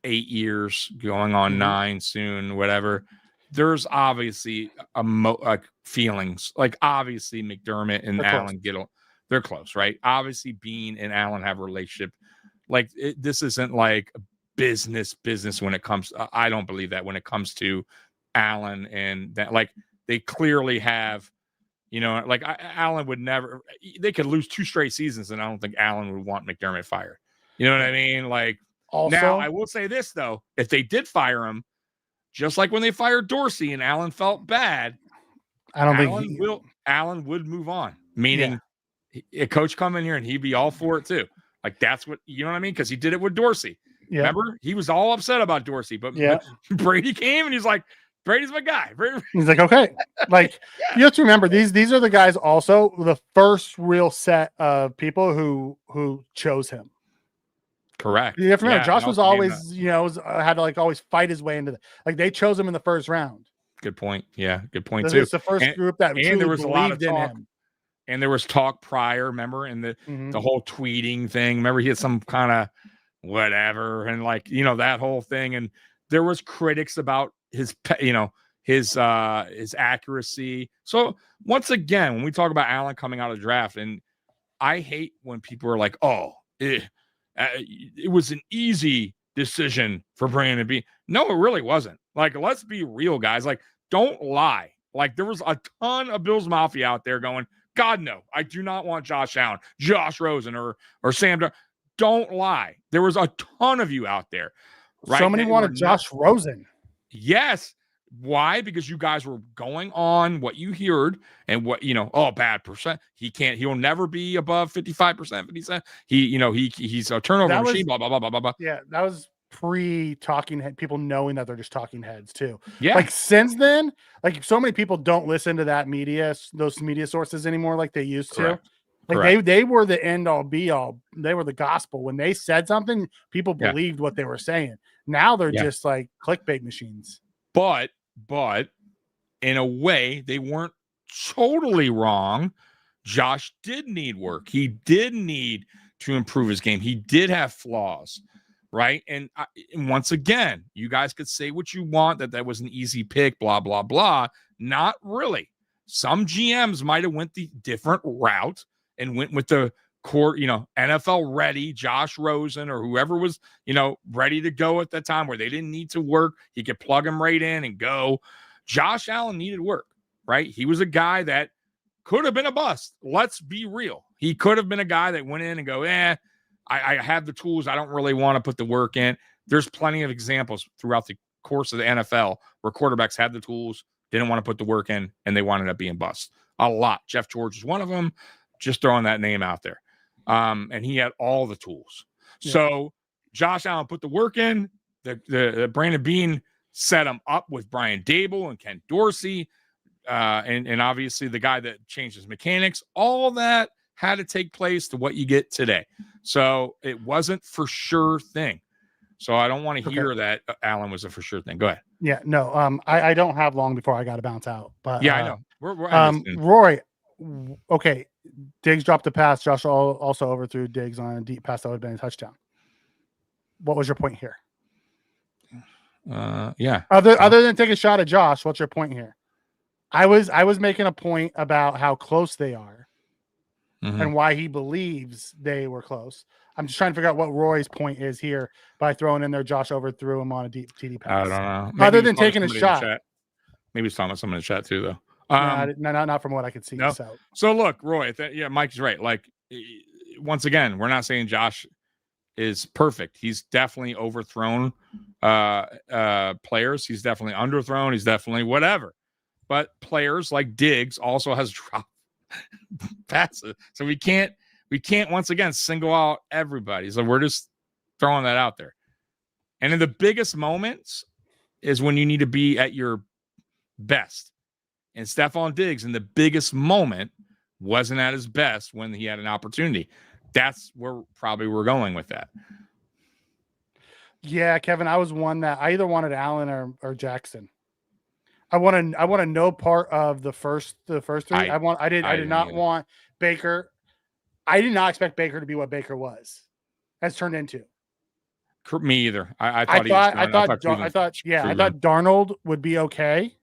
D: 8 years, going on 9 soon, whatever. There's obviously feelings. Like obviously McDermott and Allen they're close, right? Obviously, Bean and Allen have a relationship. Like this isn't like business when it comes. I don't believe that when it comes to Allen and that. Like they clearly have, like Allen would never. They could lose 2 straight seasons, and I don't think Allen would want McDermott fired. You know what I mean? Like
E: also,
D: now, I will say this though: if they did fire him, just like when they fired Dorsey and Allen felt bad,
E: I don't
D: think Allen would move on. Meaning. A coach come in here and he'd be all for it too. Like that's what you know what I mean? Because he did it with Dorsey. Yeah. Remember, he was all upset about Dorsey, but Brady came and he's like, Brady's my guy.
E: He's like, okay. Like you have to remember these are the guys also the first real set of people who chose him.
D: Correct.
E: You have to remember Josh was always, had to like always fight his way into like they chose him in the first round.
D: Good point. Yeah, good point too.
E: It's the first group that
D: and there was a lot of
E: talk.
D: In him. And there was talk prior, remember, and the whole tweeting thing. Remember, he had some kind of whatever, and like that whole thing. And there was critics about his accuracy. So once again, when we talk about Allen coming out of the draft, and I hate when people are like, "Oh, it was an easy decision for Brandon B." No, it really wasn't. Like, let's be real, guys. Like, don't lie. Like, there was a ton of Bills Mafia out there going, God, no, I do not want Josh Allen, Josh Rosen, or Sam. Don't lie. There was a ton of you out there. Right?
E: So many wanted Josh Rosen.
D: Yes. Why? Because you guys were going on what you heard and what, bad percent. He'll never be above 55%, 50%. He's a turnover machine, blah, blah, blah, blah, blah, blah.
E: Yeah, that was pre-talking head, people knowing that they're just talking heads too.
D: Yeah.
E: Like since then, like so many people don't listen to those media sources anymore like they used to.
D: Correct.
E: Like
D: Correct.
E: they were the end all be all. They were the gospel. When they said something, people believed what they were saying. Now they're just like clickbait machines.
D: But but in a way, they weren't totally wrong. Josh did need work. He did need to improve his game. He did have flaws, right? And once again, you guys could say what you want, that was an easy pick, blah, blah, blah. Not really. Some GMs might have went the different route and went with the core, NFL ready Josh Rosen or whoever was, ready to go at that time where they didn't need to work. He could plug him right in and go. Josh Allen needed work, right? He was a guy that could have been a bust. Let's be real. He could have been a guy that went in and go, I have the tools. I don't really want to put the work in. There's plenty of examples throughout the course of the NFL where quarterbacks had the tools, didn't want to put the work in, and they wound up being bust. A lot. Jeff George is one of them. Just throwing that name out there. And he had all the tools. Yeah. So Josh Allen put the work in. The Brandon Beane set him up with Brian Dable and Ken Dorsey, and obviously the guy that changed his mechanics. All that had to take place to what you get today. So it wasn't for sure thing. So I don't want to hear that Allen was a for sure thing. Go ahead.
E: Yeah, no, I don't have long before I got to bounce out. But
D: yeah, I know. We're
E: Roy, okay, Diggs dropped the pass. Josh also overthrew Diggs on a deep pass that would have been a touchdown. What was your point here?
D: Yeah.
E: Other than take a shot at Josh, what's your point here? I was making a point about how close they are and why he believes they were close. I'm just trying to figure out what Roy's point is here by throwing in there Josh overthrew him on a deep TD pass.
D: I don't know. Maybe
E: other than taking a shot.
D: Maybe he's talking about someone in the chat too, though.
E: Not from what I could see.
D: No. So look, Roy, Mike's right. Like, once again, we're not saying Josh is perfect. He's definitely overthrown players. He's definitely underthrown. He's definitely whatever. But players like Diggs also has dropped passes. So we can't once again single out everybody. So we're just throwing that out there. And in the biggest moments is when you need to be at your best. And Stephon Diggs in the biggest moment wasn't at his best when he had an opportunity. That's where probably we're going with that.
E: Yeah, Kevin, I was one that I either wanted Allen or Jackson. I want to know part of the first three. I did not want Baker. I did not expect Baker to be what Baker has turned into.
D: Me either. I thought
E: Darnold would be okay.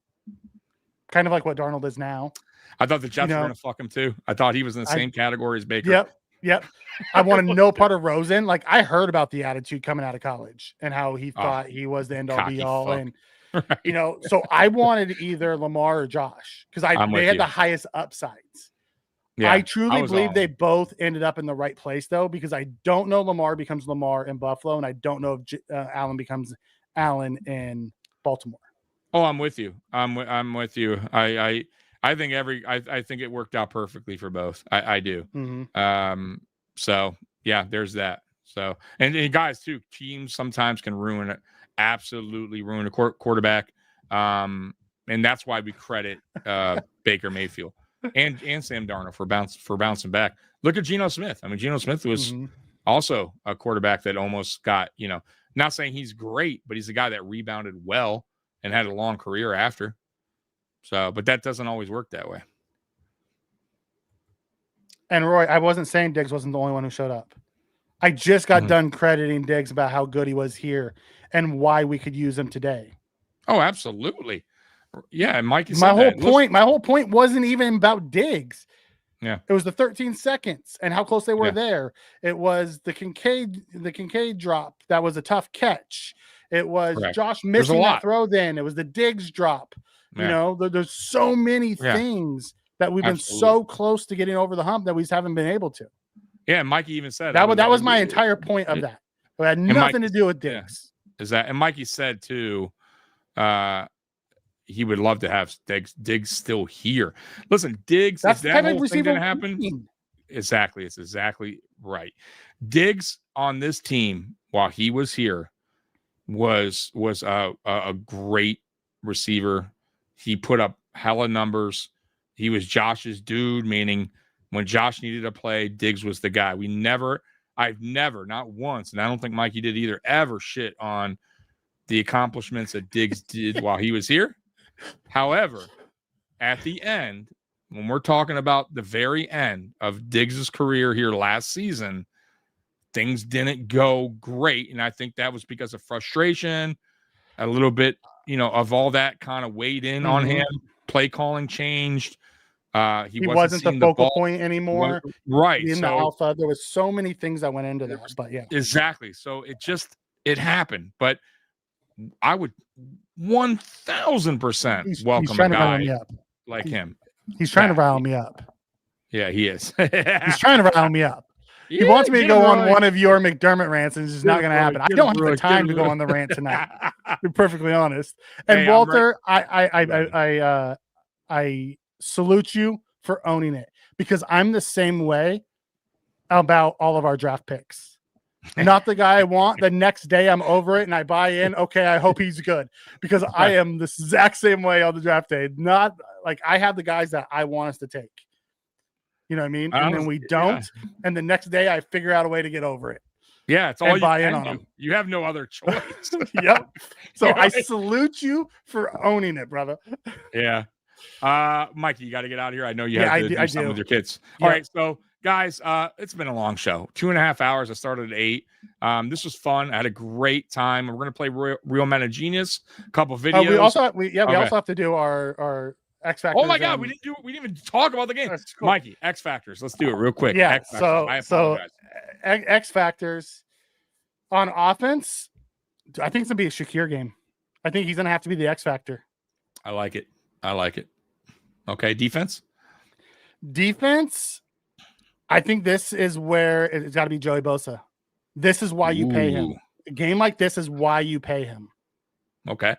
E: Kind of like what Darnold is now.
D: I thought the Jets were going to fuck him too. I thought he was in the same category as Baker.
E: Yep. I want to know part of Rosen. Like, I heard about the attitude coming out of college and how he thought he was the end all be all. And, so I wanted either Lamar or Josh because they had the highest upsides. Yeah, I truly believe they both ended up in the right place, though, because I don't know Lamar becomes Lamar in Buffalo, and I don't know if Allen becomes Allen in Baltimore.
D: Oh, I'm with you. I'm with you. I think I think it worked out perfectly for both. I do.
E: Mm-hmm.
D: So yeah, there's that. So and guys too, teams sometimes can absolutely ruin a quarterback. And that's why we credit Baker Mayfield and Sam Darnold for bouncing back. Look at Geno Smith. I mean, Geno Smith was also a quarterback that almost got, not saying he's great, but he's a guy that rebounded well and had a long career after. So, but that doesn't always work that way.
E: And Roy, I wasn't saying Diggs wasn't the only one who showed up. I just got done crediting Diggs about how good he was here and why we could use him today.
D: Oh, absolutely. Yeah, and Mike,
E: my whole point wasn't even about Diggs.
D: Yeah,
E: it was the 13 seconds and how close they were there. It was the Kincaid drop that was a tough catch. It was Josh missing that throw. Then it was the Diggs drop. Yeah. There's so many things that we've been so close to getting over the hump that we just haven't been able to.
D: Yeah, and Mikey even said
E: that was my entire point of that. It had nothing to do with Diggs.
D: Yeah. Is that, and Mikey said too, he would love to have Diggs still here. Listen, Diggs, that's that whole thing going to happen. Exactly, it's exactly right. Diggs on this team while he was here was a great receiver. He put up hella numbers. He was Josh's dude, meaning when Josh needed a play, Diggs was the guy. I've never, not once, and I don't think Mikey did either, ever shit on the accomplishments that Diggs did while he was here. However, at the end, when we're talking about the very end of Diggs' career here last season, things didn't go great. And I think that was because of frustration, a little bit, of all that kind of weighed in on him. Play calling changed. He
E: wasn't the focal point anymore.
D: Right.
E: In the alpha, there was so many things that went into that. But yeah.
D: Exactly. So it happened. But I would 1,000% welcome a guy like him.
E: He's trying to rile me up.
D: Yeah, he is.
E: He's trying to rile me up. He wants me to go on one of your McDermott rants, and it's just not going to happen. I don't have the time to go on the rant tonight. To be perfectly honest. And hey, Walter, I salute you for owning it, because I'm the same way about all of our draft picks. Not the guy I want. The next day I'm over it and I buy in. Okay, I hope he's good, because I am the exact same way on the draft day. Not like I have the guys that I want us to take. You know what I mean? And then we don't. Yeah. And the next day I figure out a way to get over it.
D: Yeah, it's all you
E: buy
D: can
E: in on
D: do.
E: them.
D: You have no other choice.
E: Yep. So I salute you for owning it, brother.
D: Yeah. Mikey, you got to get out of here. I know you have to do something with your kids. All right. So guys, it's been a long show. 2.5 hours. I started at 8. This was fun. I had a great time. We're going to play Real Men of Genius, a couple videos.
E: We also have to do our X Factors.
D: Oh my God, we didn't even talk about the game. Cool. Mikey, X Factors. Let's do it real quick.
E: Yeah.
D: X Factors.
E: So X Factors on offense. I think it's gonna be a Shakir game. I think he's gonna have to be the X Factor.
D: I like it. Okay, defense.
E: I think this is where it's got to be Joey Bosa. This is why you pay him. A game like this is why you pay him.
D: Okay.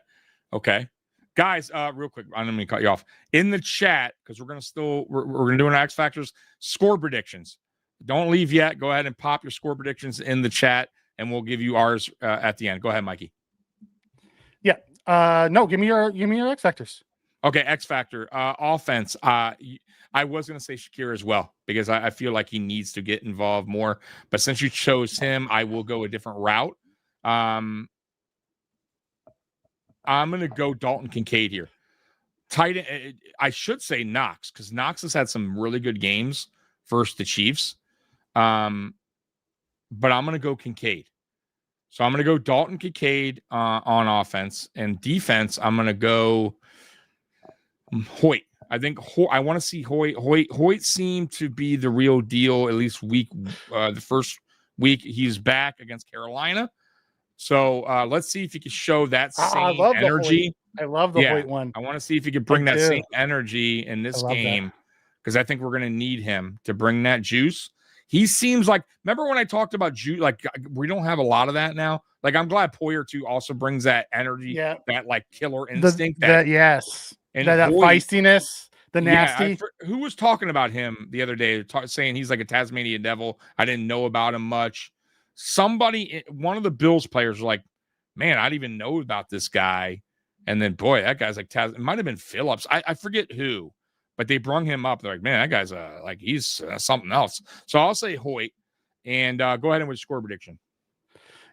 D: Guys, real quick, I'm going to cut you off. In the chat, because we're going to do an X Factors score predictions. Don't leave yet. Go ahead and pop your score predictions in the chat, and we'll give you ours at the end. Go ahead, Mikey.
E: Yeah. No, give me your X Factors.
D: Okay, X Factor. Offense. I was going to say Shakir as well, because I feel like he needs to get involved more. But since you chose him, I will go a different route. I'm going to go Dalton Kincaid here. Tight end, I should say Knox, because Knox has had some really good games versus the Chiefs. But I'm going to go Kincaid. So I'm going to go Dalton Kincaid on offense. And defense, I'm going to go Hoyt. I think I want to see Hoyt. Hoyt seemed to be the real deal, at least the first week he's back against Carolina. So let's see if he can show that same energy.
E: I love the Hoyt one.
D: I want to see if he can bring that same energy in this game, because I think we're going to need him to bring that juice. He seems like, remember when I talked about juice? Like, we don't have a lot of that now. Like, I'm glad Poyer too also brings that energy, that like killer instinct.
E: Yes. And that feistiness, the nasty.
D: Who was talking about him the other day, saying he's like a Tasmanian devil? I didn't know about him much. Somebody, one of the Bills players was like, man, I didn't even know about this guy. And then, boy, that guy's like, it might have been Phillips. I forget who, but they brung him up. They're like, man, that guy's like, he's something else. So I'll say Hoyt, and go ahead and with score prediction.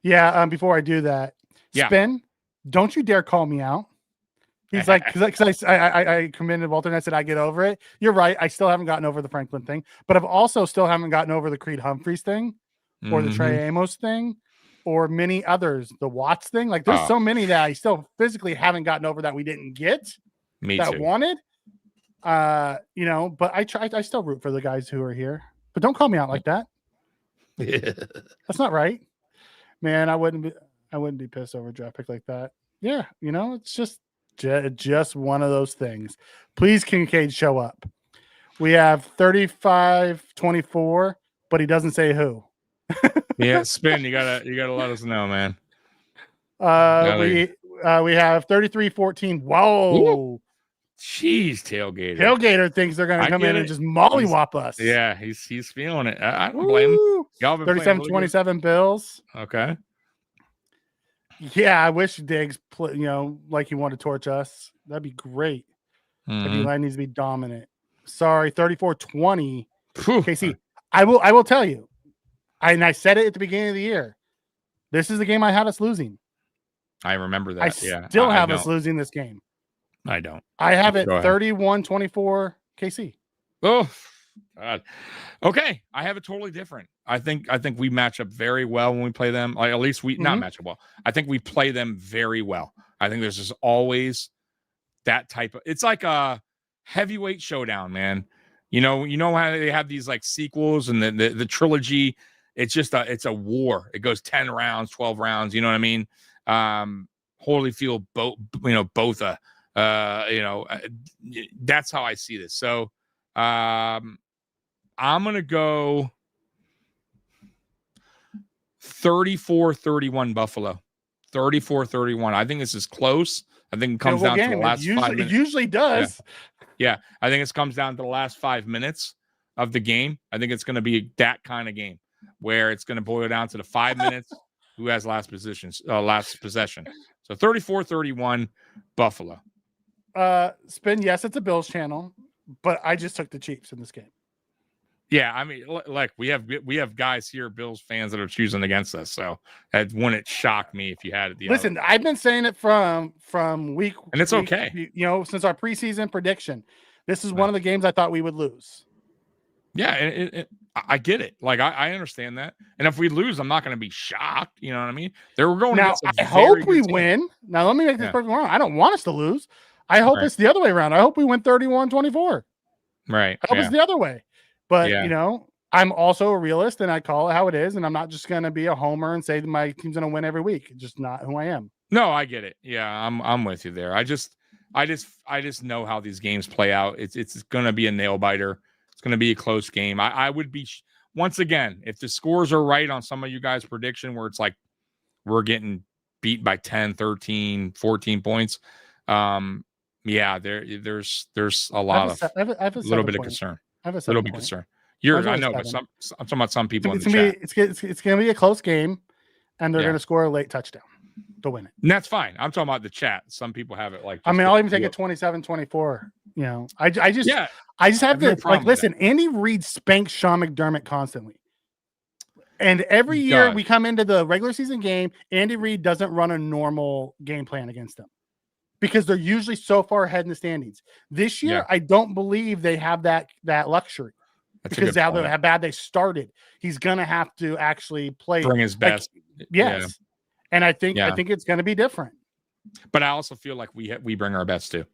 E: Yeah. Before I do that, Spin, don't you dare call me out. He's like, because I commended Walter and I said, I get over it. You're right. I still haven't gotten over the Franklin thing, but I've also still haven't gotten over the Creed Humphreys thing. Or the Trey Amos thing, or many others, the Watts thing. Like, there's so many that I still physically haven't gotten over that we didn't get.
D: Me
E: that
D: too.
E: Wanted. But I still root for the guys who are here. But don't call me out like that. That's not right, man. I wouldn't be pissed over a draft pick like that. Yeah, it's just one of those things. Please, Kincaid, show up. We have 35-24, but he doesn't say who.
D: Yeah, Spin, you gotta let us know, man.
E: We have 33-14. Whoa.
D: Ooh. Jeez,
E: Tailgater thinks they're gonna come in and just mollywop us.
D: Yeah, he's feeling it. I don't blame him. Y'all
E: 37-27 Bills.
D: Okay.
E: Yeah, I wish Diggs like he wanted to torch us. That'd be great. But D-line needs to be dominant. Sorry, 34-20. KC, I will tell you. I said it at the beginning of the year. This is the game I had us losing.
D: I remember that.
E: I still have us losing this game.
D: I don't.
E: I have it
D: Go ahead.
E: 31-24 KC.
D: Oh, God. Okay, I have it totally different. I think we match up very well when we play them. Like, at least we not match up well. I think we play them very well. I think there's just always that type of. It's like a heavyweight showdown, man. You know how they have these like sequels and the trilogy. It's just it's a war. It goes 10 rounds, 12 rounds. You know what I mean? Holyfield, Botha. That's how I see this. So I'm gonna go 34-31 Buffalo. 34-31. I think this is close. I think it comes down to the last 5 minutes.
E: It usually does.
D: Yeah. I think it comes down to the last 5 minutes of the game. I think it's going to be that kind of game where it's going to boil down to the 5 minutes who has last possession. So 34-31 Buffalo.
E: Spin, yes, it's a Bills channel, but I just took the Chiefs in this game.
D: Yeah, I mean, like we have guys here, Bills fans, that are choosing against us. So that wouldn't shock me if you had it.
E: Listen, I've been saying it from week,
D: and it's okay.
E: Since our preseason prediction, this is one of the games I thought we would lose.
D: Yeah, I get it. Like I understand that, and if we lose, I'm not going to be shocked. You know what I mean? We're going
E: now. I hope we win. Now let me make this perfect wrong. I don't want us to lose. I hope it's the other way around. I hope we win 31-24.
D: Right.
E: I hope it's the other way. But, I'm also a realist, and I call it how it is, and I'm not just going to be a homer and say that my team's going to win every week. It's just not who I am.
D: No, I get it. Yeah, I'm with you there. I just know how these games play out. It's going to be a nail biter. It's going to be a close game. I would be, once again, if the scores are right on some of you guys' prediction where it's like we're getting beat by 10, 13, 14 points, there's a lot of a little bit of concern.
E: I have a
D: little bit of concern. I know, but I'm talking about some people in the chat.
E: It's going to be a close game, and they're going to score a late touchdown to win it.
D: And that's fine. I'm talking about the chat. Some people have it like.
E: I'll even take it 27-24. I just have to listen. Andy Reid spanks Sean McDermott constantly, and every year we come into the regular season game, Andy Reid doesn't run a normal game plan against them because they're usually so far ahead in the standings. This year, I don't believe they have that luxury. That's because now how bad they started, he's gonna have to actually bring
D: his best.
E: Yes, and I think it's gonna be different.
D: But I also feel like we bring our best too.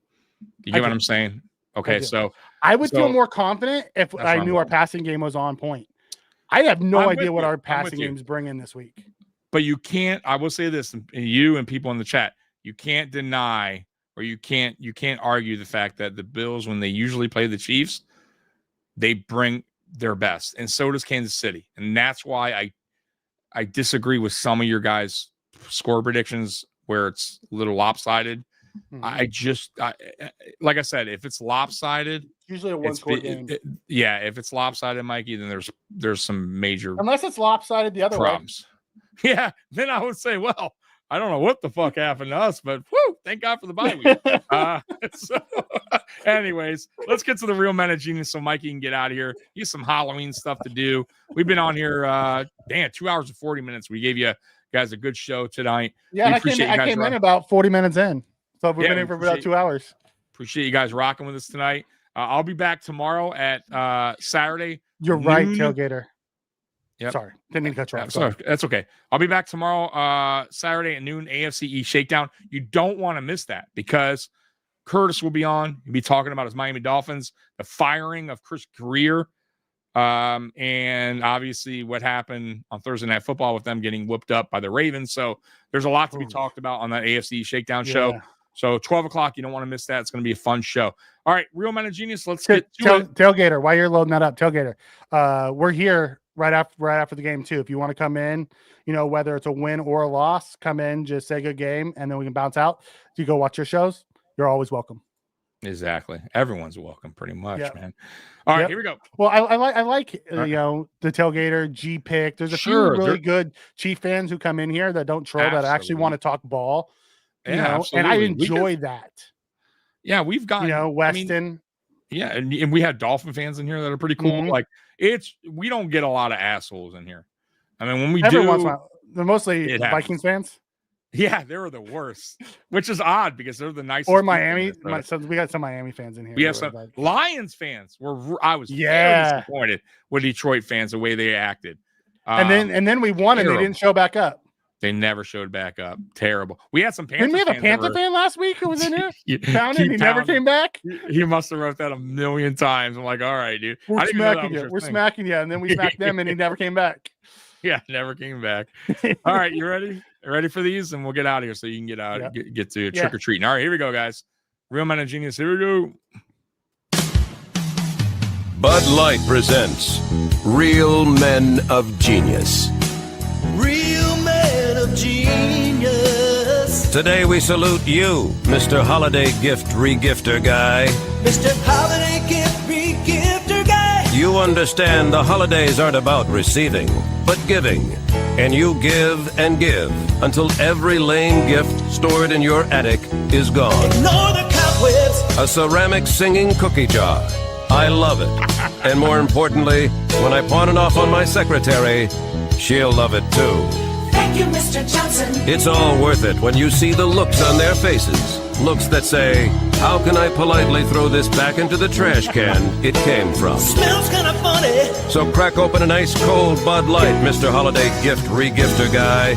D: You get what I'm saying? Okay, so
E: I would feel more confident if I knew our passing game was on point. I have no idea what our passing game is bringing this week.
D: But you can't. I will say this, and you and people in the chat, you can't deny or you can't argue the fact that the Bills, when they usually play the Chiefs, they bring their best, and so does Kansas City, and that's why I disagree with some of your guys' score predictions where it's a little lopsided. Mm-hmm. Like I said, if it's lopsided,
E: usually a one-score game.
D: If it's lopsided, Mikey, then there's some major
E: unless it's lopsided the other
D: problems. Way. Yeah, then I would say, well, I don't know what the fuck happened to us, but whew, thank God for the bye week. So, anyways, let's get to the real men of genius so Mikey can get out of here. He has some Halloween stuff to do. We've been on here, 2 hours and 40 minutes. We gave you guys a good show tonight.
E: Yeah, I came in about 40 minutes in. So we've been in for about 2 hours.
D: Appreciate you guys rocking with us tonight. I'll be back tomorrow at Saturday.
E: You're right, Tailgater. Yep. Sorry, didn't mean to cut you off.
D: Sorry. That's okay. I'll be back tomorrow, Saturday at noon, AFC East Shakedown. You don't want to miss that because Curtis will be on. He'll be talking about his Miami Dolphins, the firing of Chris Greer, and obviously what happened on Thursday Night Football with them getting whooped up by the Ravens. So there's a lot to be talked about on that AFC East Shakedown show. So 12 o'clock, you don't want to miss that. It's going to be a fun show. All right, Real Men of Genius, let's get to it.
E: Tailgater, while you're loading that up, Tailgater, we're here right after the game too. If you want to come in, whether it's a win or a loss, come in, just say good game, and then we can bounce out. If you go watch your shows, you're always welcome.
D: Exactly. Everyone's welcome pretty much, man. All right, here we go.
E: Well, I like the Tailgater, G-Pick. There's a few really good Chief fans who come in here that don't troll, that actually want to talk ball. And I enjoy that.
D: Yeah, we've got
E: Weston.
D: And we had Dolphin fans in here that are pretty cool. Mm-hmm. Like we don't get a lot of assholes in here. I mean, when we do,
E: they're mostly Vikings fans.
D: Yeah, they were the worst, which is odd because they're the nicest.
E: Or Miami.
D: people.
E: We got some Miami fans in here.
D: We have some Lions fans. I was very disappointed with Detroit fans the way they acted.
E: And then we won, and they didn't show back up.
D: They never showed back up. Terrible. We had some Panther
E: fans. Didn't we have a Panther fan last week who was in here? Pounding, he never came back?
D: He must have wrote that a million times. I'm like, all right, dude.
E: We're smacking you. We're smacking you. And then we smacked them, and he never came back.
D: Yeah, never came back. All right, you ready? Ready for these? And we'll get out of here so you can get out, get to trick or treating. All right, here we go, guys. Real Men of Genius. Here we go.
F: Bud Light presents Real Men of Genius.
G: Real Men of Genius.
F: Today we salute you, Mr. Holiday Gift Regifter Guy.
G: Mr. Holiday Gift Regifter Guy.
F: You understand the holidays aren't about receiving, but giving. And you give and give until every lame gift stored in your attic is gone.
G: Ignore the cobwebs.
F: A ceramic singing cookie jar. I love it. And more importantly, when I pawn it off on my secretary, she'll love it too.
G: Thank you, Mr. Johnson.
F: It's all worth it when you see the looks on their faces. Looks that say, how can I politely throw this back into the trash can it came from?
G: Smells kind of funny.
F: So crack open an ice cold Bud Light, Mr. Holiday Gift Regifter Guy.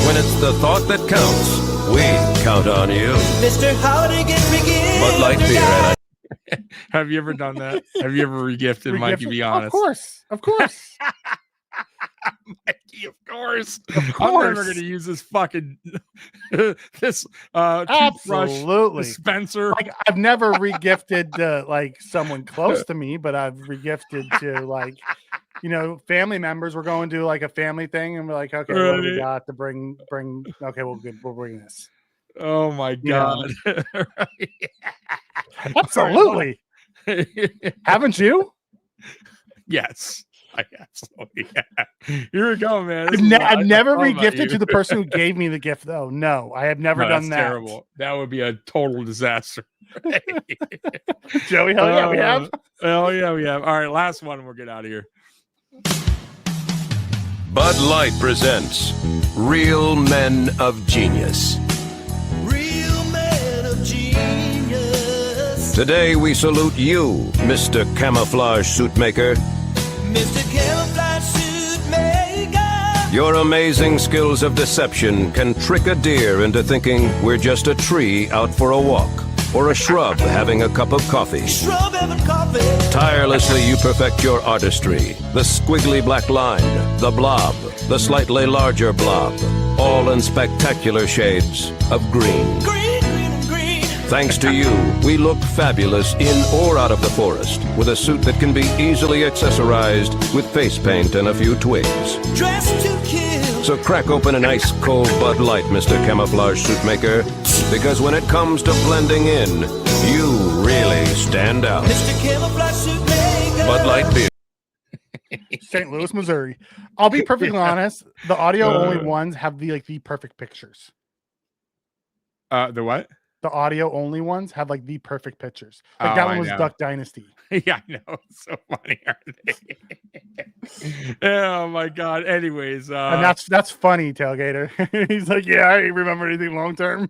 F: When it's the thought that counts, we count on you.
G: Mr. Holiday Gift Regifter
F: Bud Light beer.
G: Guy.
D: Have you ever done that? Have you ever regifted, Mikey? Be honest.
E: Of course.
D: Mikey, of course. I'm never going to use this fucking this
E: absolutely
D: dispenser.
E: Like, I've never regifted to like someone close to me, but I've regifted to like, family members. We're going to like a family thing, and we're like, okay, what do we got to bring? Okay, we'll bring this.
D: Oh my god!
E: Absolutely. Haven't you?
D: Yes. I absolutely have. Here we go, man.
E: I've never regifted to the person who gave me the gift, though. No, I have never done that.
D: Terrible. That would be a total disaster.
E: Joey, hell yeah, we have.
D: Hell yeah, we have. All right, last one, and we'll get out of here.
F: Bud Light presents Real Men of Genius.
G: Real Men of Genius.
F: Today we salute you, Mr. Camouflage Suit Maker.
G: Mr. Camouflage Suit Maker.
F: Your amazing skills of deception can trick a deer into thinking we're just a tree out for a walk, or a shrub having a cup of coffee.
G: Shrub having coffee.
F: Tirelessly you perfect your artistry. The squiggly black line, the blob, the slightly larger blob, all in spectacular shades of green.
G: Green, green, and green.
F: Thanks to you, we look fabulous in or out of the forest, with a suit that can be easily accessorized with face paint and a few twigs.
G: Dressed to kill.
F: So crack open an ice-cold Bud Light, Mr. Camouflage Suit Maker, because when it comes to blending in, you really stand out.
G: Mr. Camouflage Suit Maker.
F: Bud Light beer.
E: St. Louis, Missouri. I'll be perfectly honest. The audio-only ones have the perfect pictures.
D: The what?
E: The audio-only ones have the perfect pictures. Like that one was Duck Dynasty.
D: Yeah, I know. It's so funny, aren't they? Oh my god. Anyways,
E: and that's funny, Tailgater. He's like, yeah, I ain't remember anything long term.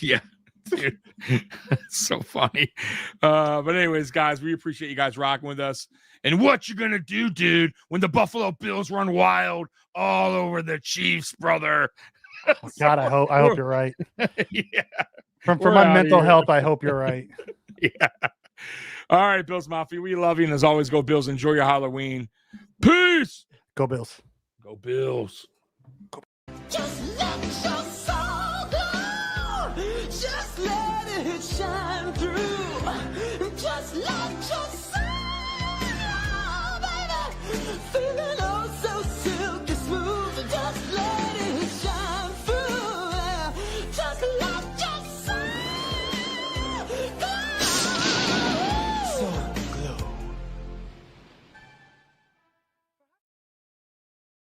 D: Yeah, dude. It's so funny. But anyways, guys, we appreciate you guys rocking with us. And what you gonna do, dude, when the Buffalo Bills run wild all over the Chiefs, brother?
E: Oh, God, I hope you're right.
D: Yeah.
E: For my mental health, I hope you're right.
D: Yeah. All right, Bills Mafia, we love you. And as always, go Bills. Enjoy your Halloween. Peace.
E: Go Bills.
D: Go Bills.
G: Just let your soul go. Just let it shine through.